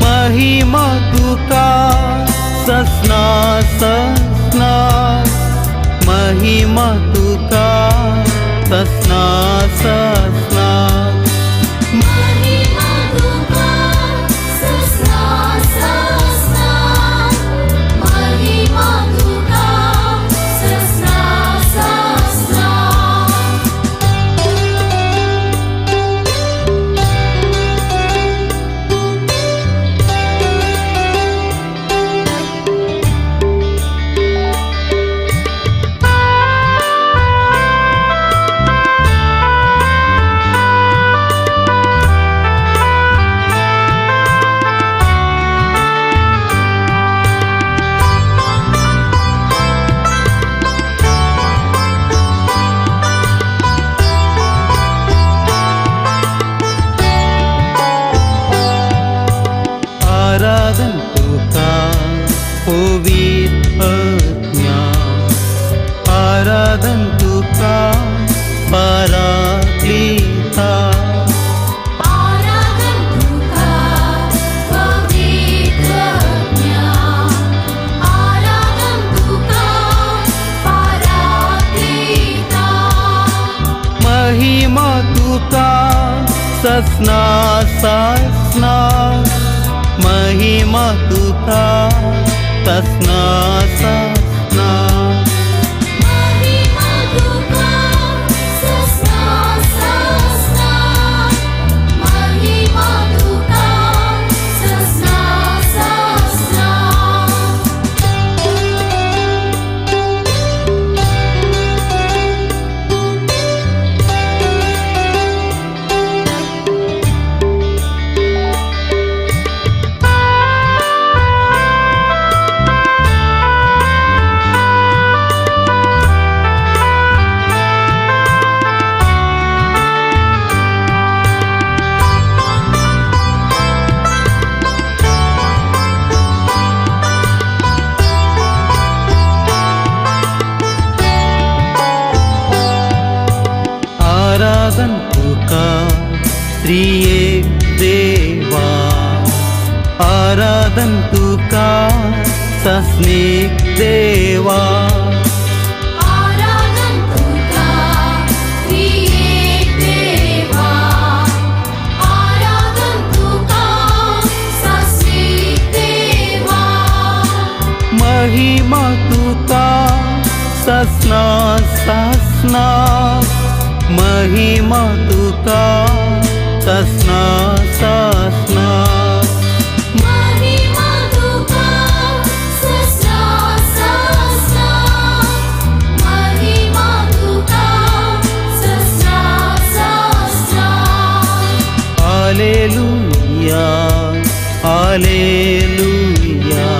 महिमा तुका ससना ससना महिमा तुका ससना ससना महिमा तुका ससना ससना महिमा तुका ससना ससना आराधन तुका पवित्र ज्ञान आराधन तुका पराक्लिता आराधन तुका पवित्र ज्ञान आराधन तुका पराक्लिता महिमा तुका ससना ससना महिमा तुका ससना ससना महिमा तुका ससना ससना महिमा तुका ससना ससना आराधन तुका त्रिएक देवा आराधन तुका सस्निक देवा आराधन तुका त्रिएक देवा आराधन तुका सस्निक देवा महिमा तुका ससना ससना महिमा तुका ससना ससना महिमा तुका ससना ससना महिमा तुका ससना ससना hallelujah hallelujah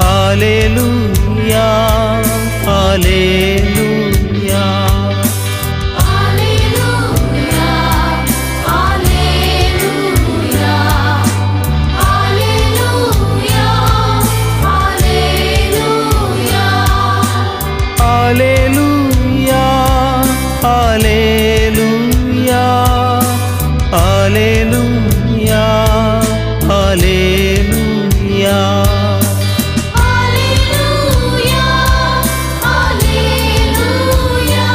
hallelujah hallelujah Alleluia, Alleluia, Alleluia, Alleluia. Hallelujah hallelujah hallelujah hallelujah Alleluia, Alleluia,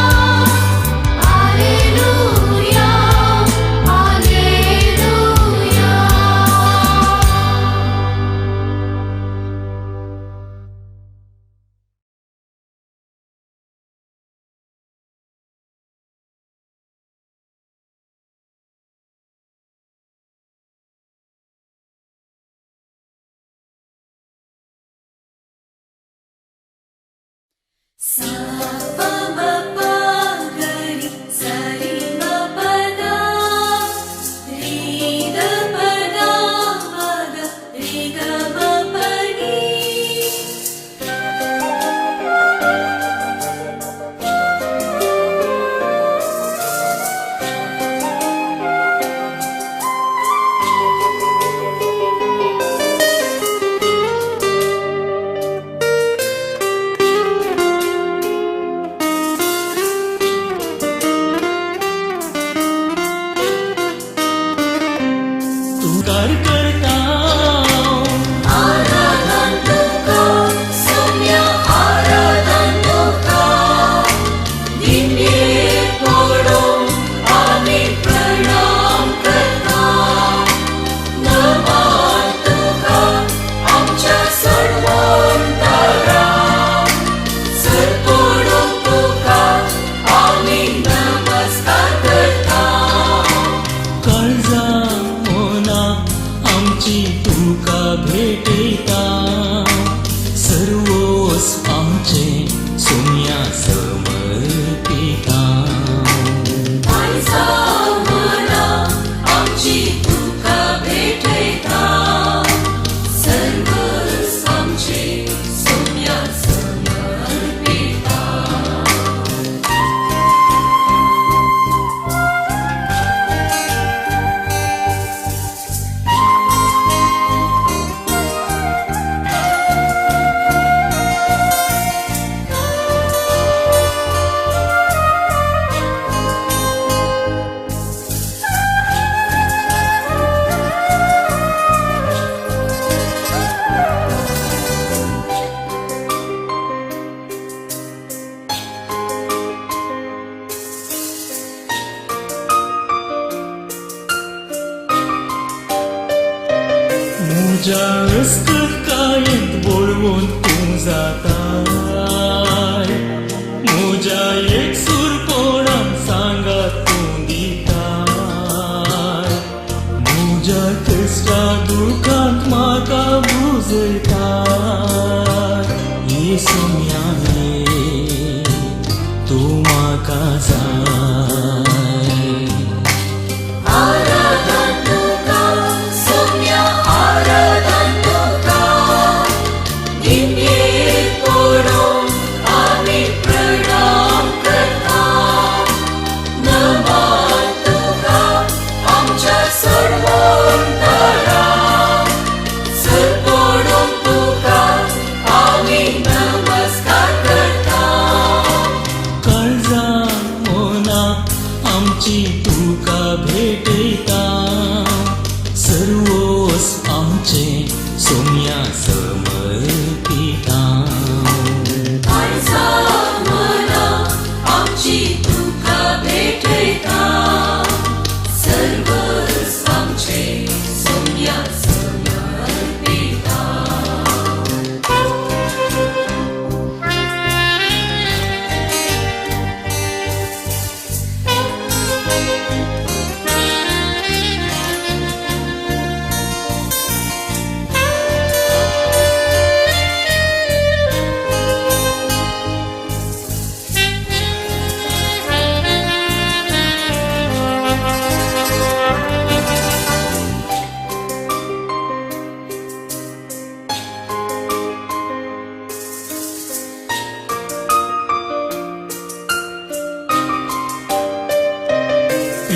Alleluia, Alleluia. Sa pa ma pa ga ri sa ri ma pa da ri da pa da ma ga ri ga ma pa ni तुकार करता आराधन तुका सौम्या आराधन तुका दिव्य पडून आम्ही प्रणाम करता नमन तुका आमच्या सर्वंतरा सर्वोडून तुका आम्ही नमस्कार करता काळजा मोना आमची तुका भेटयता सर्वोस आमचे सोम्या समर्पिता आयजा मना आमची तुका भेटयता सर्वस आमचे सोम्या समर्पिता मुजा रस्त्यात कायत बोलवून तू जाताय मुजा एक सूर कोणाक सांगात तू दिताय मुजा कष्टा दुखांत म्हाका बुजयताय येसू म्याने तू म्हाका जाय आराधन तुका सौम्या आराधन तुका दिव्य पडून आम्ही प्रणाम करता नमन तुका आमच्या सर्वंतरा सर्वोडून तुका आम्ही नमस्कार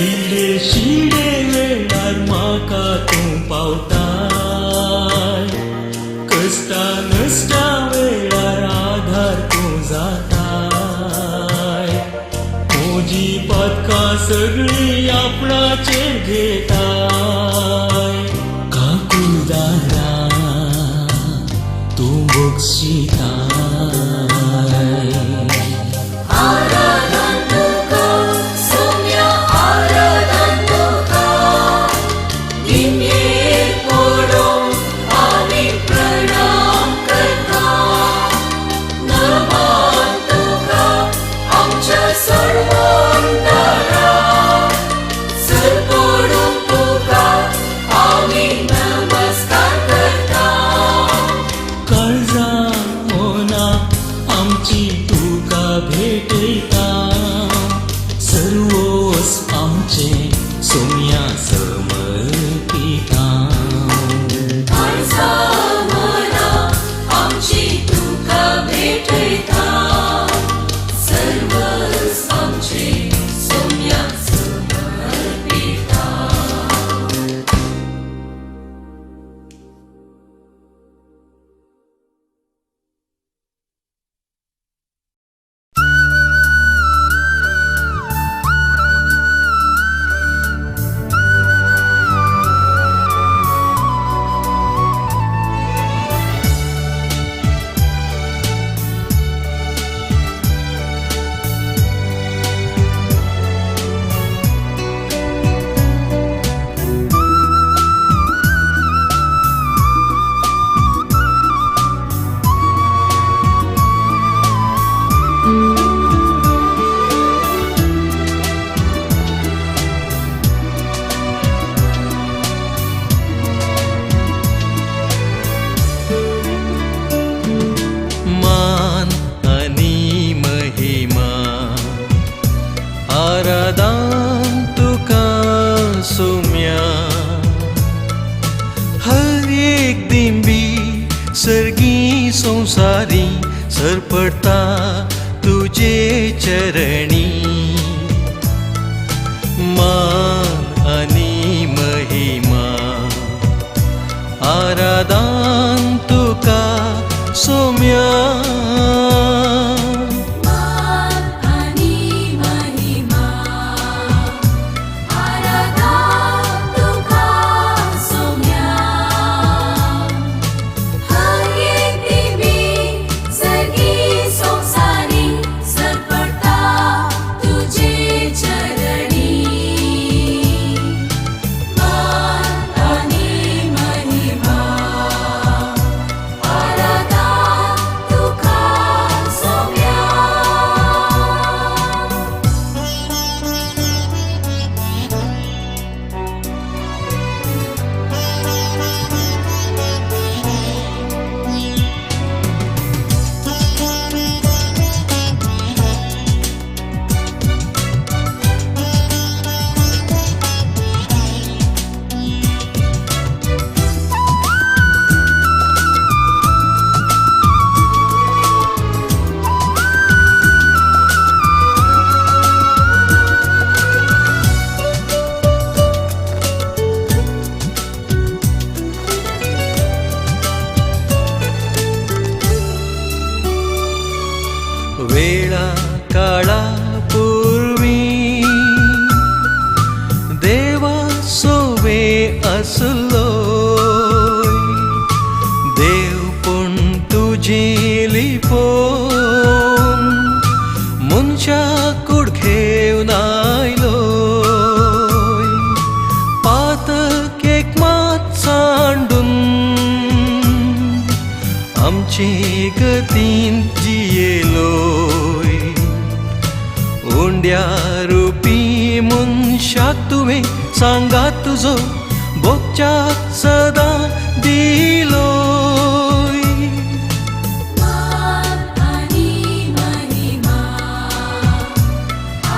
पिडे शिडे वेळार म्हाका तूं पावताय, कश्टा नश्टा वेळार आधार तूं जाताय, म्हजी पदकां सगळीं आपणाचेर घेताय, काकुळदारा तूं बक्षिताय. आराधन तुका सौम्या आराधन तुका निमयेर पडून आमी प्रणाम करता. नमन तुका आमच्या सर्वांतरा सर पडून तुका आमी नमस्कार करता. काळजां मोना आमची तुका भेटयता, सर्वोस आमचे सोम्या समर्पिता. काळजा मना आमची तुका भेटयता, सर्वस आमचे सोम्या समर्पिता. मान आणि महिमा आराधन तुका सोम्या. हर एक दिंबी सर्गी संसारी सरपडता तुझे चरणी. मान आणि महिमा आराधन तुका सोम्या. मान आणि महिमा आराधन तुका सोम्या. हर एक दिंबी सर्गी संसारी सरपडता तुझे चरणी. मान आणि महिमा आराधन तुका सोम्या. वेळा काळा पूर्वी देवा सोवे असलो, देव पण तुझे लिपोन मनशा कुडघेवन आयलो. पातक एक मात सांडून आमचे गतीन जियेलोय. ओंड्या रुपी मनशाक तुवें सांगात तुजो भोगच्याक सदां दिलोय. मान आणि महिमा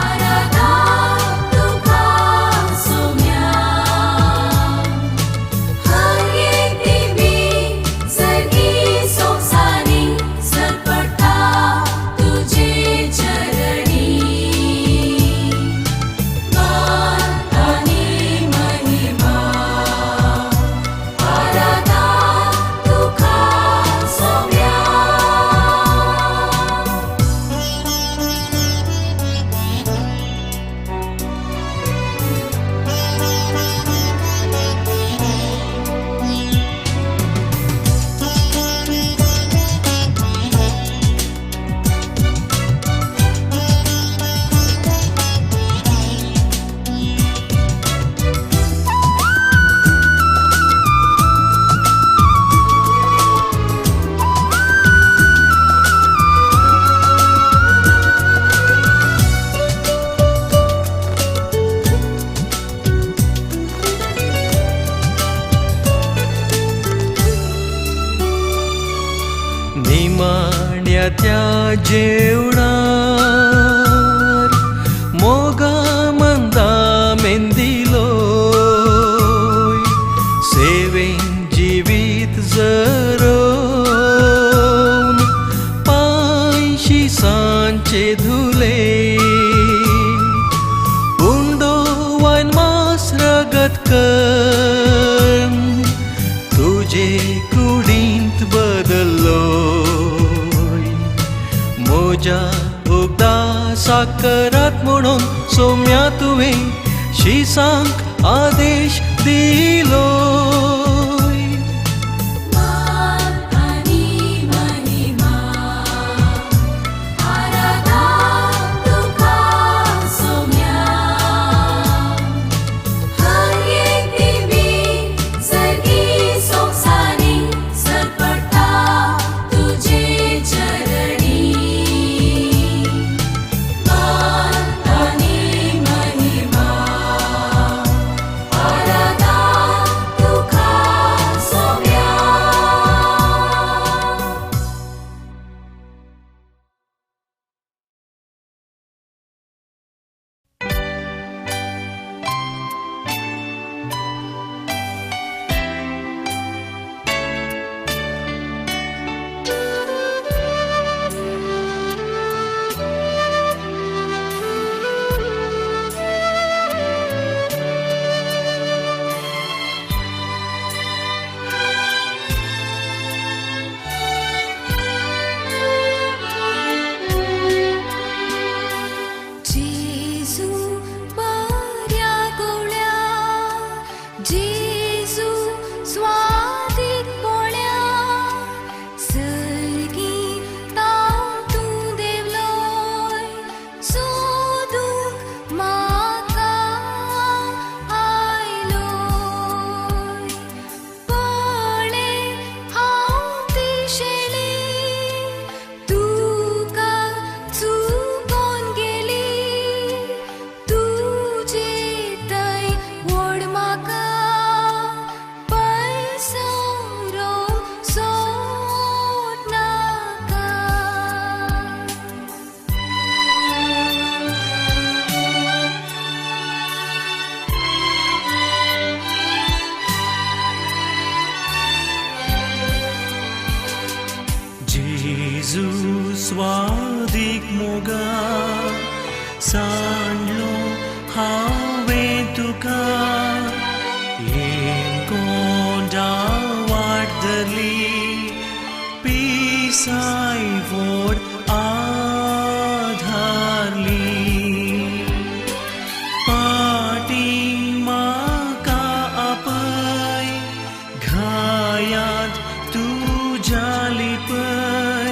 आराधन तुका सोम्या. हर एक दिंबी सर्गी संसारी सरपडता तुझे चरणी. मान निमाण्या त्या जेवणार मोगा मंदा मेंदिलोय सेवेन जिवीत जरोवन पांयशी सांचे धुले उंडो वाइन मास रगत कन तुझे कुडींत बदल्लोय मोजा उगदा साकरात म्हणून सोम्या तुवें शिसांक आदेश दिलोय मान आनी महिमा आराधा तुका सोम्या हर एक दिवी सगळी संवसारी सरपटा तुझे चरणी मान आनी महिमा आराधा तुका सोम्या जेजू बऱ्या गोळ्या जेजू स्वादीक पोळ्या सर्गी ताव तूं देवलोय सोदूंक म्हाका आयलोय पळे हांव पिशेली तुका चुकोन गेली तुजे थंय व्हड म्हाका पयसो सोड नाका जेजू स्वादीक मोगा सांडलो हांवें तुका कोंडा वाट धरली पिसाय व्हड आधारली पाटींग म्हाका आपय घायांत तुज्या लिपय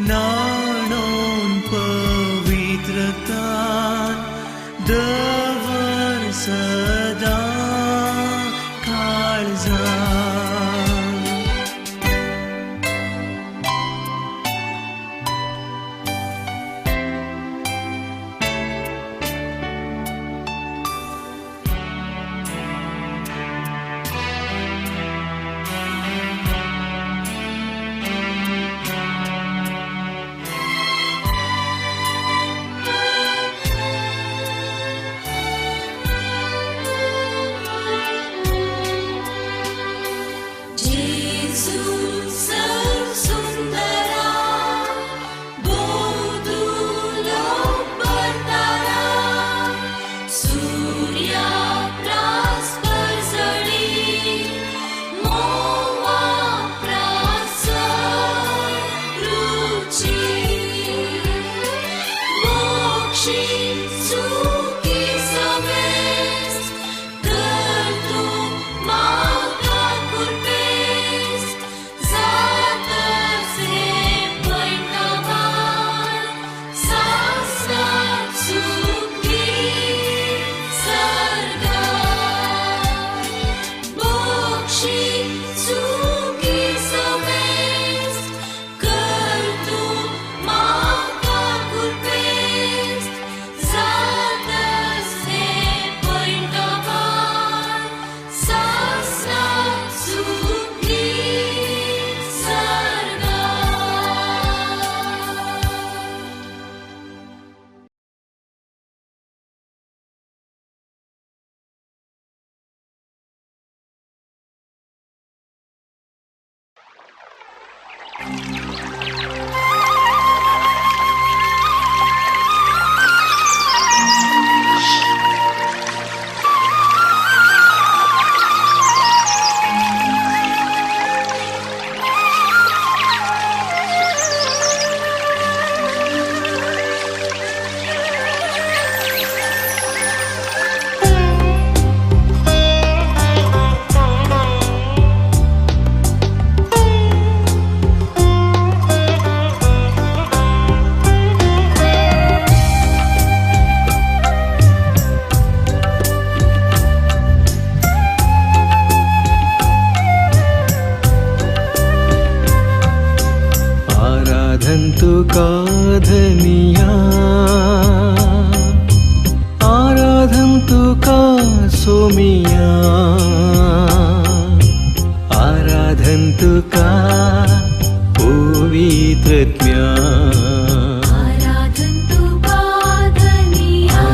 नाणोन पवित्रतान दवर सदां काळजांत तुका धनिया आराधन तुका सोमिया आराधन तुका पवित्रत्म्या आराधन तुका धनिया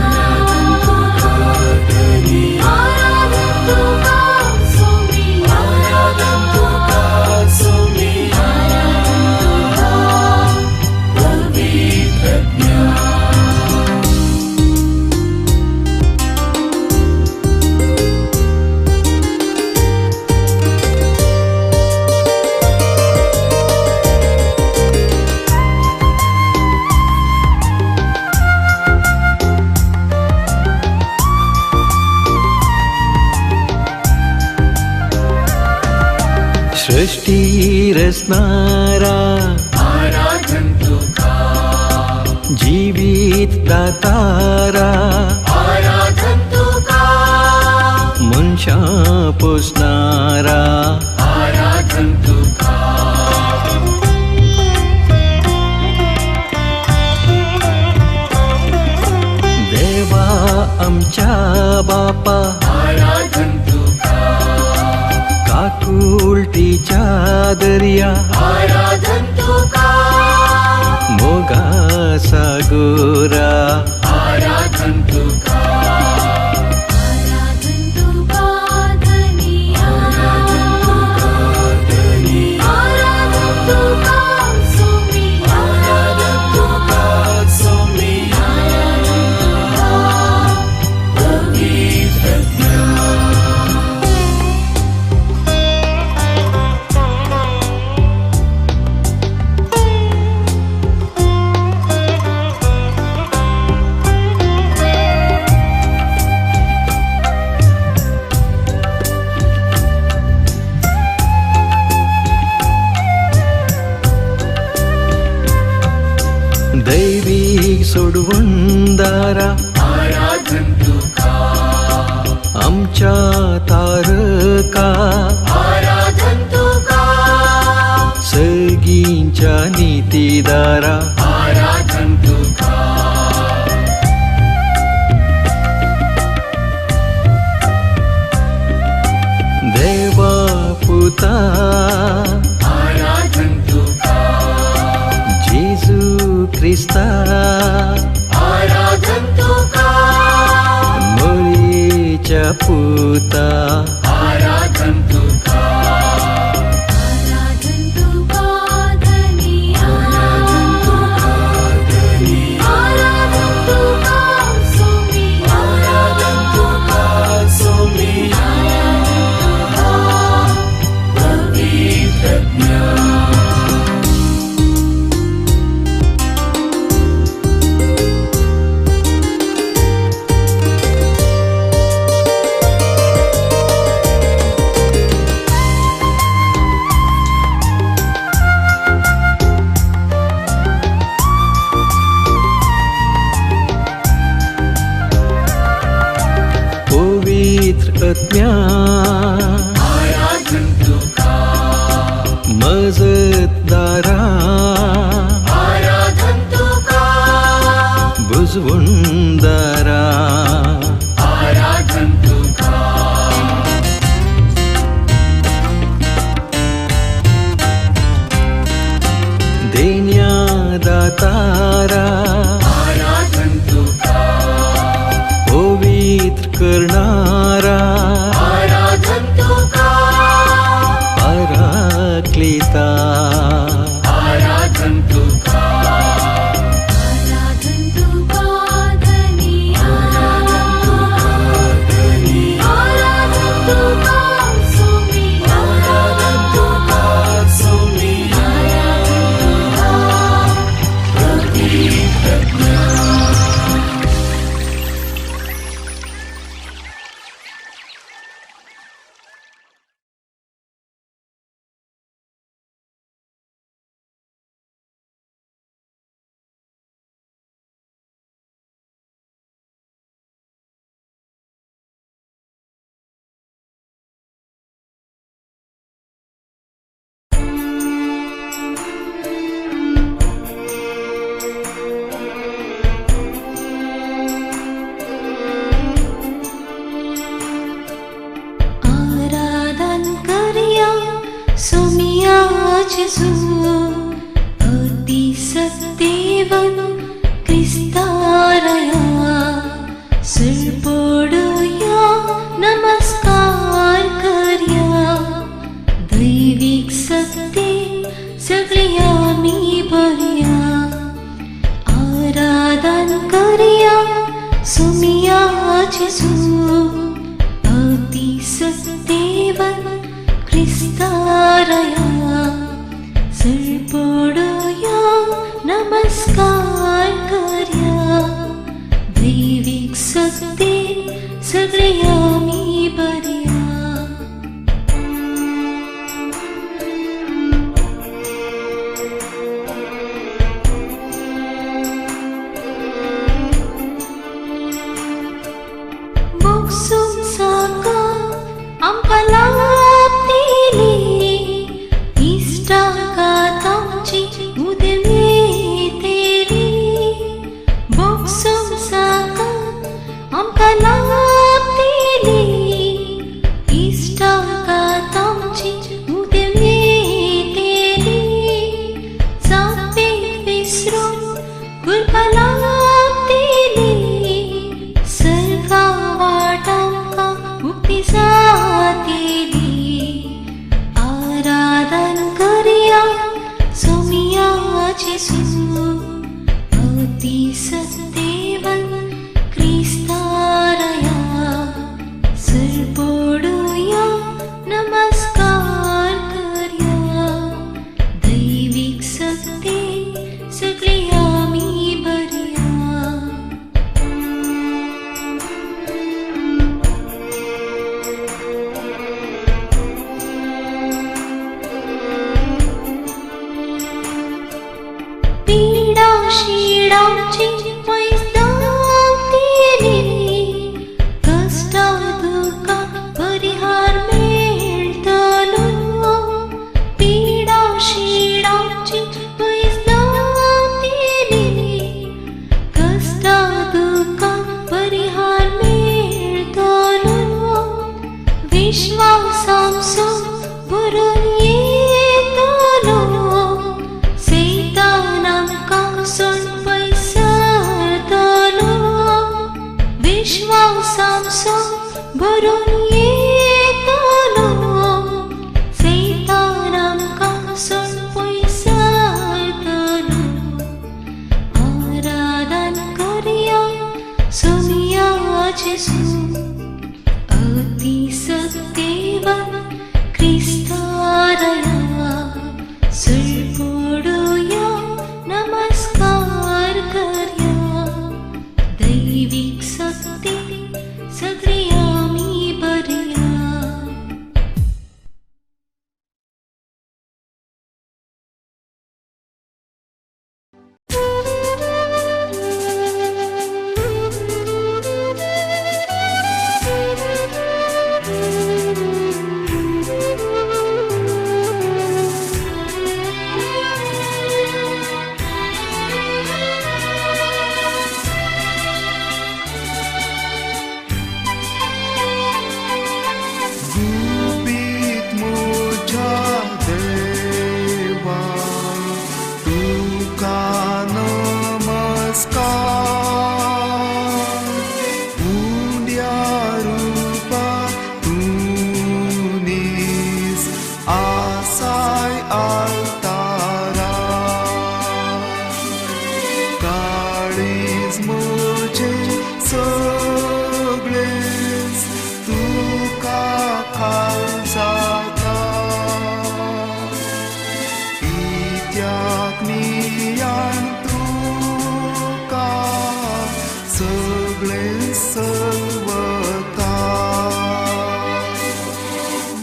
आराधन तुका सोमिया आराधन तुका सोमिया पवित्रज्ञा सृष्टी रचणारा आराधन तुका जीवित दातारा आराधन तुका मनशा पोसणारा आराधन तुका देवा आमच्या बापा आराधन तुका काकुलटीच्या दर्या आराधन तुका मोगा सागोरा आराधन तुका आराधन तुका धनिया आराधन तुका सोमिया आराधन तुका सोमिया पवित्रज्ञा दैविक सोडवणदारा आराधन तुका आमच्या तारका आराधन तुका सगींच्या नीतीदारा आराधन तुका देवा पुता आराधन तुका जेजू ख्रिस्ता आराधन तुका मोरीच्या पुता आराधन तुका आराधन तुका धनिया आराधन तुका सोमिया आराधन तुका सोमिया पवित्रज्ञा पवित्र आत्म्या आराधन तुका मजतदारा आराधन तुका बुजवणदारा आराधन तुका देण्यादातारा आराधन तुका पवित्र करणारा आराधन तुका पराक्लिता आराधन तुका आराधन तुका धनिया आराधन तुका सोमिया आराधन तुका सोमिया Jesu अति सत्यवन क्रिस्तारया सरपोडया नमस्कार करया दैविक सत्य सगळ्या मी भरया आराधन करया सुमिया जेसू अति सत्यवन क्रिस्तारया सरपोडया नमस्कार करया दैविक सत्य सगळ्या मी भरया Buksum saka ampalaptili Ista katamchi udemeteli Buksum saka ampalaptili Ista katamchi udemeteli Zape visrum gulpalaptili सरका वाटांका मुक्ती जातेली आराधन करया सोमिया जेसू अति सत्यवन क्रिस्तारया सरपोडया नमस्कार करया दैविक सत्य सगळ्या मी भरया पीडा शीडांची पैस्तांतेली कष्टा दुःखा परिहार मेळटलो पीडा शीडांची पैस्तांतेली कष्टा दुःखा परिहार मेळटलो विश्वासांचो भरून येतलो सैतानांकासून पयसरतलो विश्वासांचो भरून येतलो सैतानांकासून पयसरतलो आराधन करया सोमिया जेसू अति सत्यवन क्रिस्तारया सरपोडया नमस्कार करया दैविक सत्य सगळ्या मी भरया गुपित मोठा देवा तुका नमस्कार उंड्या रूपा तुनीस आसाय अवतारा काळीज मोचे सगळेच तुका खालसाता इत्याक नियान तुका सगळे सर्वता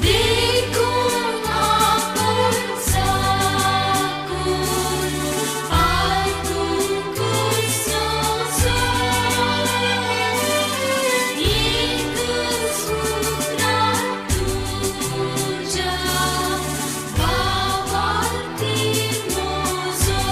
देखून आपण साकून पायतून कुसोसो एक सूत्रात तुझ्या भावातील मोजो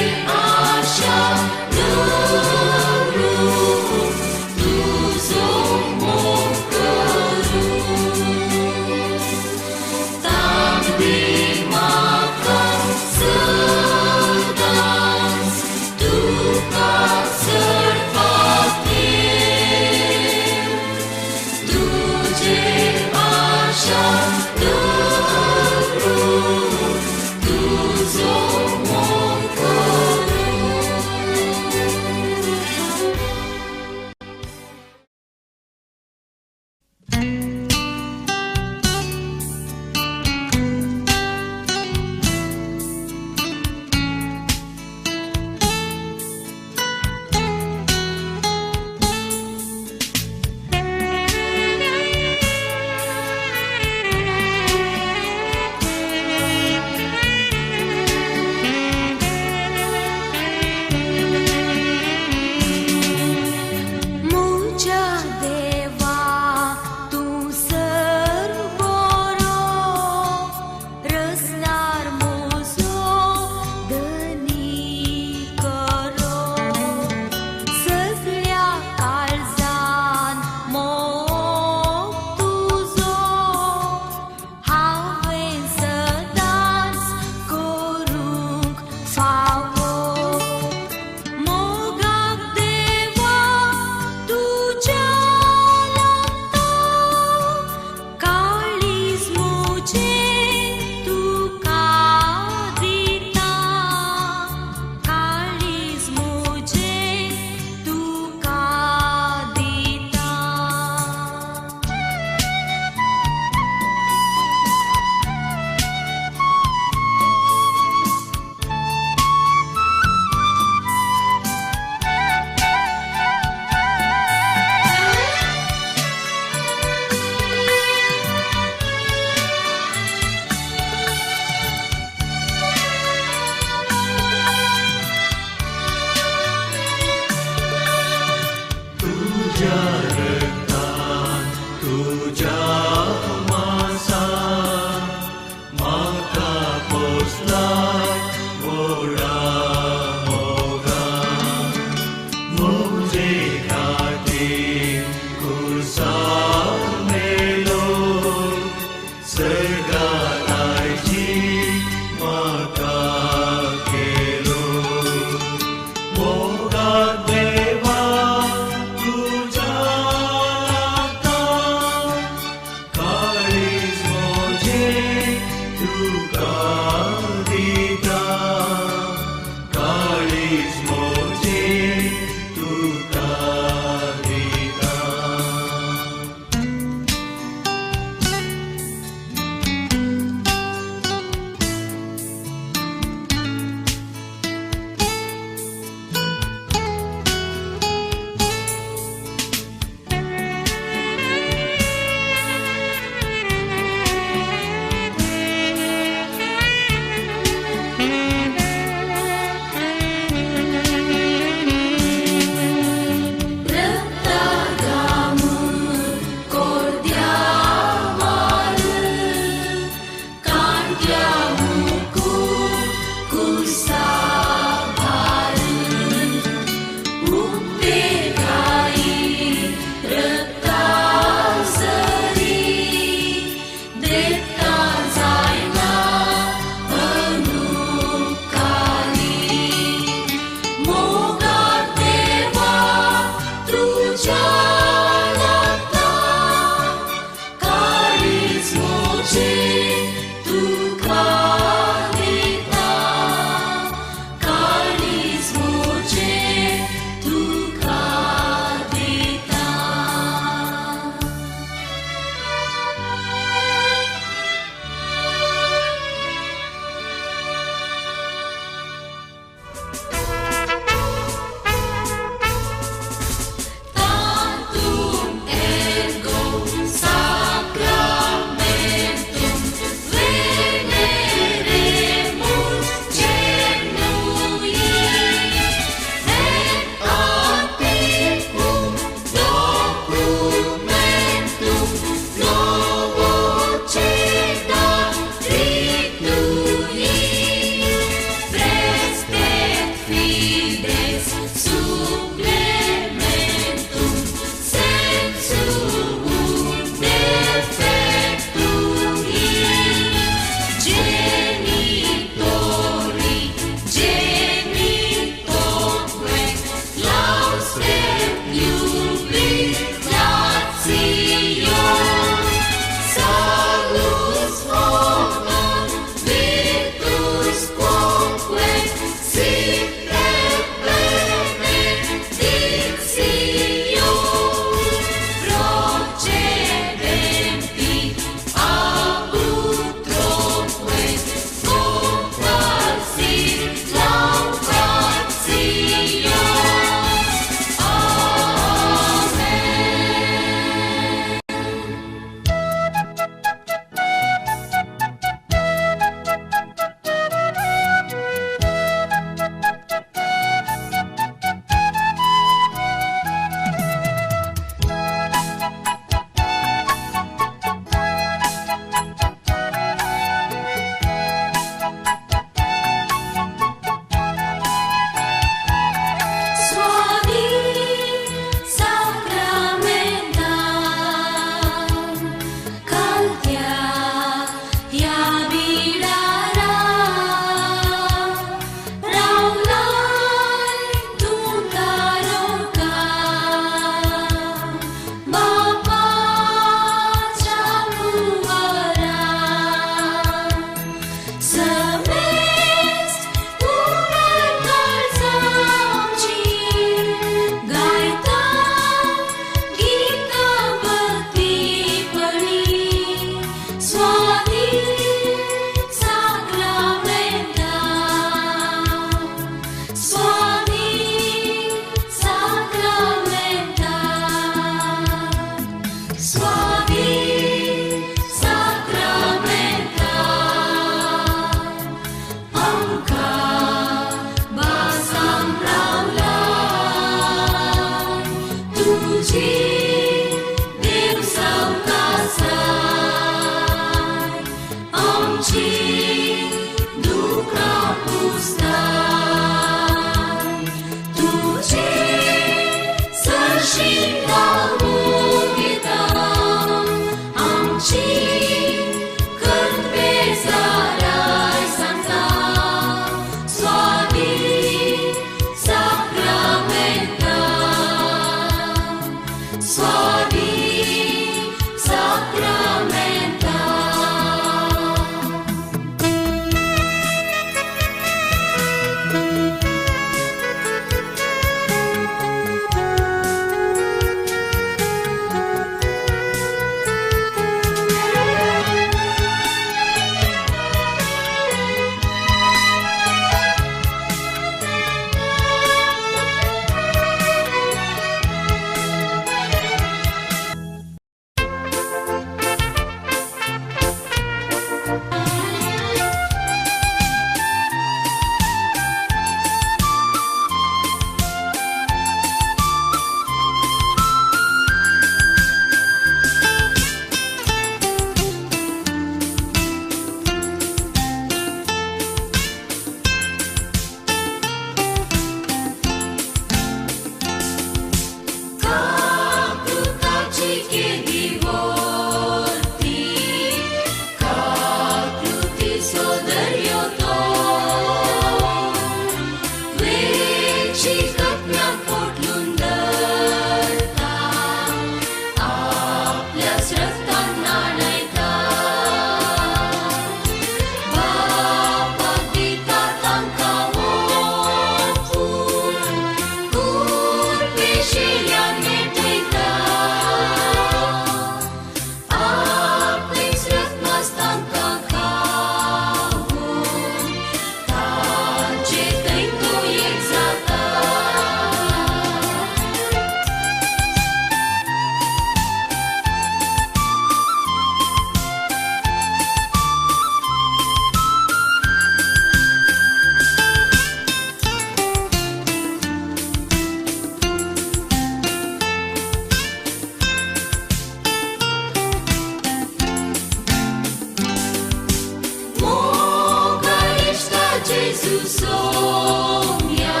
सोम्या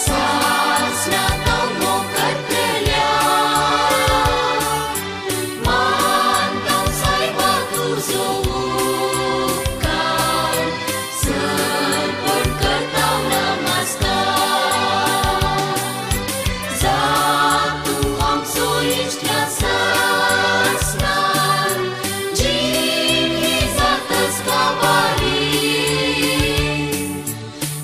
सासना तमो कतल्या मानता सायबा तुझो उपकार सर्पण करता नमस्कार जा तूं आमचो इश्टा सासणार जितली जाताच काबारी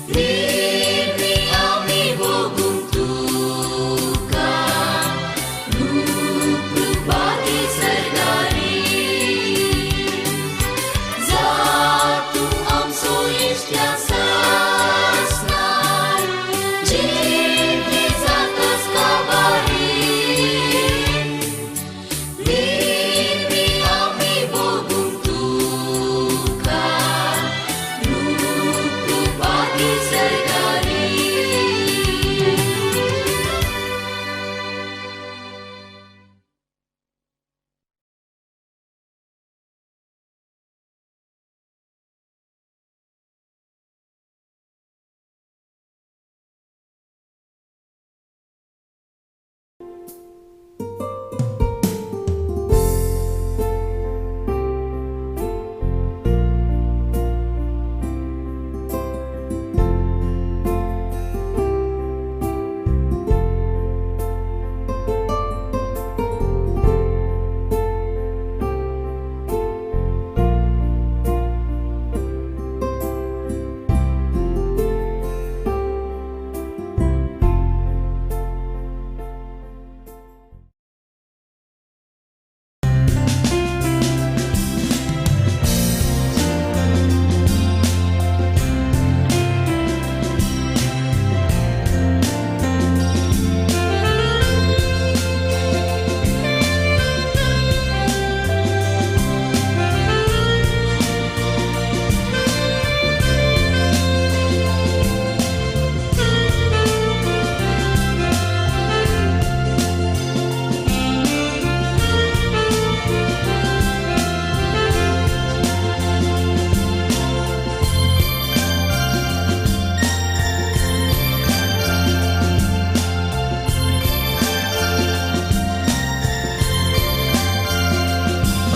प्रेमी आमी भोगूंक तुका रूप रूपाती सरदारी जा तूं आमचो इश्टा सासणार जितली जाताच काबारी प्रेमी आमी भोगूंक तुका रूप रूपाती सरदारी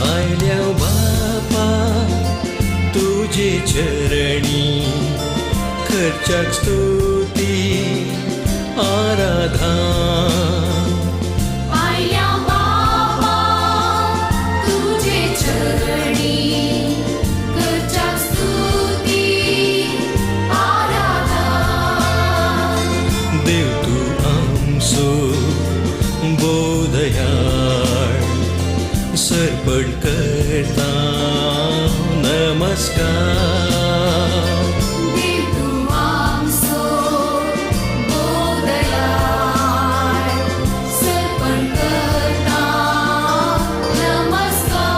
आयल्या बापा तुझे चरणी खर्चाक स्तुती आराधना आयल्या बाबा तुझे चरणी करच्या स्तुती आराधना देव तू आमचो बोधयाळ सर्पण करता नमस्कार देव तू आमचो बोधयाळ सर्पण करता नमस्कार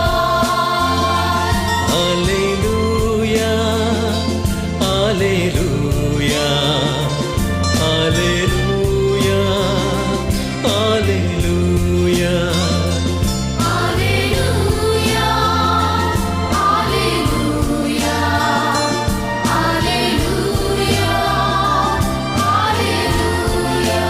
hallelujah hallelujah hallelujah hallelujah Alleluia, Alleluia, Alleluia,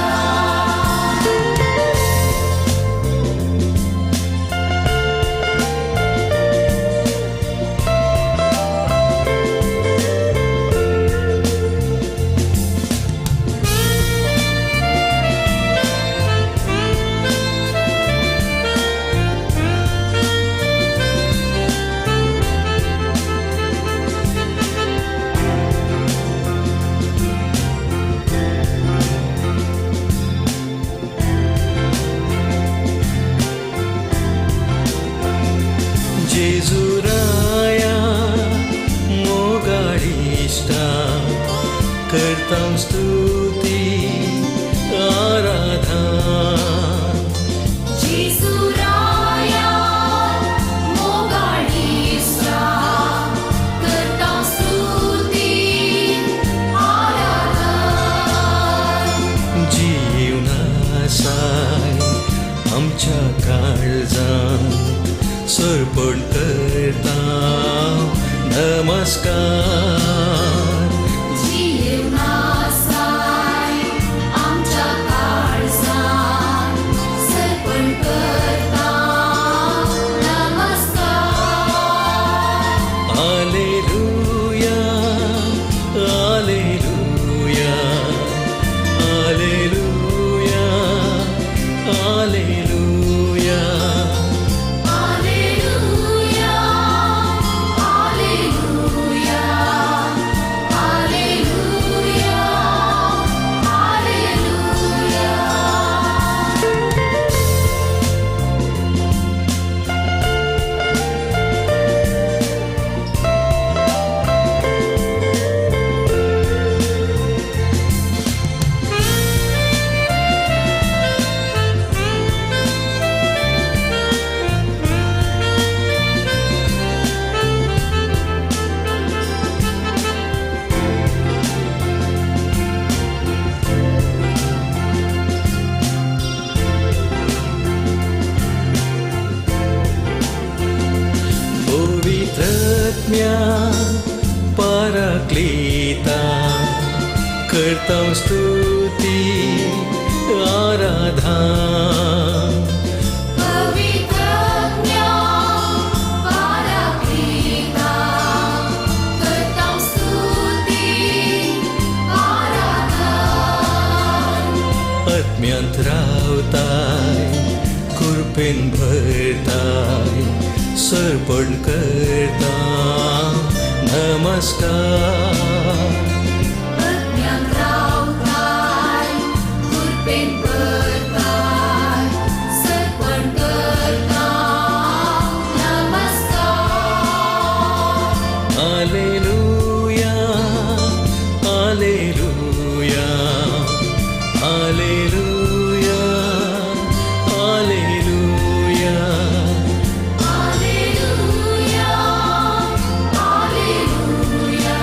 जेजुराया मोगाळिष्टा करता स्तुती आराधना Jesuraya, mogaळीसा, करता स्तुती आराधना जीवनासाय आमच्या काळजांत सर्पण करता नमस्कार Shastrajna Paraklita Kartam Stuti Aradhan Pavitratnya Paraklita Kartam Stuti Aradhan आत्म्यांतरावताय कृपेन भरताय सर्पण करता नमस्कार Pagnyang rautay Kurpen bertay Serpon gertang Namaskar Alleluia Alleluia Alleluia Alleluia Alleluia Alleluia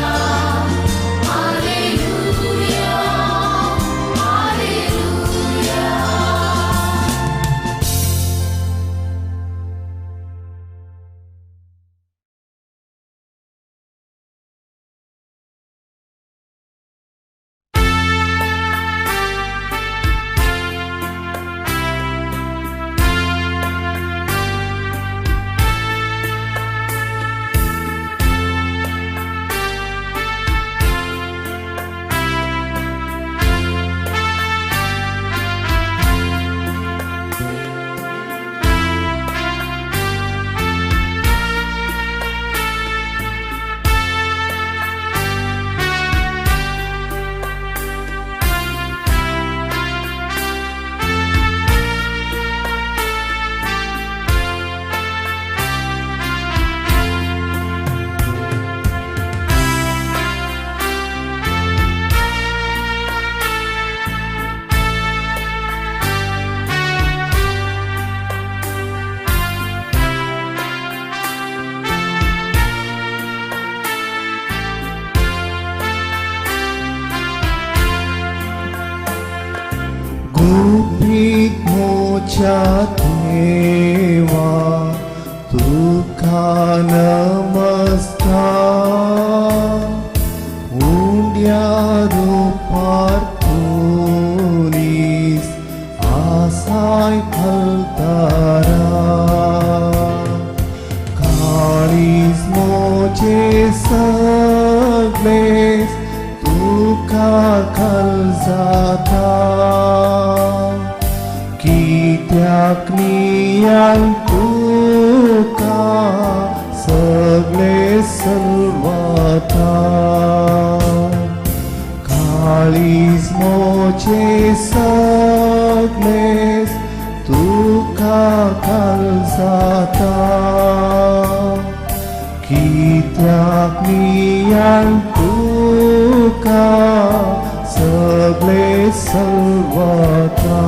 Alleluia Alleluia Gupit mocha deva Tukha namaskar Undyadu partunis Asai phaltara Kalis moche sagles Tukha khalzata Kityakniyan tuka sagle salvata Kalis moche sagles tuka kalzata Kityakniyan tuka sagle salvata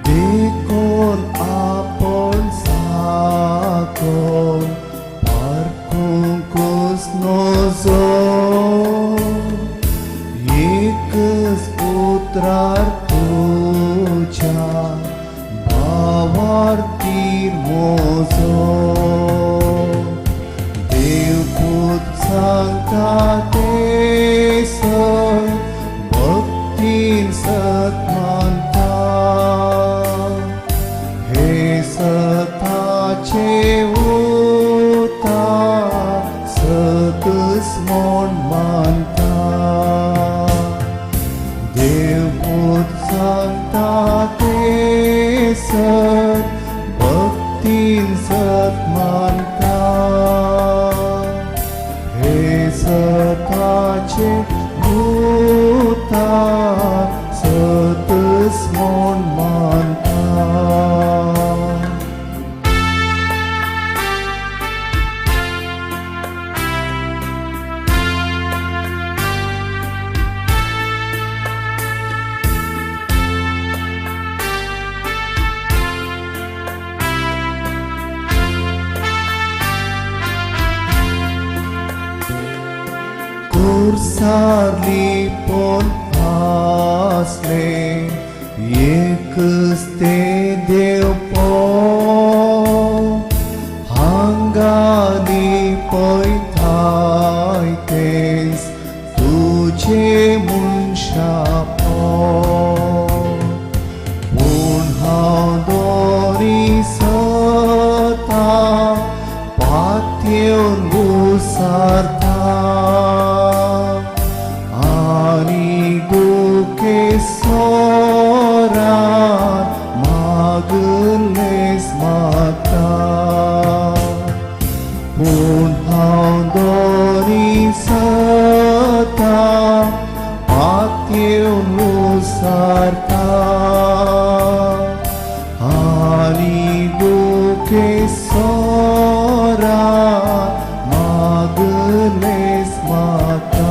Dekon apon sakon parkungkus nozo Yekas putrar tuja bavartir mozo Devput sankatesar bhaktin satmanta Ceuta setus mon manta Devput santa tesat bhaktin sat manta Hesata ceuta setus mon manta विसारलीपण असले एकच ते देव हांगानी पैथाय तेस तुझे मनशा पूण हांव दोरी सता पातयेवन विसारता आनी दुखे सोरान मागलेस म्हाका पूण हांव दोरी सता पातयेवन विसारता आनी दुखे सोरान मागलेस म्हाका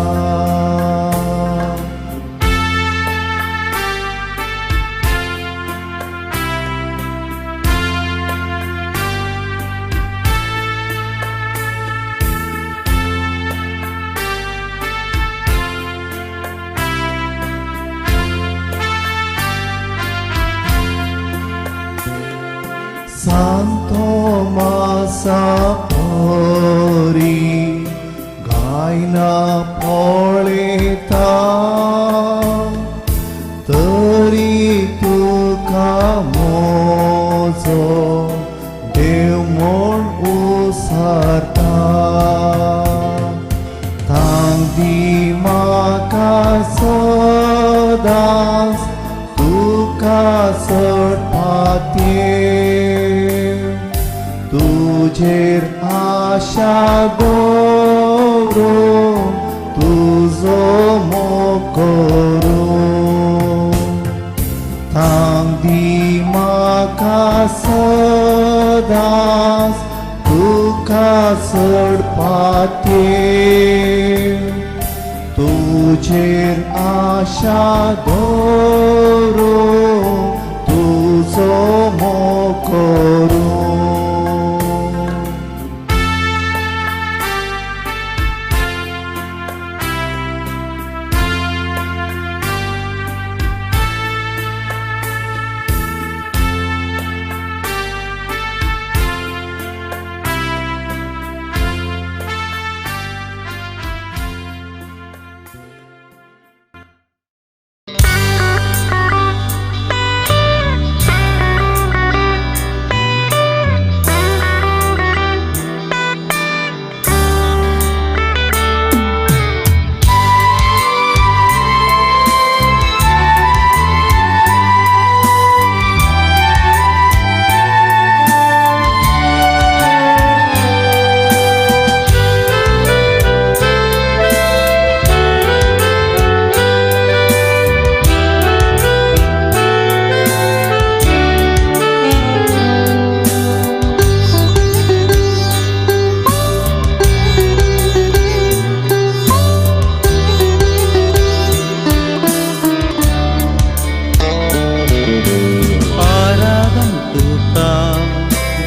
Santo Masapori गायना पळेता तरी तुका मोजो देव म्हूण उसारता तांदी म्हाका सदांच तुका सटपाते तुझेर आशा दवरून तुजो मोकोरू तांदी म्हाका सदांच तुका सडपाते तुझेर आशा दवरून तुजो मोकोरू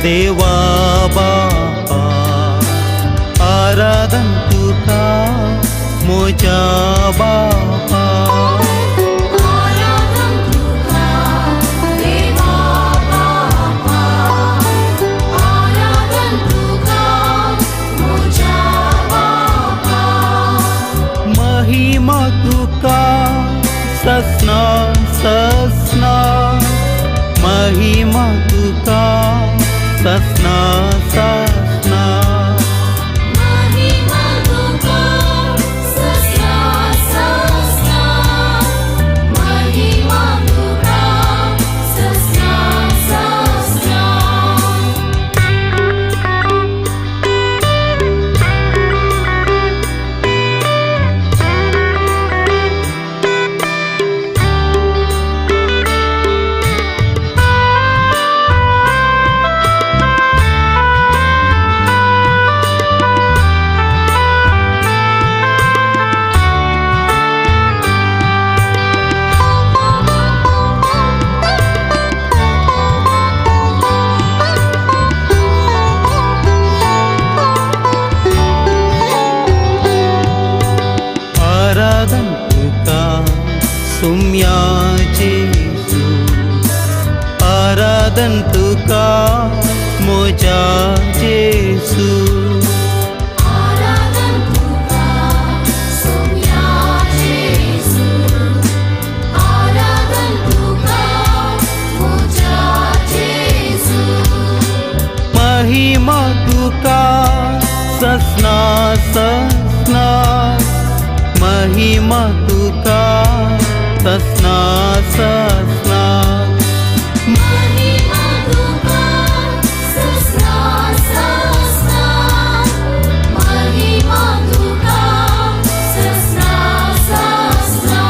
देवा बापा आराधन तुका मोजा बापा आराधन तुका देवा बापा आराधन तुका मोजा बापा महिमा तुका ससना ससना महिमा तुका ससना ससना महिमा तुका ससना ससना महिमा तुका ससना ससना सौम्या जेसू आराधन तुका मोजा जेसू आराधन तुका सौम्या जेसू आराधन तुका मोजा जेसू महिमा तुका ससना ससना महिमा तुका ससना ससना महिमा तुका ससना ससना महिमा तुका ससना ससना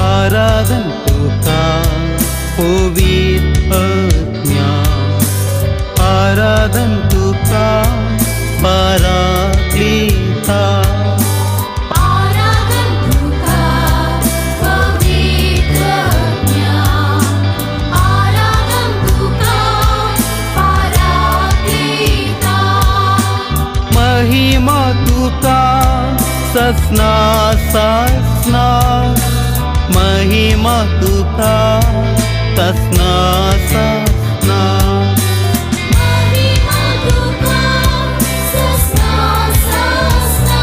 आराधन तुका पवित्र आत्म्या आराधन तुका पराक्लिता आराधन तुका पवित्र आत्म्या आराधन तुका पराक्लिता महिमा तुका ससना ससना महिमा तुका ससना ससना महिमा तुका ससना ससना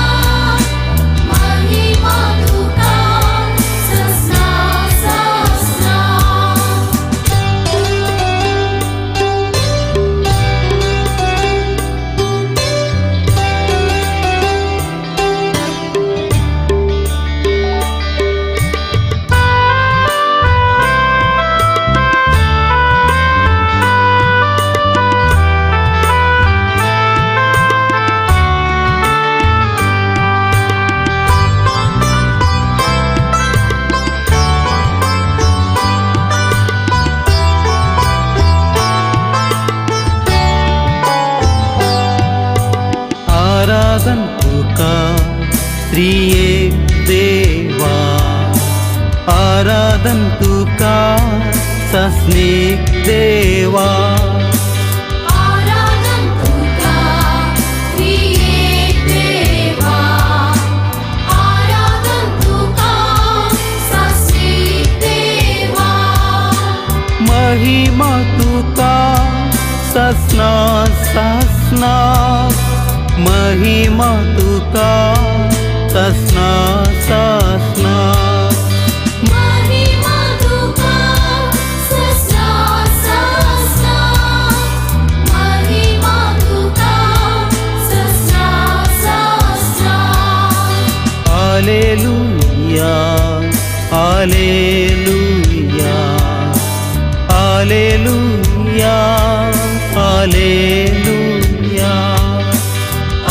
महिमा तुका ससना ससना आराधन तुका त्रिएक देवा आराधन तुका सस्नेक देवा आराधन तुका त्रिएक देवा आराधन तुका सस्नेक देवा महिमा तुका ससना ससना महिमा तुका ससना ससना महिमा तुका ससना ससना महिमा तुका ससना ससना hallelujah hallelujah hallelujah hallelujah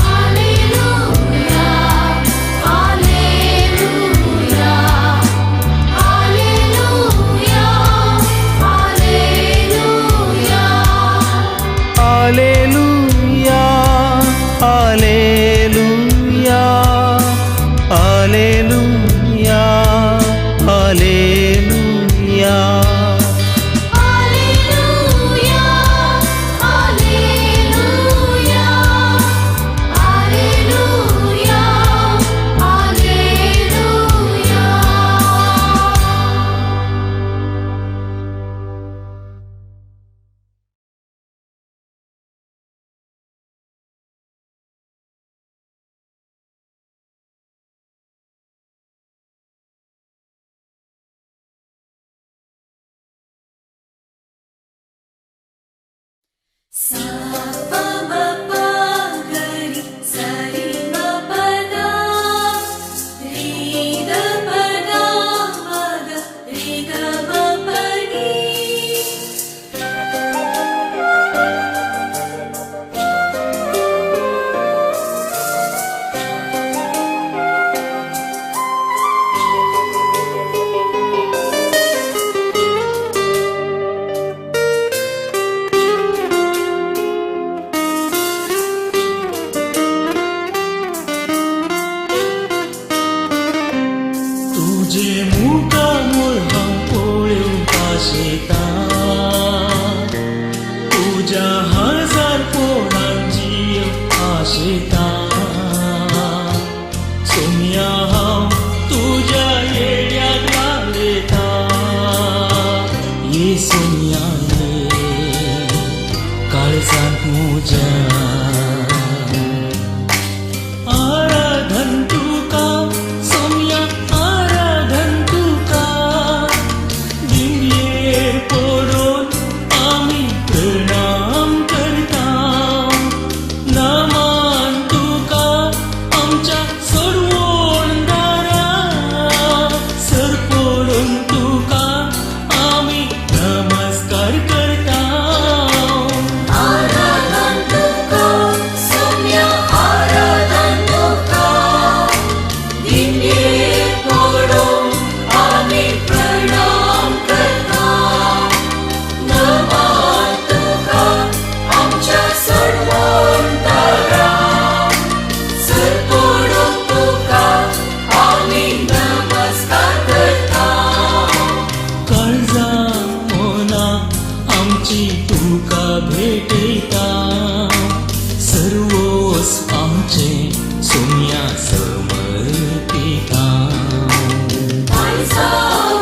Alleluia, Alleluia, Alleluia, Alleluia. Hallelujah hallelujah hallelujah hallelujah Alleluia, Alleluia, Alleluia, Alleluia. Sa pa ma pa ga ri sa ri ma pa da ri da pa da ma ga ri ga ma pa ni. शेता सोम्या हांव तुज्या येड्याक लागलेता ये सोम्या ये काळजांत म्हज्या आराधन तुका सोम्या आराधन तुका दिव्येर पडून आमी प्रणाम करता नमन तुका आमच्या सर्वोंडारा सर पडून तुका आमी नमस्कार करता आराधन तुका सोम्या आराधन तुका दिव्ये पडून आमी प्रणाम करता नमन तुका आमच्या सर्वोंडारा सर पडून तुका आमी नमस्कार करता काळजा मोना आमची तुका भेटयता सर्वोस आमचे सोम्या समर्पिता काळजा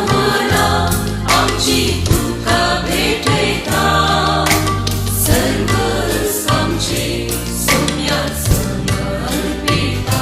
मना आमची तुका भेटयता सर्वस आमचे सोम्या समर्पिता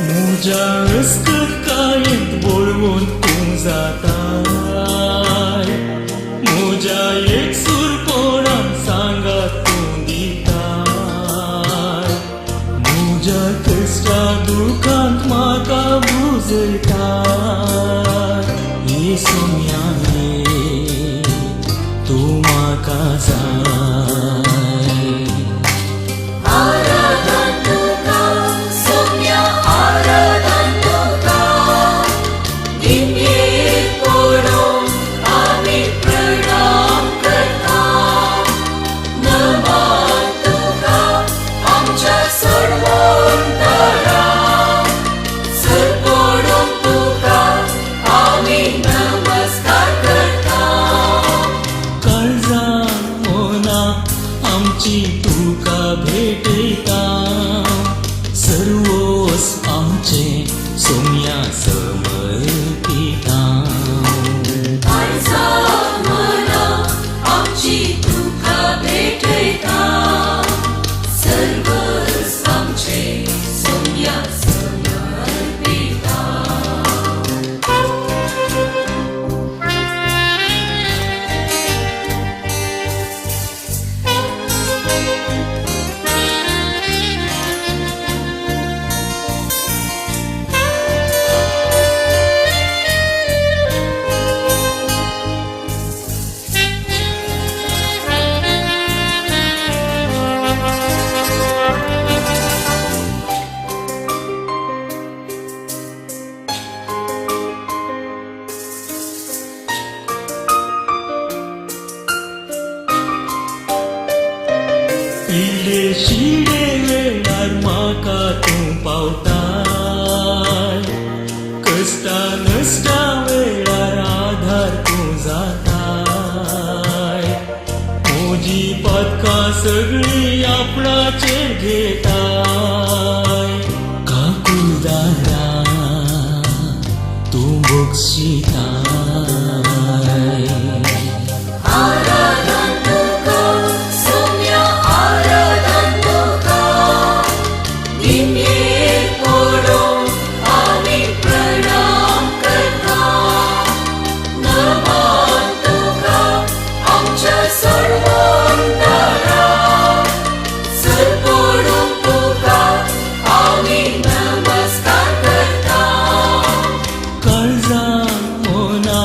म्हज्या कायेंत बोळवून तूं जाताय म्हज्या एक सुरपणान सांगात तूं दिताय म्हज्या कश्टा दुखांत म्हाका बुजयताय हे सोम्या ये तूं म्हाका जाय आराधन तुका सोम्या आराधन तुका दिव्ये पडून आमी प्रणाम करता नमन तुका आमच्या सर्वोंडारा सर पडून तुका आमी नमस्कार करता काळजा मोना आमची तुका भेटयता सर्वोस आमचे सोम्या समर्पिता काळजा मना आमची तुका भेटयता सर्वस आमचे सोम्या समर्पिता पिले शिडे वेळार म्हाका तूं पावताय कश्टा नश्टा वेळार आधार तूं जाताय म्हजी पदकां सगळीं आपणाचेर घेताय काकुळदारा तूं बक्षिताय आराधन तुका सोम्या आराधन तुका दिव्ये पडून आमी प्रणाम करता नमन तुका आमच्या सर्वोंडारा सर पडून तुका आमी नमस्कार करता काळजा मोना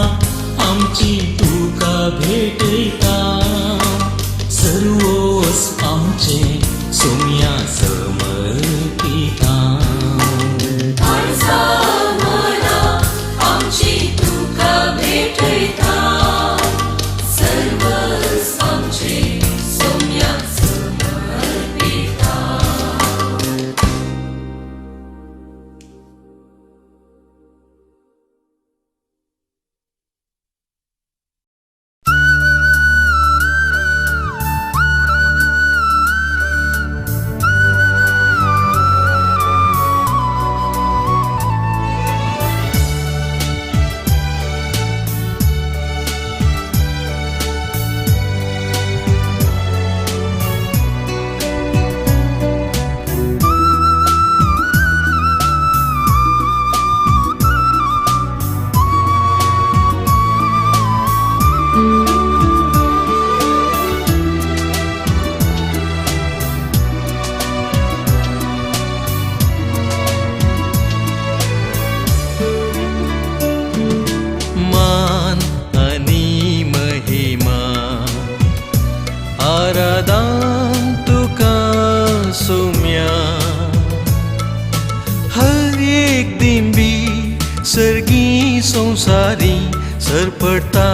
संसारी सरपडता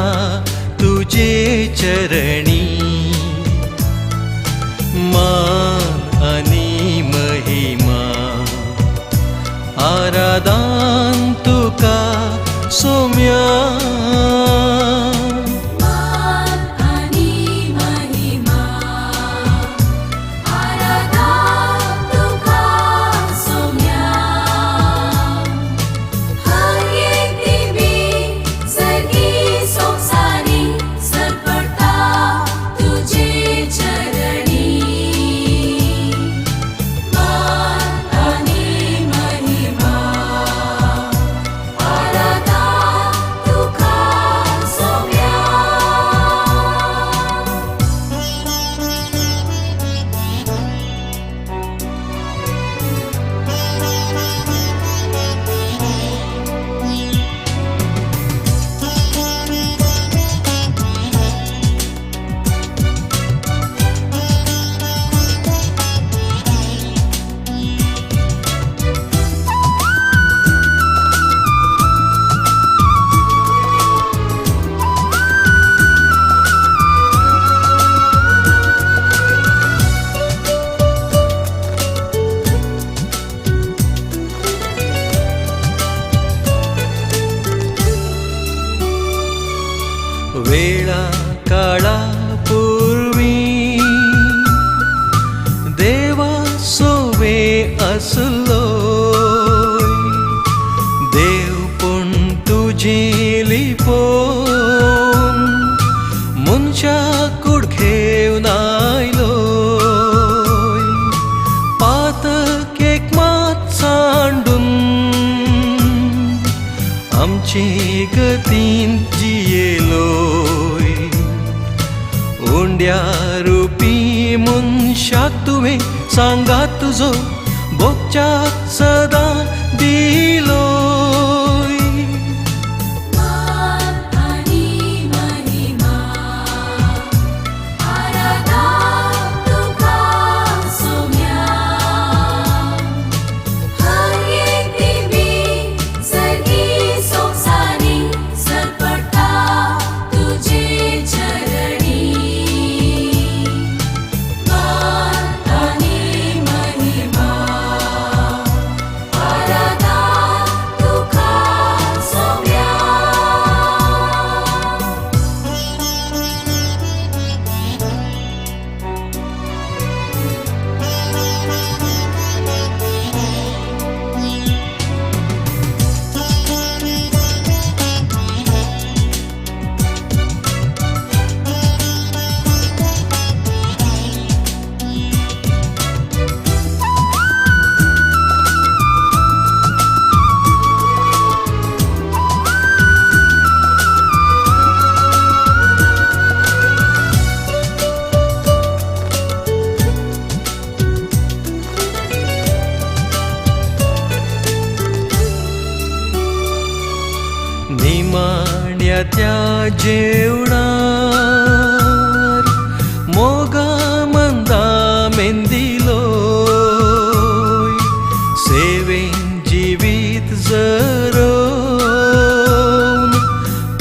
तुझे चरणी मान आणि महिमा आराधन तुका सौम्या मान आणि महिमा आराधना तुका सौम्या हर एक देवी सगळी संसारी सरपडता तुझे चरणी मान आणि महिमा आराधना तुका सौम्या वेळा काळा पूर्वी देवा सोवे असलो देव पण तुझे लिपोन मनशा कुडखेव नायलो पातक एक मात सांडून आमचे गतीन जियेलोय ओंड्या रुपी मनशाक तुवें सांगा तुजो भोगच्याक सदां दिलोय मान आणि महिमा आराधना तुका सौम्या हर एक देवी सगळी संसारी सरपडता तुझे चरणी मान आणि महिमा आराधना तुका सौम्या निमाण्या त्या जेवणार मोगा मंदा मेंदिलोय सेवेन जिवीत जरोन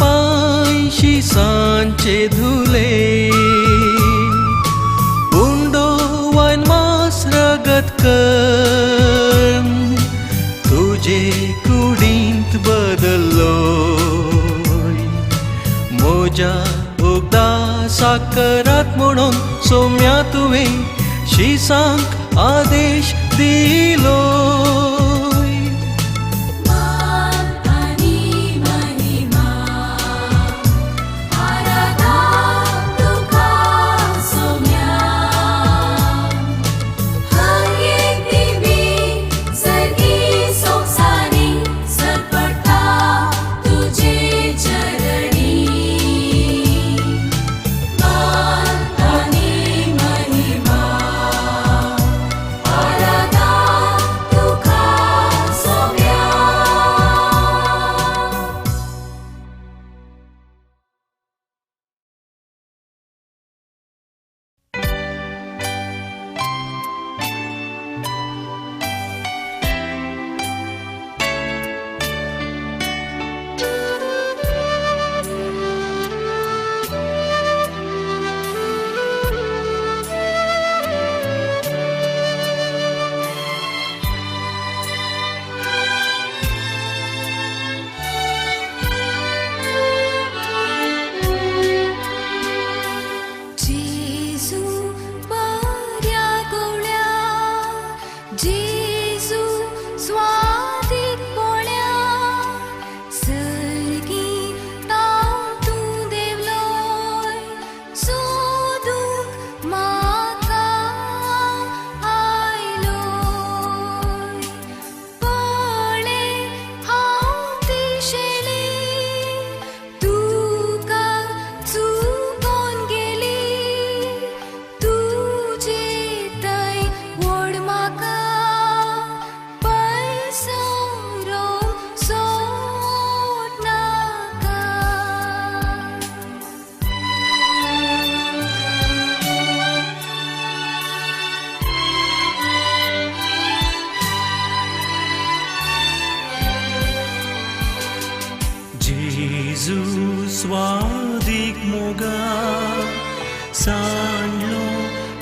पांयशी सांचे धुले उंडो वायन मास रगत कर तुझे कुडींत बदल्लोय मोजा उगदा साकरात म्हणून सौम्या तुवें शिसांक आदेश दिलोय मान आणि महिमा आराधना तुका सौम्या हर एक देवी सगळी संसारी सरपडता तुझे चरणी मान आणि महिमा आराधना तुका जेजू स्वादीक मोगा सांडलो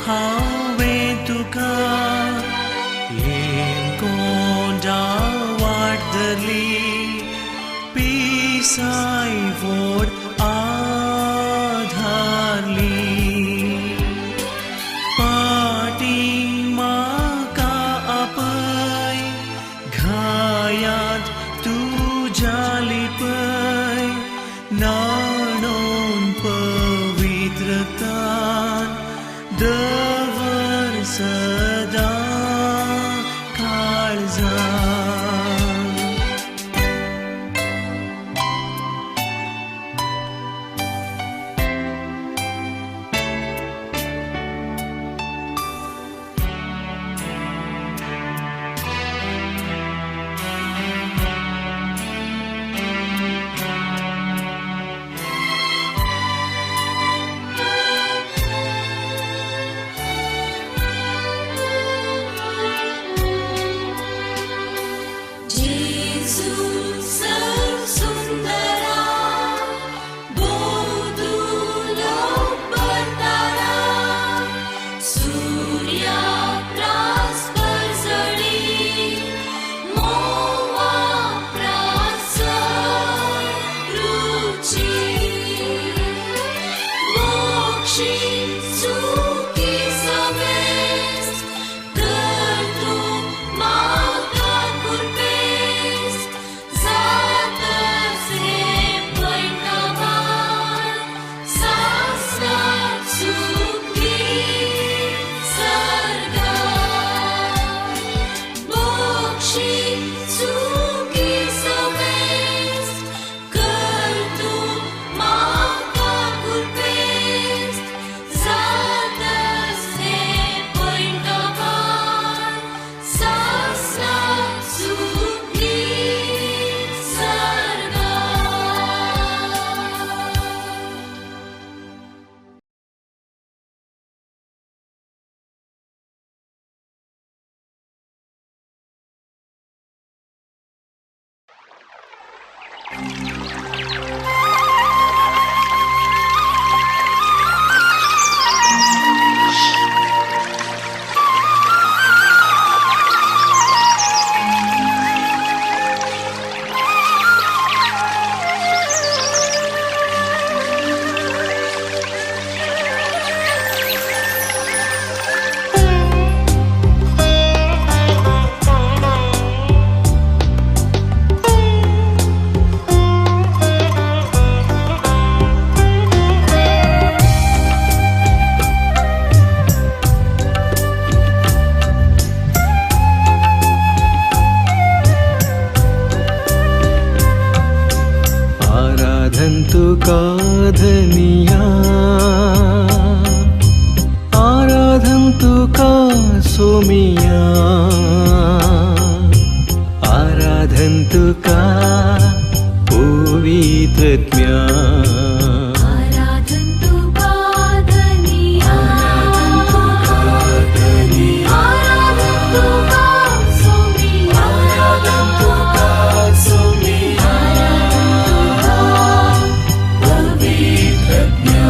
हांवें तुका यें कोंडा वाटली पिसाय व्हड आधारली पाटी म्हाका आपय घायांत तुज्या लिपय नाणोन पवित्रतान दवर सदां काळजान. जेजू सर्वसुंदरा बोधुलो परतारा सूर्या प्रास्पर जडी मोवा प्रासर रुची मोक्षी सुखी समेस कर तू म्हाका कुर्बेस जातस रे पैठमान सासणात सुखी सर्गात मोक्षी सुखी समेस कर तू म्हाका कुर्बेस जातस रे पैठमान सासणात सुखी सर्गात. तुका धनिया आराधन तुका सोमिया आराधन तुका पवित्रत्म्या आराधन तुका धनिया आराधन तुका सोमिया आराधन तुका सोमिया पवित्रज्ञा.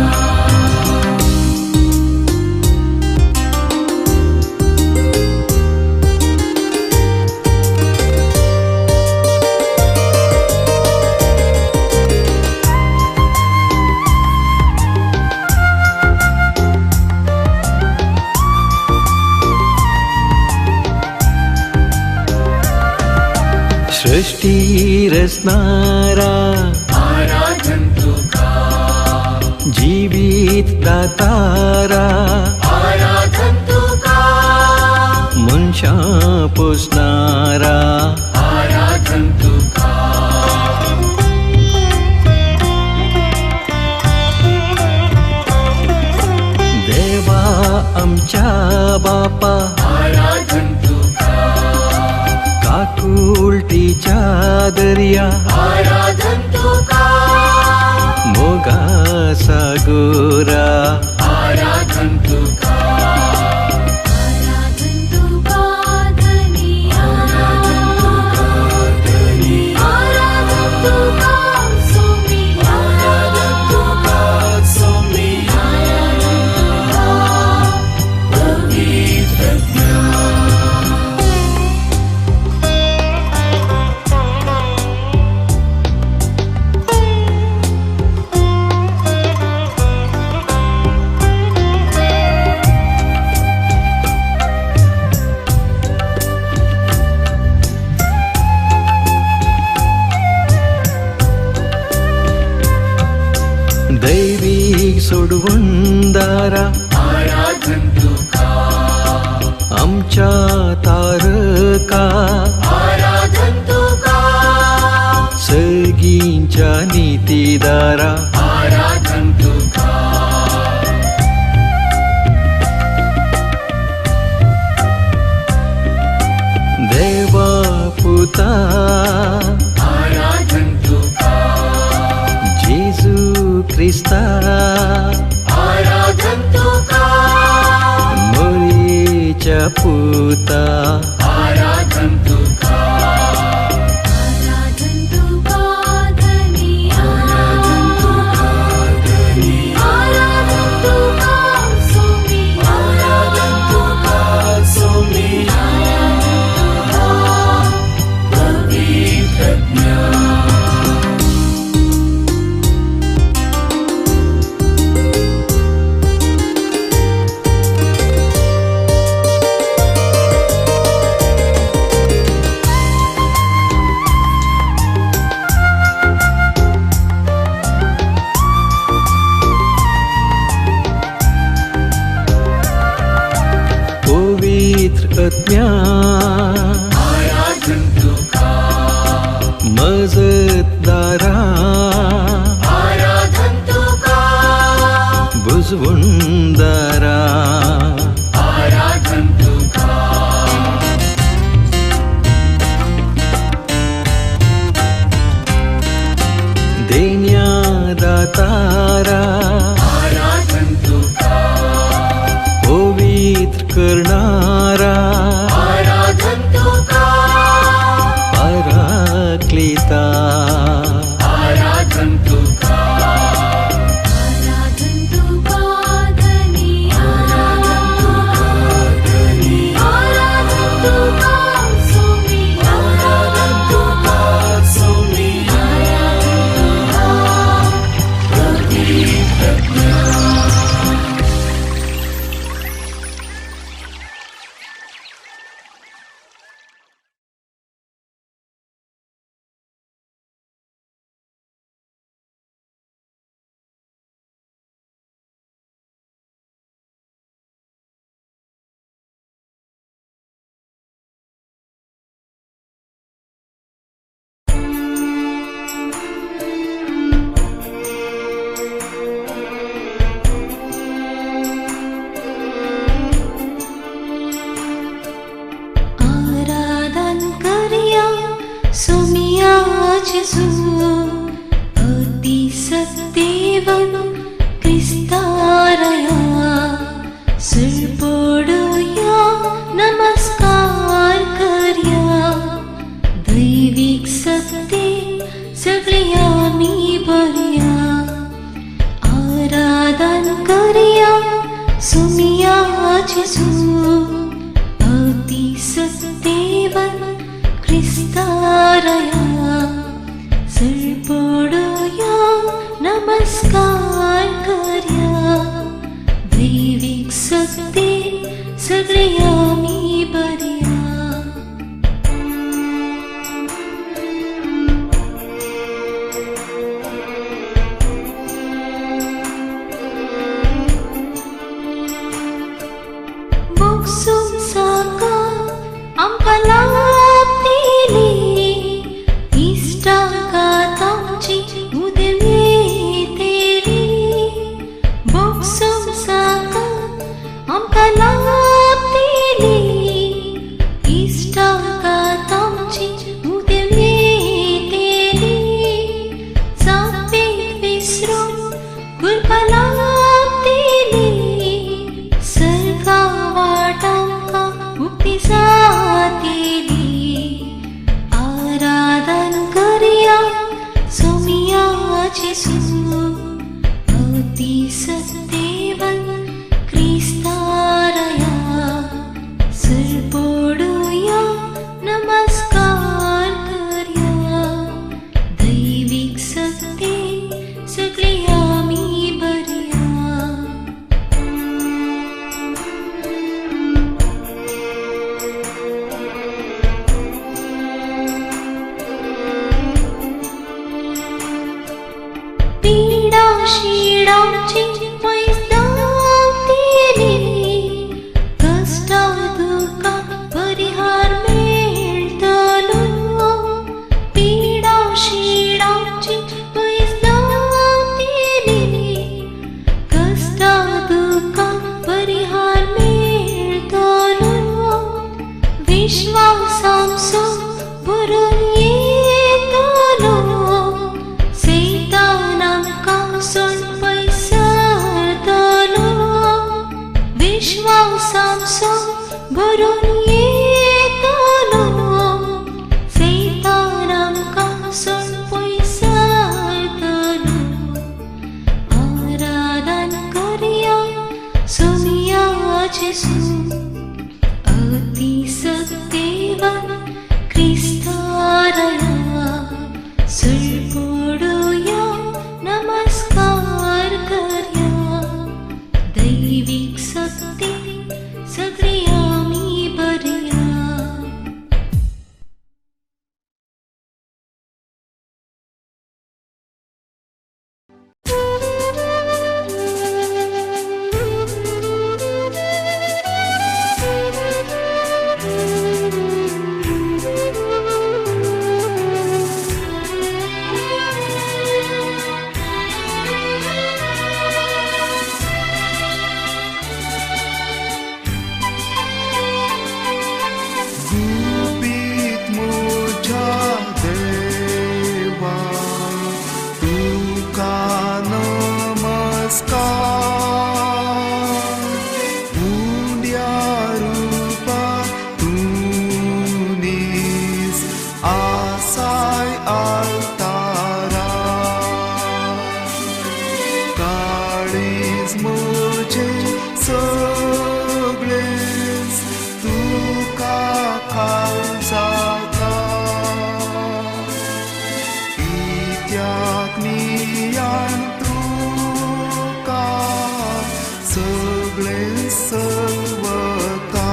सृष्टी रचणारा आराधन तुका जीवित दातारा आराधन तुका मनशा पोसणारा आराधन तुका देवा आमच्या बापा आराधन तुका काकुलटीच्या दर्या आराधन तुका मोगा सागोरा आराधन तुका आराधन तुका धनिया आराधन तुका सोमिया दैविक सोडवणदारा आराधन तुका आमच्या तारका आराधन तुका सगळींच्या नीतीदारा आराधन तुका देवा पुता आराधन तुका जेजू ख्रिस्ता आराधन तुका मरीच्या पुता आराधन तुका आराधन तुका धनी आराधन तुका धनी आराधन तुका सोमी आराधन तुका सोमी पवित्र आत्म्या आराधन तुका मजतदारा आराधन तुका बुजवणदारा आराधन तुका देण्यादातारा आराधन तुका पवित्र करणारा आराधन तुका पराक्लिता आराधन तुका आराधन तुका धनी आराधन तुका सोमी आराधन तुका सोमी आराधन करिया सोमिया जेजू अति सत्तेवन क्रिस्तारया सिरपोडूया नमस्कार करया दैविक सत्ते सगळे आमी बरया आराधन करिया सोमिया जेजू अति सत्तेवन क्रिस्तारया सिरपोडूया नमस्कार करया दैविक सत्ते सगळे आमी बरया बोक्सून साका आमकां लाभ दिली इश्टाघातांची उदेली बोक्सून साका आमकां लाभ दिली इश्टाघातांची उदेली जापेक विसरून गुरपा लाभ दिली सरका वाटांका मुक्ती जातेली आराधन करिया सोमिया जेजू अति सत्तेवन क्रिस्तारया सिरपोडूया नमस्कार करया दैविक सत्ते सगळे आमी बरया पीडा Jesu अति सत्यवान ख्रिस्तारया सुरपोडूया नमस्कार करया दैविक शक्ती सगळी आम्ही बरया गुपित मुझ्या देवा तुका नमस्कार उंड्या रूपा तुनीस आसाय आलतारा काळीज मुझे सगळेच तुका खालसाता कित्याक नियान तुका सगळे सर्वता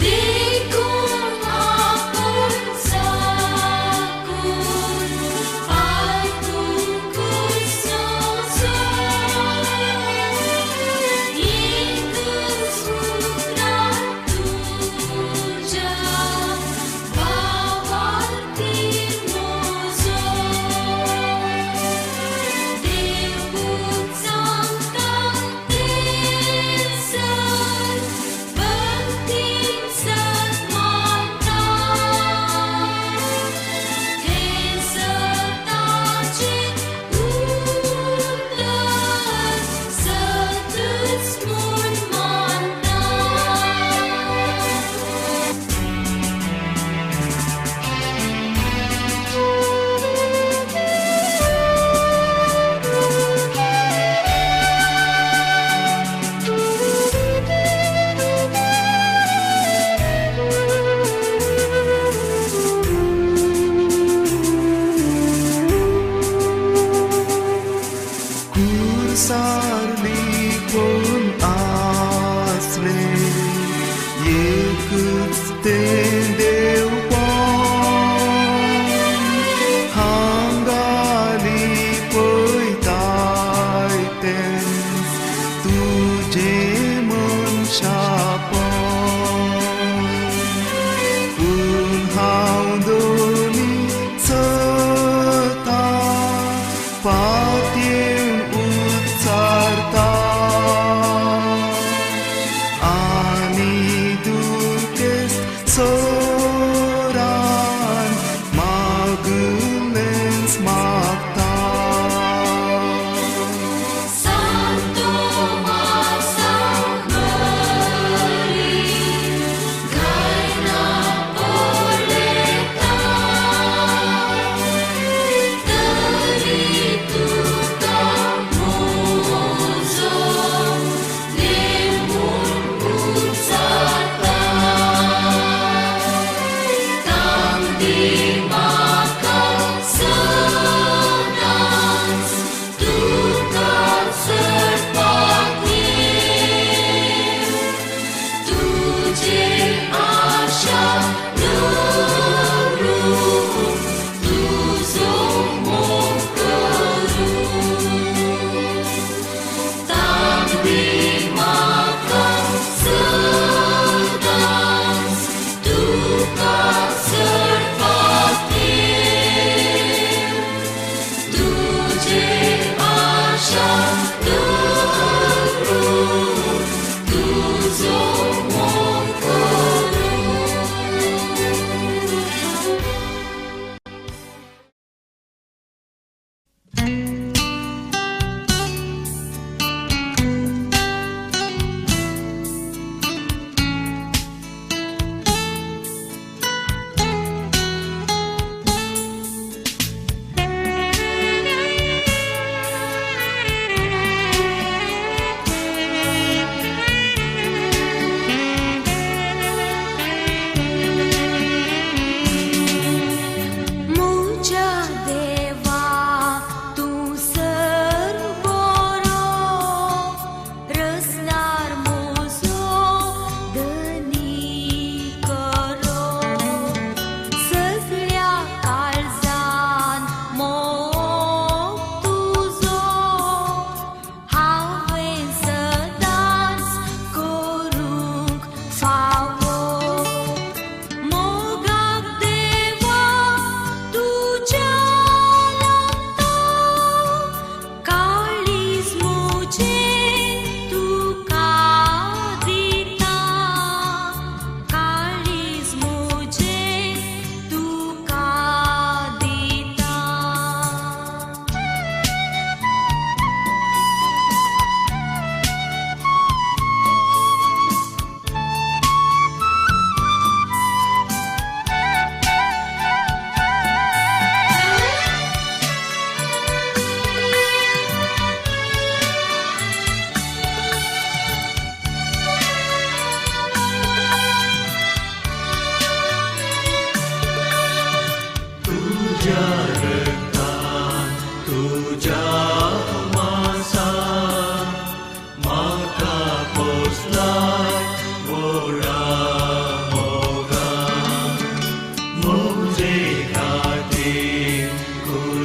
देखून आपण साकून आयकून कृष्ण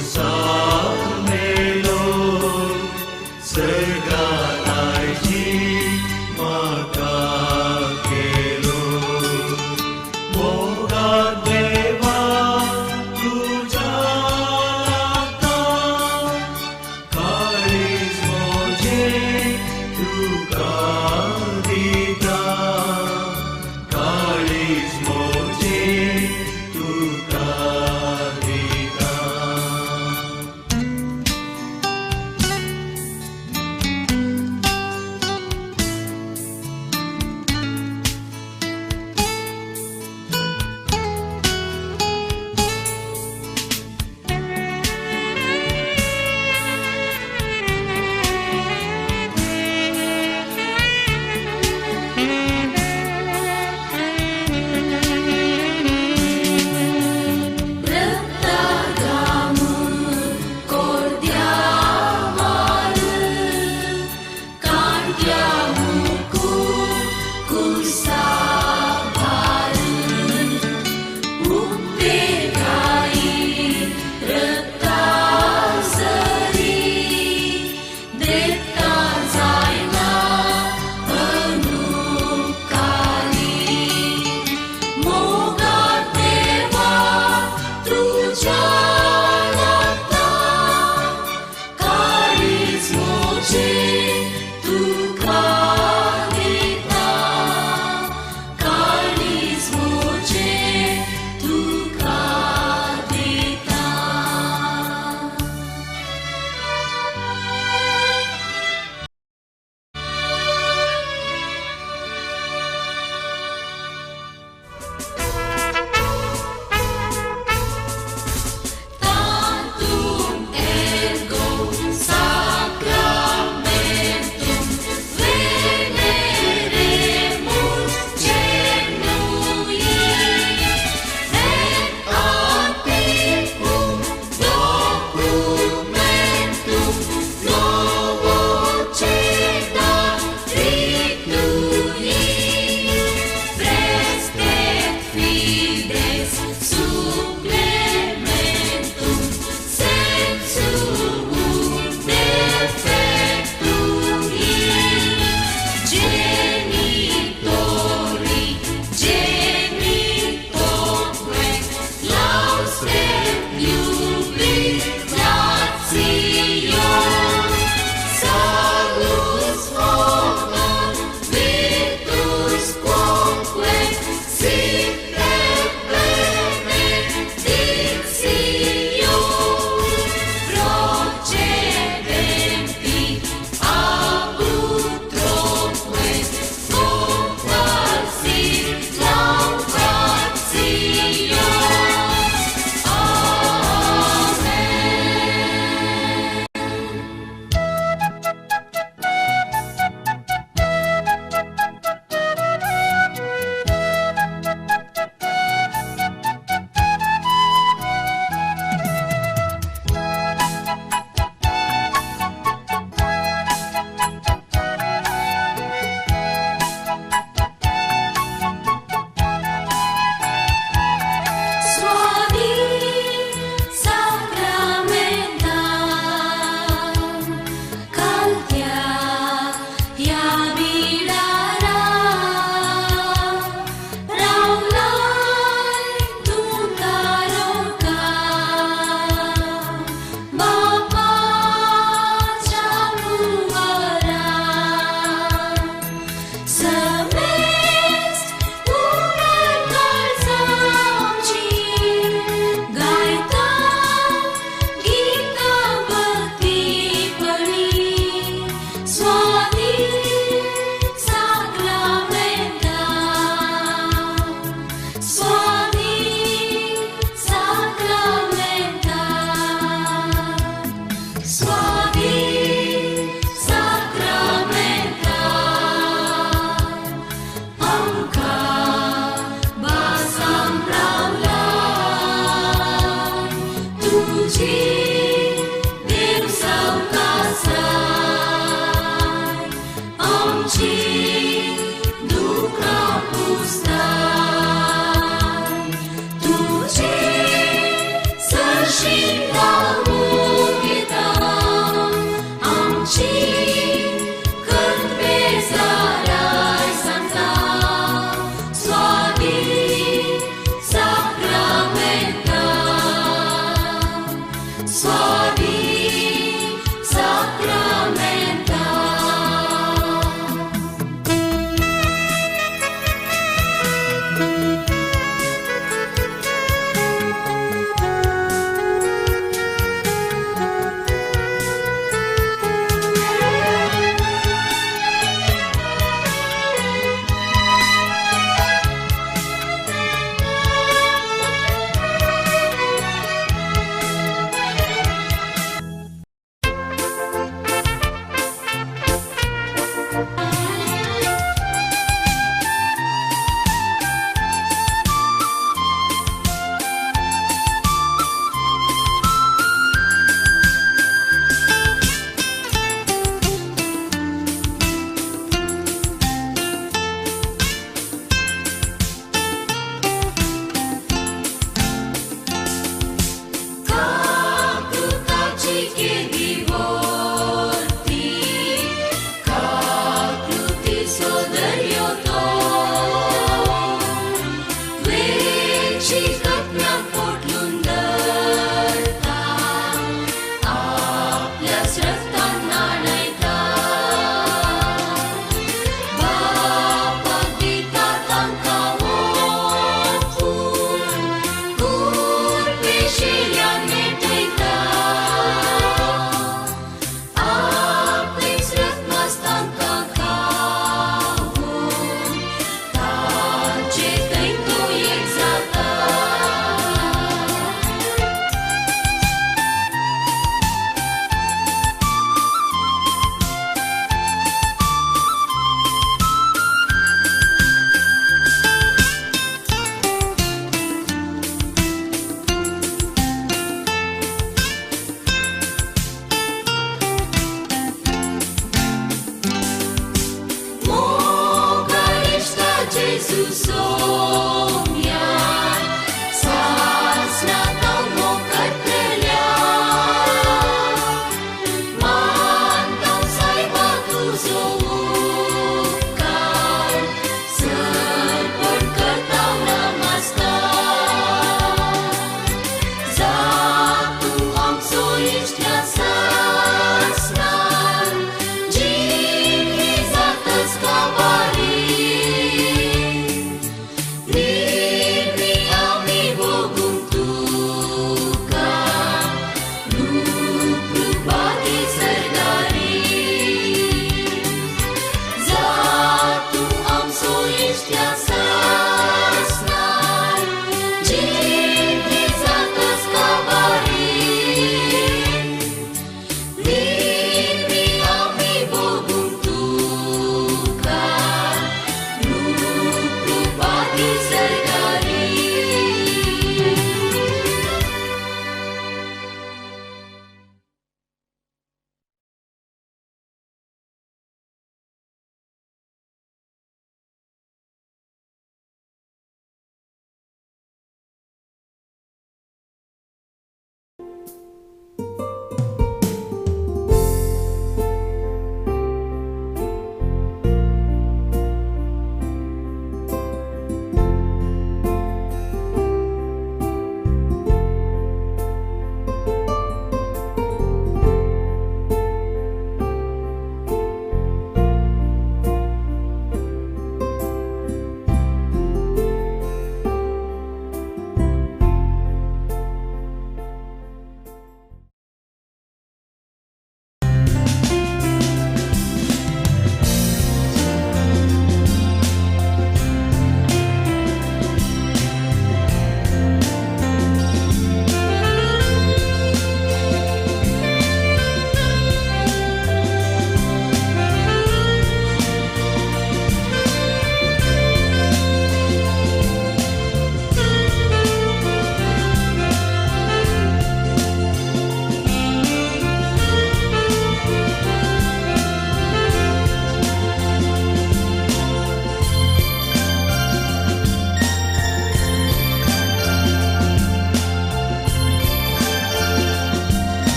सामेलो सर्गालायची म्हाका केलो मोगान देवा तुज्या हातांत काळीज म्हजें तुका दिता काळीज म्हजें तुका दिता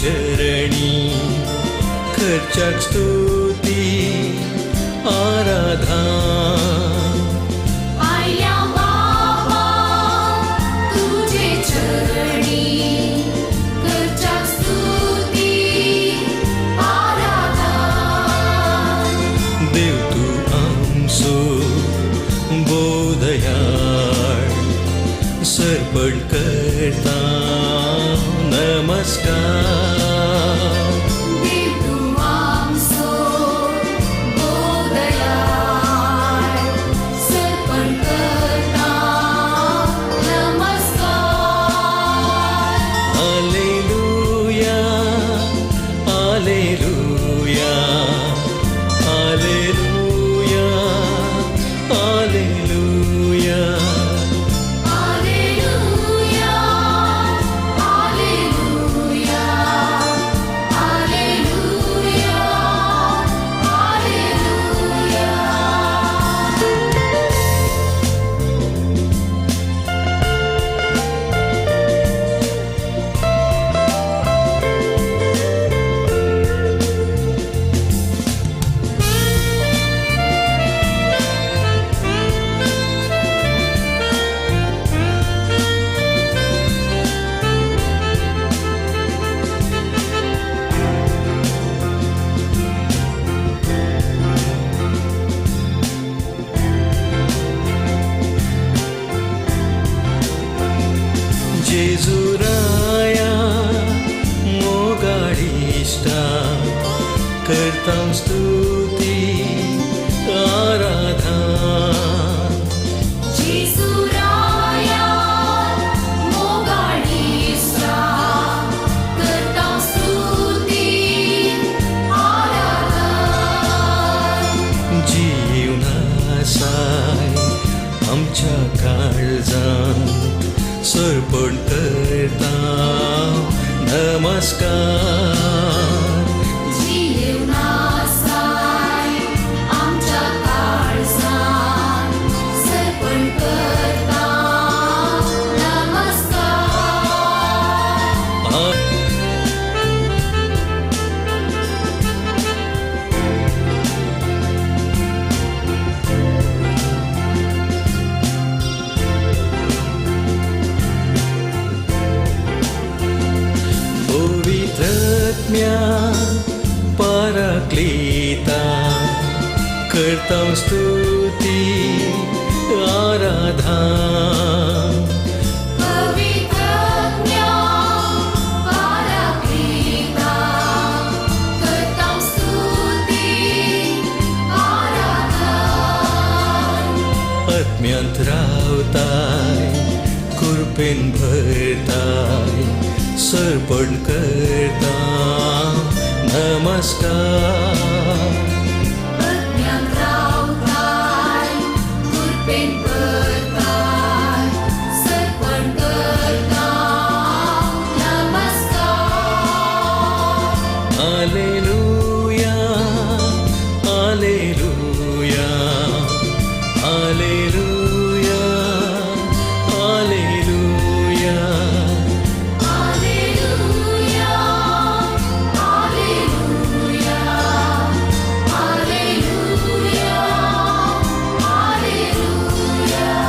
चरणी खर्चाक स्तुती आराधना आयल्या बाबा तुझे चरणी खर्चाक स्तुती आराधना देव तू आमचो बोधयाळ सर्पण करता नमस्कार देव तू आमचो बोधयाळ सर्पण करता नमस्कार हालेलुया हालेलुया हालेलुया हालेलुया जेजुराया मोगाडिष्टा करतां स्तुती आराधना जेजुराया मोगाडिष्टा करता स्तुती आराधना जीवनासाय आमच्या काळजांत सर्पण करता नमस्कार आत्म्या पराक्लीता करता स्तुती आराधना पवित्रज्ञा पराक्लीता करतां स्तुती आराधना आत्म्यांत रावताय कृपेन भरताय सर्पण करता नमस्कार अज्ञान रावताय कृपेन भरताय सर्पण करता नमस्कार Alleluia, Alleluia, Alleluia, Alleluia. Alleluia, Alleluia, Alleluia, Alleluia.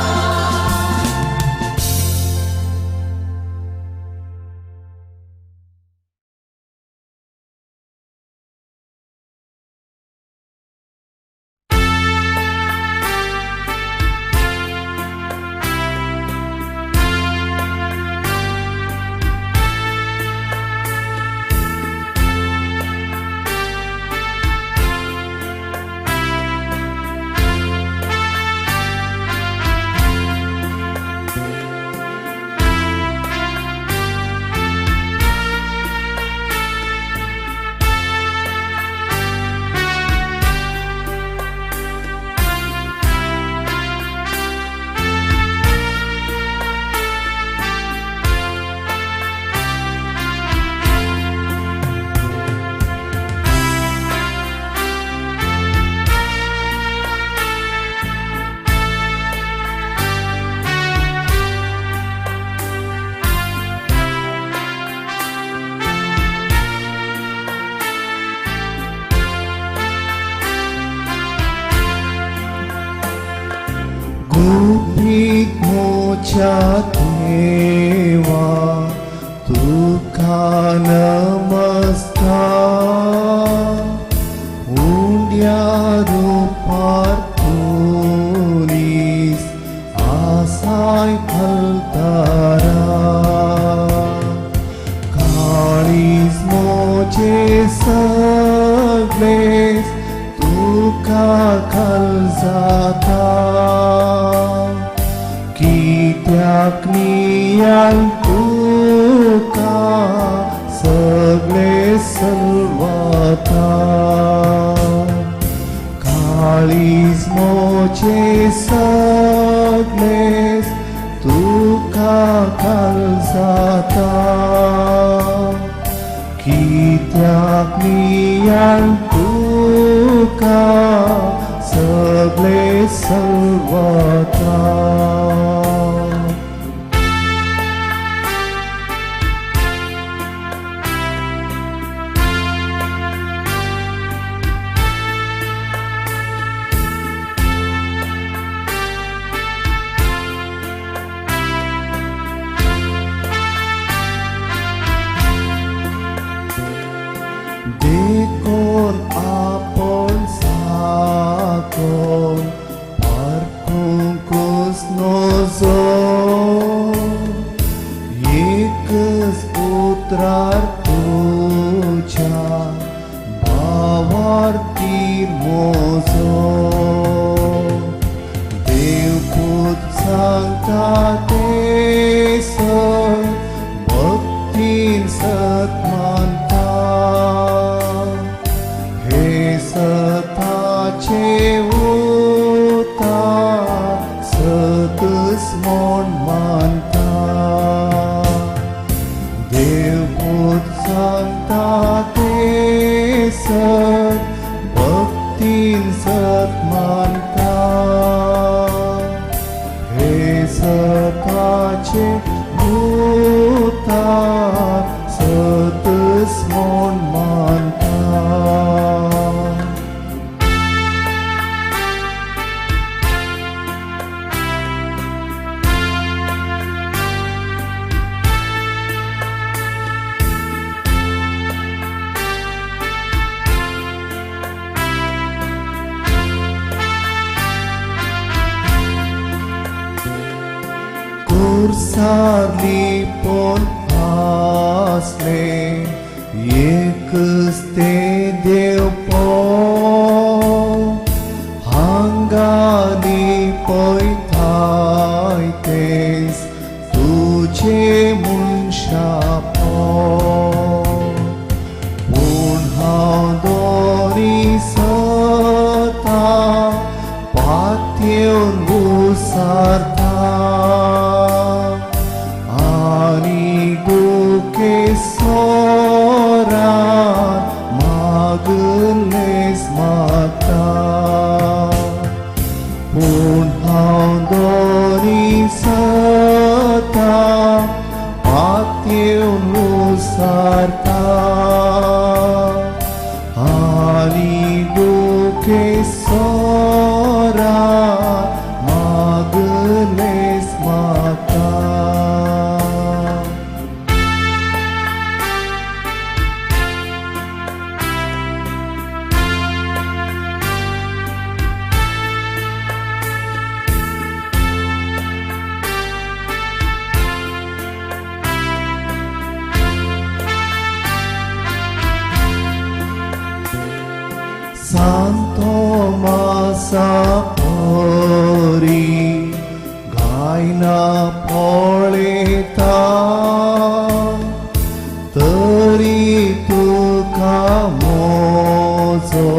Gupik mocha deva tuka namaskar Undia rupartunis asai phaltara Kalis moche sagles tuka khalzata Kityakniyan tuka sagle salvata Kalis moche sagles tuka khalzata Kityakniyan tuka sagle salvata Dekor apon sakon parkungkus nozor Yekas putrar tuja bavarti mozor Devput sankatesar bhaktin satmanta He satache uta satus mon manta Devput sankatesar bhaktin satmanta He satache uta satus mon manta दूरसारलीपण आसले एकच ते देव हांगाली पळयताय तेच तुझे मनशा पूण हांव दोरी सता पातयेवन घुसारता आनी दुखे सोरान मागलेस म्हाका पूण हांव दोरी सता पातयेवन घुसारता आनी दुखे सोरान मागलेस म्हाका Santo Masapori Gaina Poleta Tari Tuka Mozo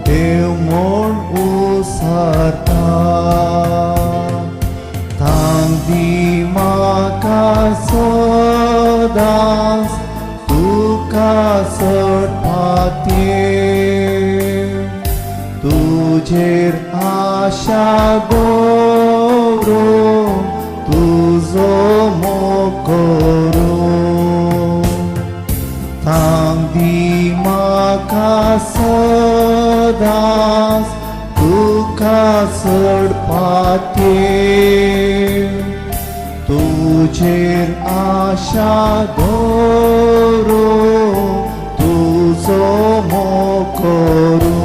Dev Mon Usarta Tangdi Maka Sodas Tuka Sarpatye तुझेर आशा दवरून तुजो मोकोरो थांबी म्हाका सदांच तुका चडपाते तुझेर आशा दवरून तुजो मोकोरो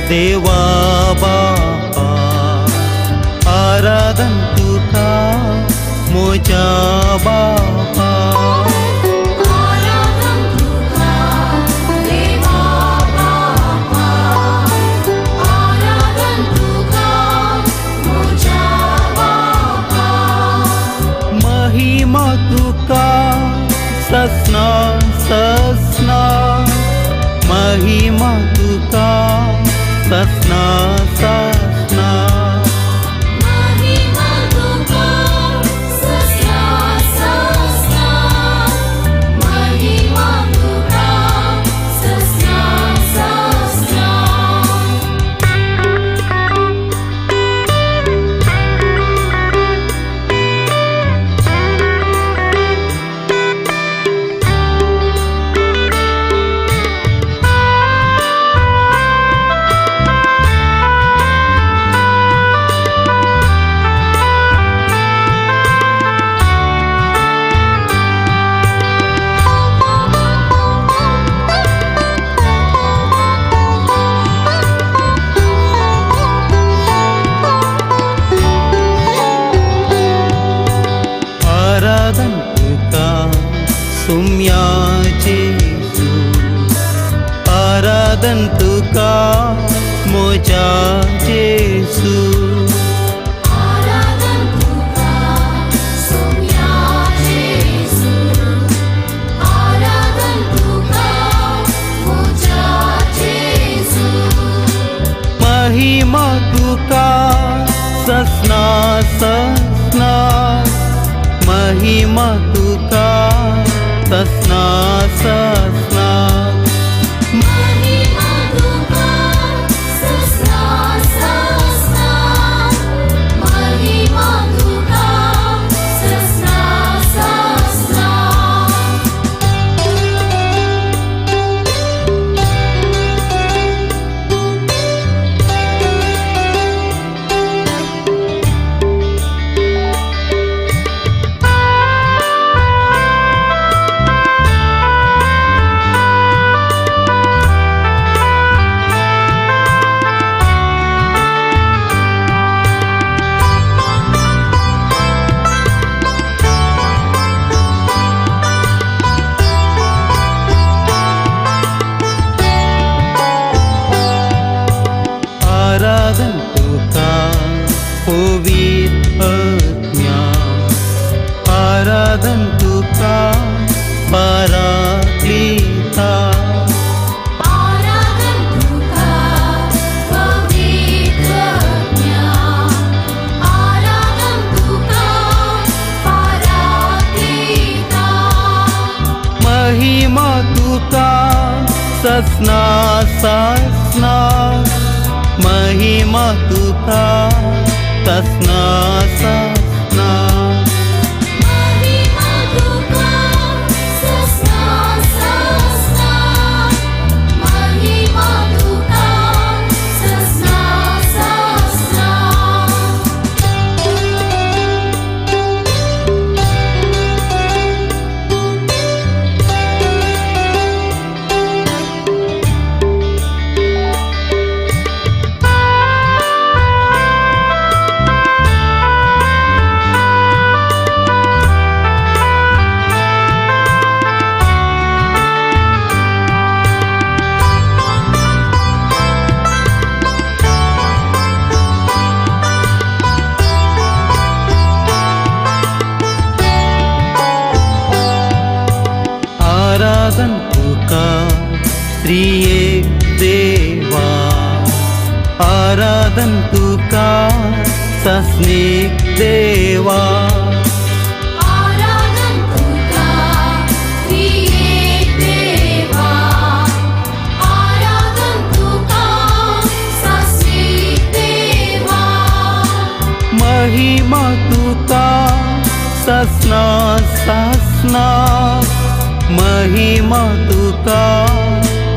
देवा बापा आराधन तुका मोजा बापा आराधन तुका देवा बापा आराधन तुका मोजा बापा महिमा तुका ससना ससना महिमा तुका ससना ससना महिमा तुका ससना ससना महिमा तुका ससना ससना तुका मोजा जेसू आराधन तुका सोम्या जेसू आराधन तुका मोजा जेसू महिमा तुका ससना ससना महिमा तुका ससना ससना महिमा तुका ससना ससना महिमा तुका ससना ससना आराधन तुका पवित्र आत्म्या आराधन तुका पराक्लिता आराधन तुका पवित्र आत्म्या आराधन तुका पराक्लिता महिमा तुका ससना ससना महिमा तुका ससना ससना महिमा तुका ससना ससना महिमा तुका ससना ससना आराधन तुका त्रिएक देवा आराधन तुका सस्निक देवा आराधन तुका त्रिएक देवा आराधन तुका सस्निक देवा महिमा तुका ससना ससना महिमा तुका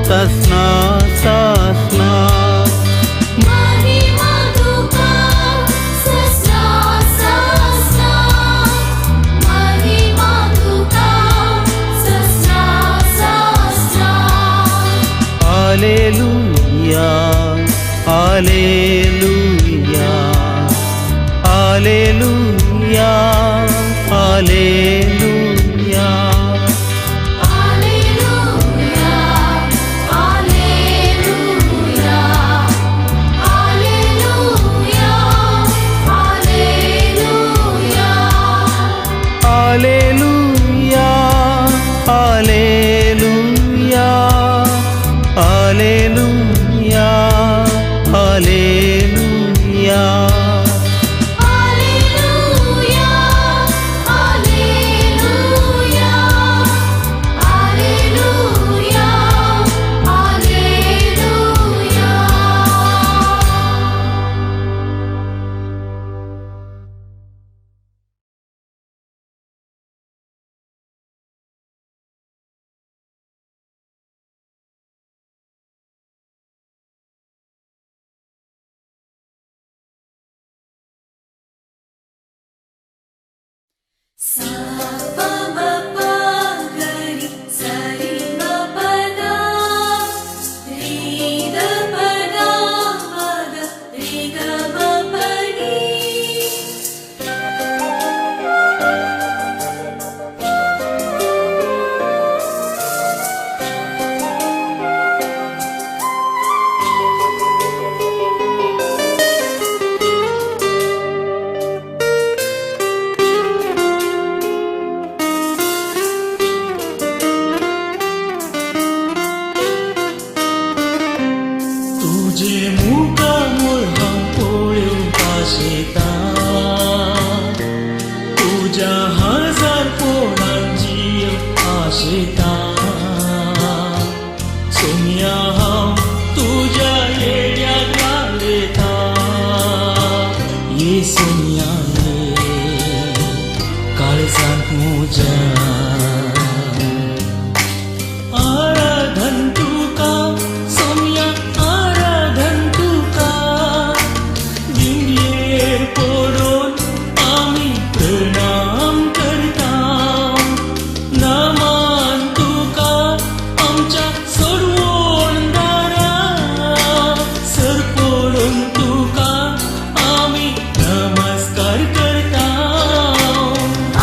ससना ससना महिमा तुका ससना ससना महिमा तुका ससना ससना hallelujah hallelujah hallelujah hallelujah Alleluia, Alleluia, Alleluia, Alleluia. Hallelujah hallelujah hallelujah hallelujah Alleluia, Alleluia, Alleluia, Alleluia. Sa pa ma pa ga ri sa ri ma pa da ri da pa da ma da ri ga ma pa ni. तुझ्या हजार पोळांची आशेता सोनिया हांव तुझ्या येड्याक लागलेता ये सोनिया ये काळजांत म्हज्या आराधन तुका सोनिया आराधन तुका दिंडयेर पडून आमी प्रणाम करता नमन तुका आमच्या सोडवण दारा सर पडून तुका आमी नमस्कार करता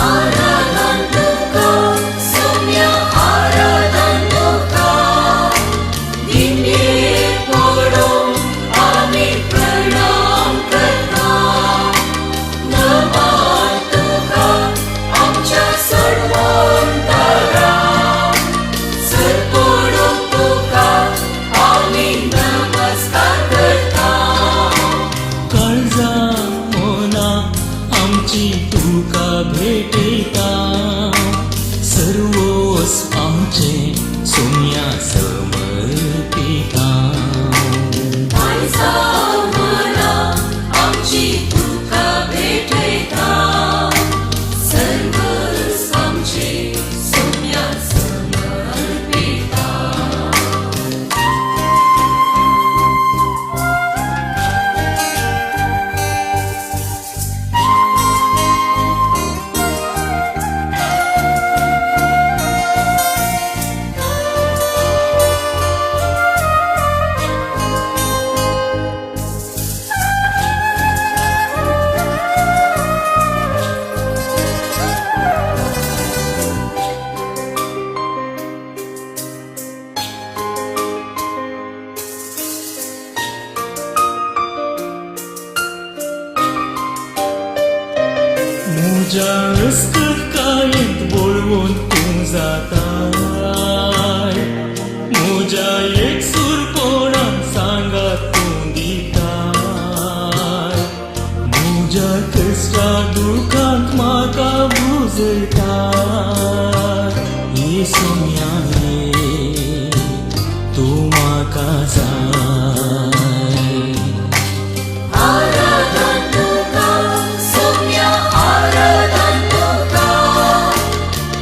आराधन तुका सोम्या आराधन तुका दिंडयेर पडून आमी प्रणाम करता नमन तुका आमच्या सोडवण दारा सर पडून तुका आमी नमस्कार करता काळजा मोना आमची तुका भेटयता सर्वोस आमचे सोनिया समर्पिता काळजा मना आमची तुका भेटयता सर्वस आमचे सोम्या समर्पिता म्हज्या कायेंत बोळवून तूं जाताय म्हज्या एकसूरपणान सांगात तूं दिताय म्हज्या कश्टा दुखांत म्हाका बुजयताय ये सोनिया ये तूं म्हाका जाय आराधन तुका सोम्या आराधन तुका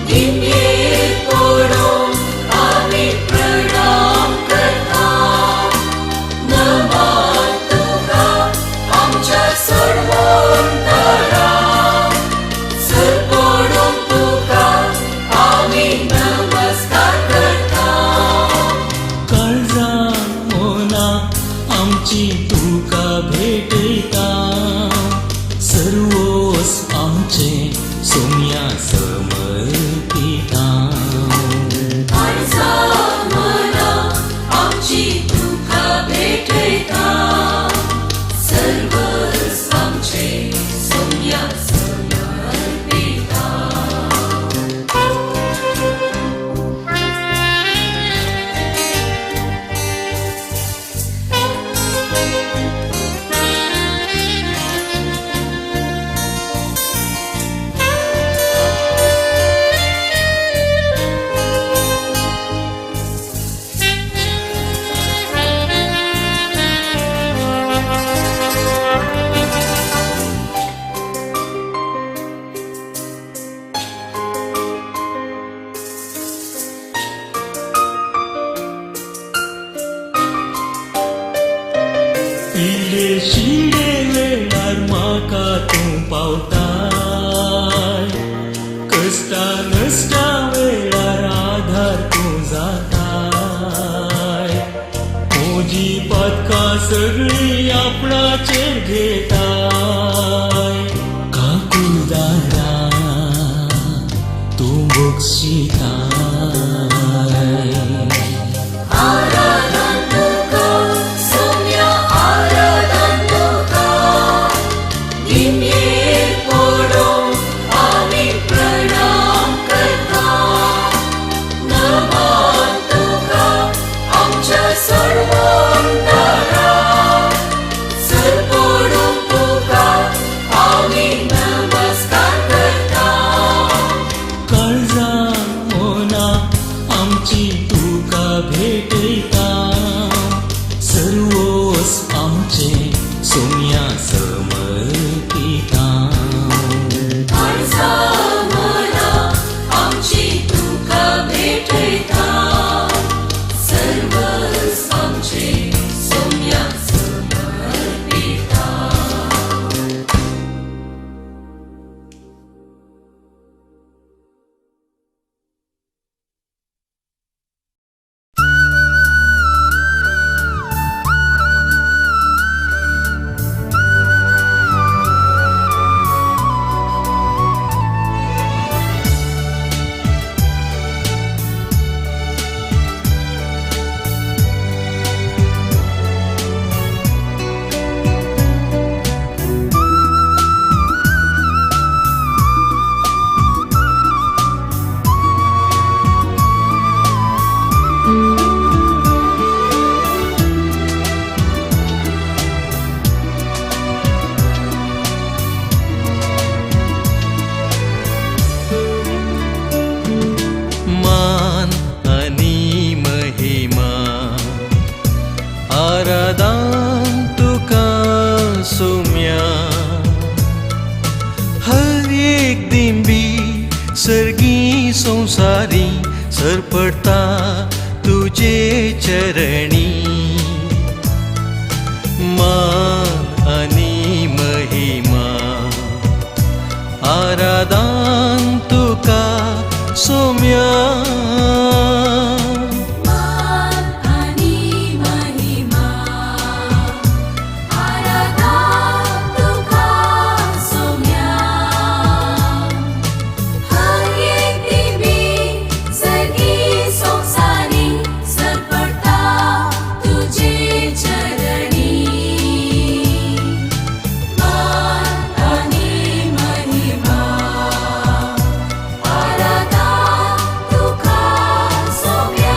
दिंडयेर पडून आमी प्रणाम करता नमन तुका आमच्या सोडवण दारा सर पडून तुका आमी नमस्कार करता काळजा मोना आमची तुका भेटयता सर्वोस आमचे सोनिया समर्पिता काळजा मना आमची तुका भेटयता सर्वस आमचे सोम्या समर्पिता पिले शिडे वेळार म्हाका तूं पावताय कश्टा नश्टा वेळार आधार तूं जाताय म्हजी पदकां सगळीं आपणाचेर घेताय काकुळदारा तूं बक्षिताय आराधन तुका सोम्या आराधन तुका दिंडयेर पडून आमी प्रणाम करता नमन तुका आमच्या सोडवण दारा सर पडून तुका आमी नमस्कार करता दिंबी सर्गी संसारी सरपडता तुझे चरणी मान आणि महिमा आराधन तुका सोम्या मान आणि महिमा आराधना तुका सोम्या हर एक दिवी सगळी संसारी सरपडता तुझे चरणी मान आणि महिमा आराधना तुका सोम्या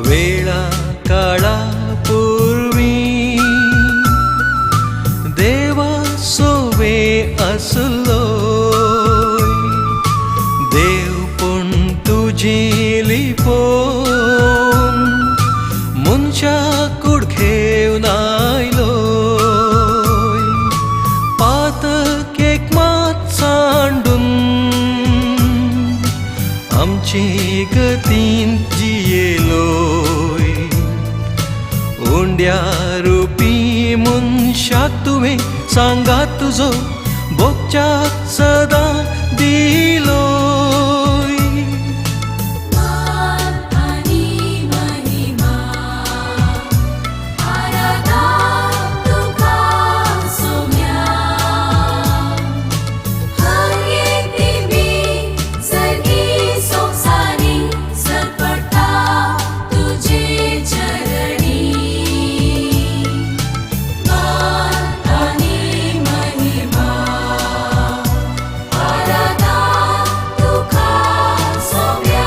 वेळा काळा पूर्वी देवा सोवे असलो देव पण तुझी लिपोन मुनशा कुडखेव नायलो पातक एक मात सांडून आमची गतीन जियेलोय उंड्या रुपी मनशाक तुवें सांगा तुजो भोगच्याक सदां दिलोय मान आणि महिमा आराधना तुका सोम्या हर एक दिवी सगळी संसारी सरपडता तुझे चरणी मान आणि महिमा आराधना तुका सोम्या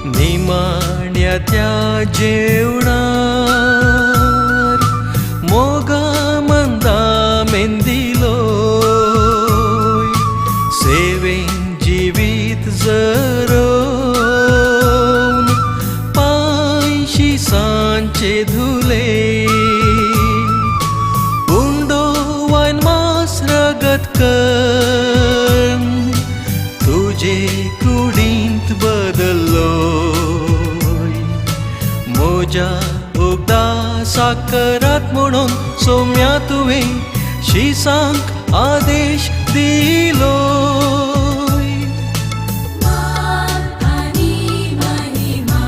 निमाण्या त्या जेवणार मोगा मंदा मेंदिलोय सेवेन जिवीत जरोन पांयशी सांचे धुले उंडो वायन मास रगत कर तुझे कुडींत बदल्लोय मोजा उगदा साकरात म्हणून सोम्या तुवें शिसांक आदेश दिलोय मान आणि महिमा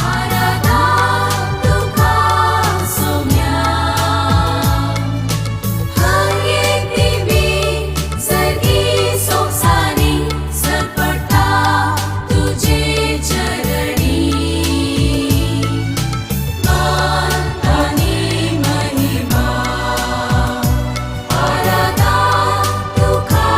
आराधना तुका सोम्या हर एक दिवी सगळी संसारी सरपडता तुझे चरणी मान आणि महिमा आराधना तुका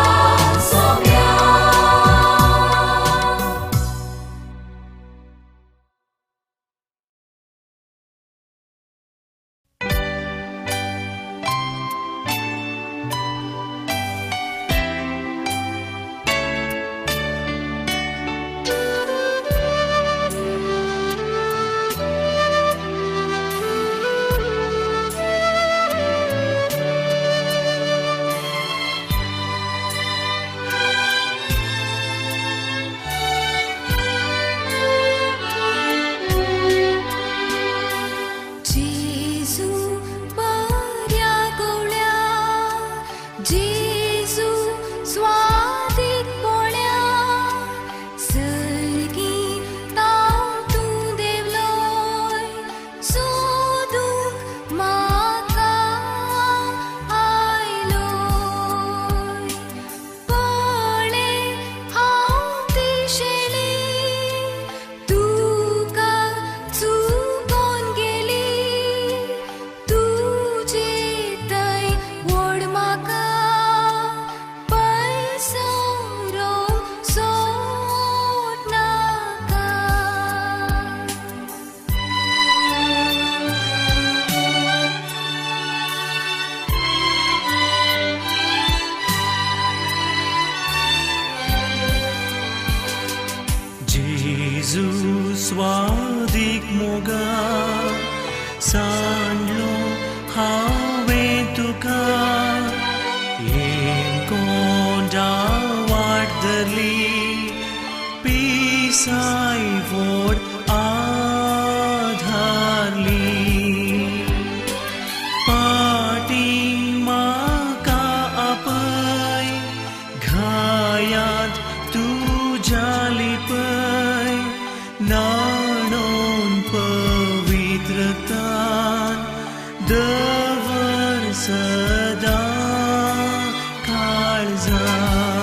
स्वादीक मोगा सांडलो हांवें तुका यें कोंडा वाटदली पिसाय व्हड आधारली पाटी म्हाका आपय घायांत तुज्या लिपय नाणोन पवित्रतान दवर सदा काळजांत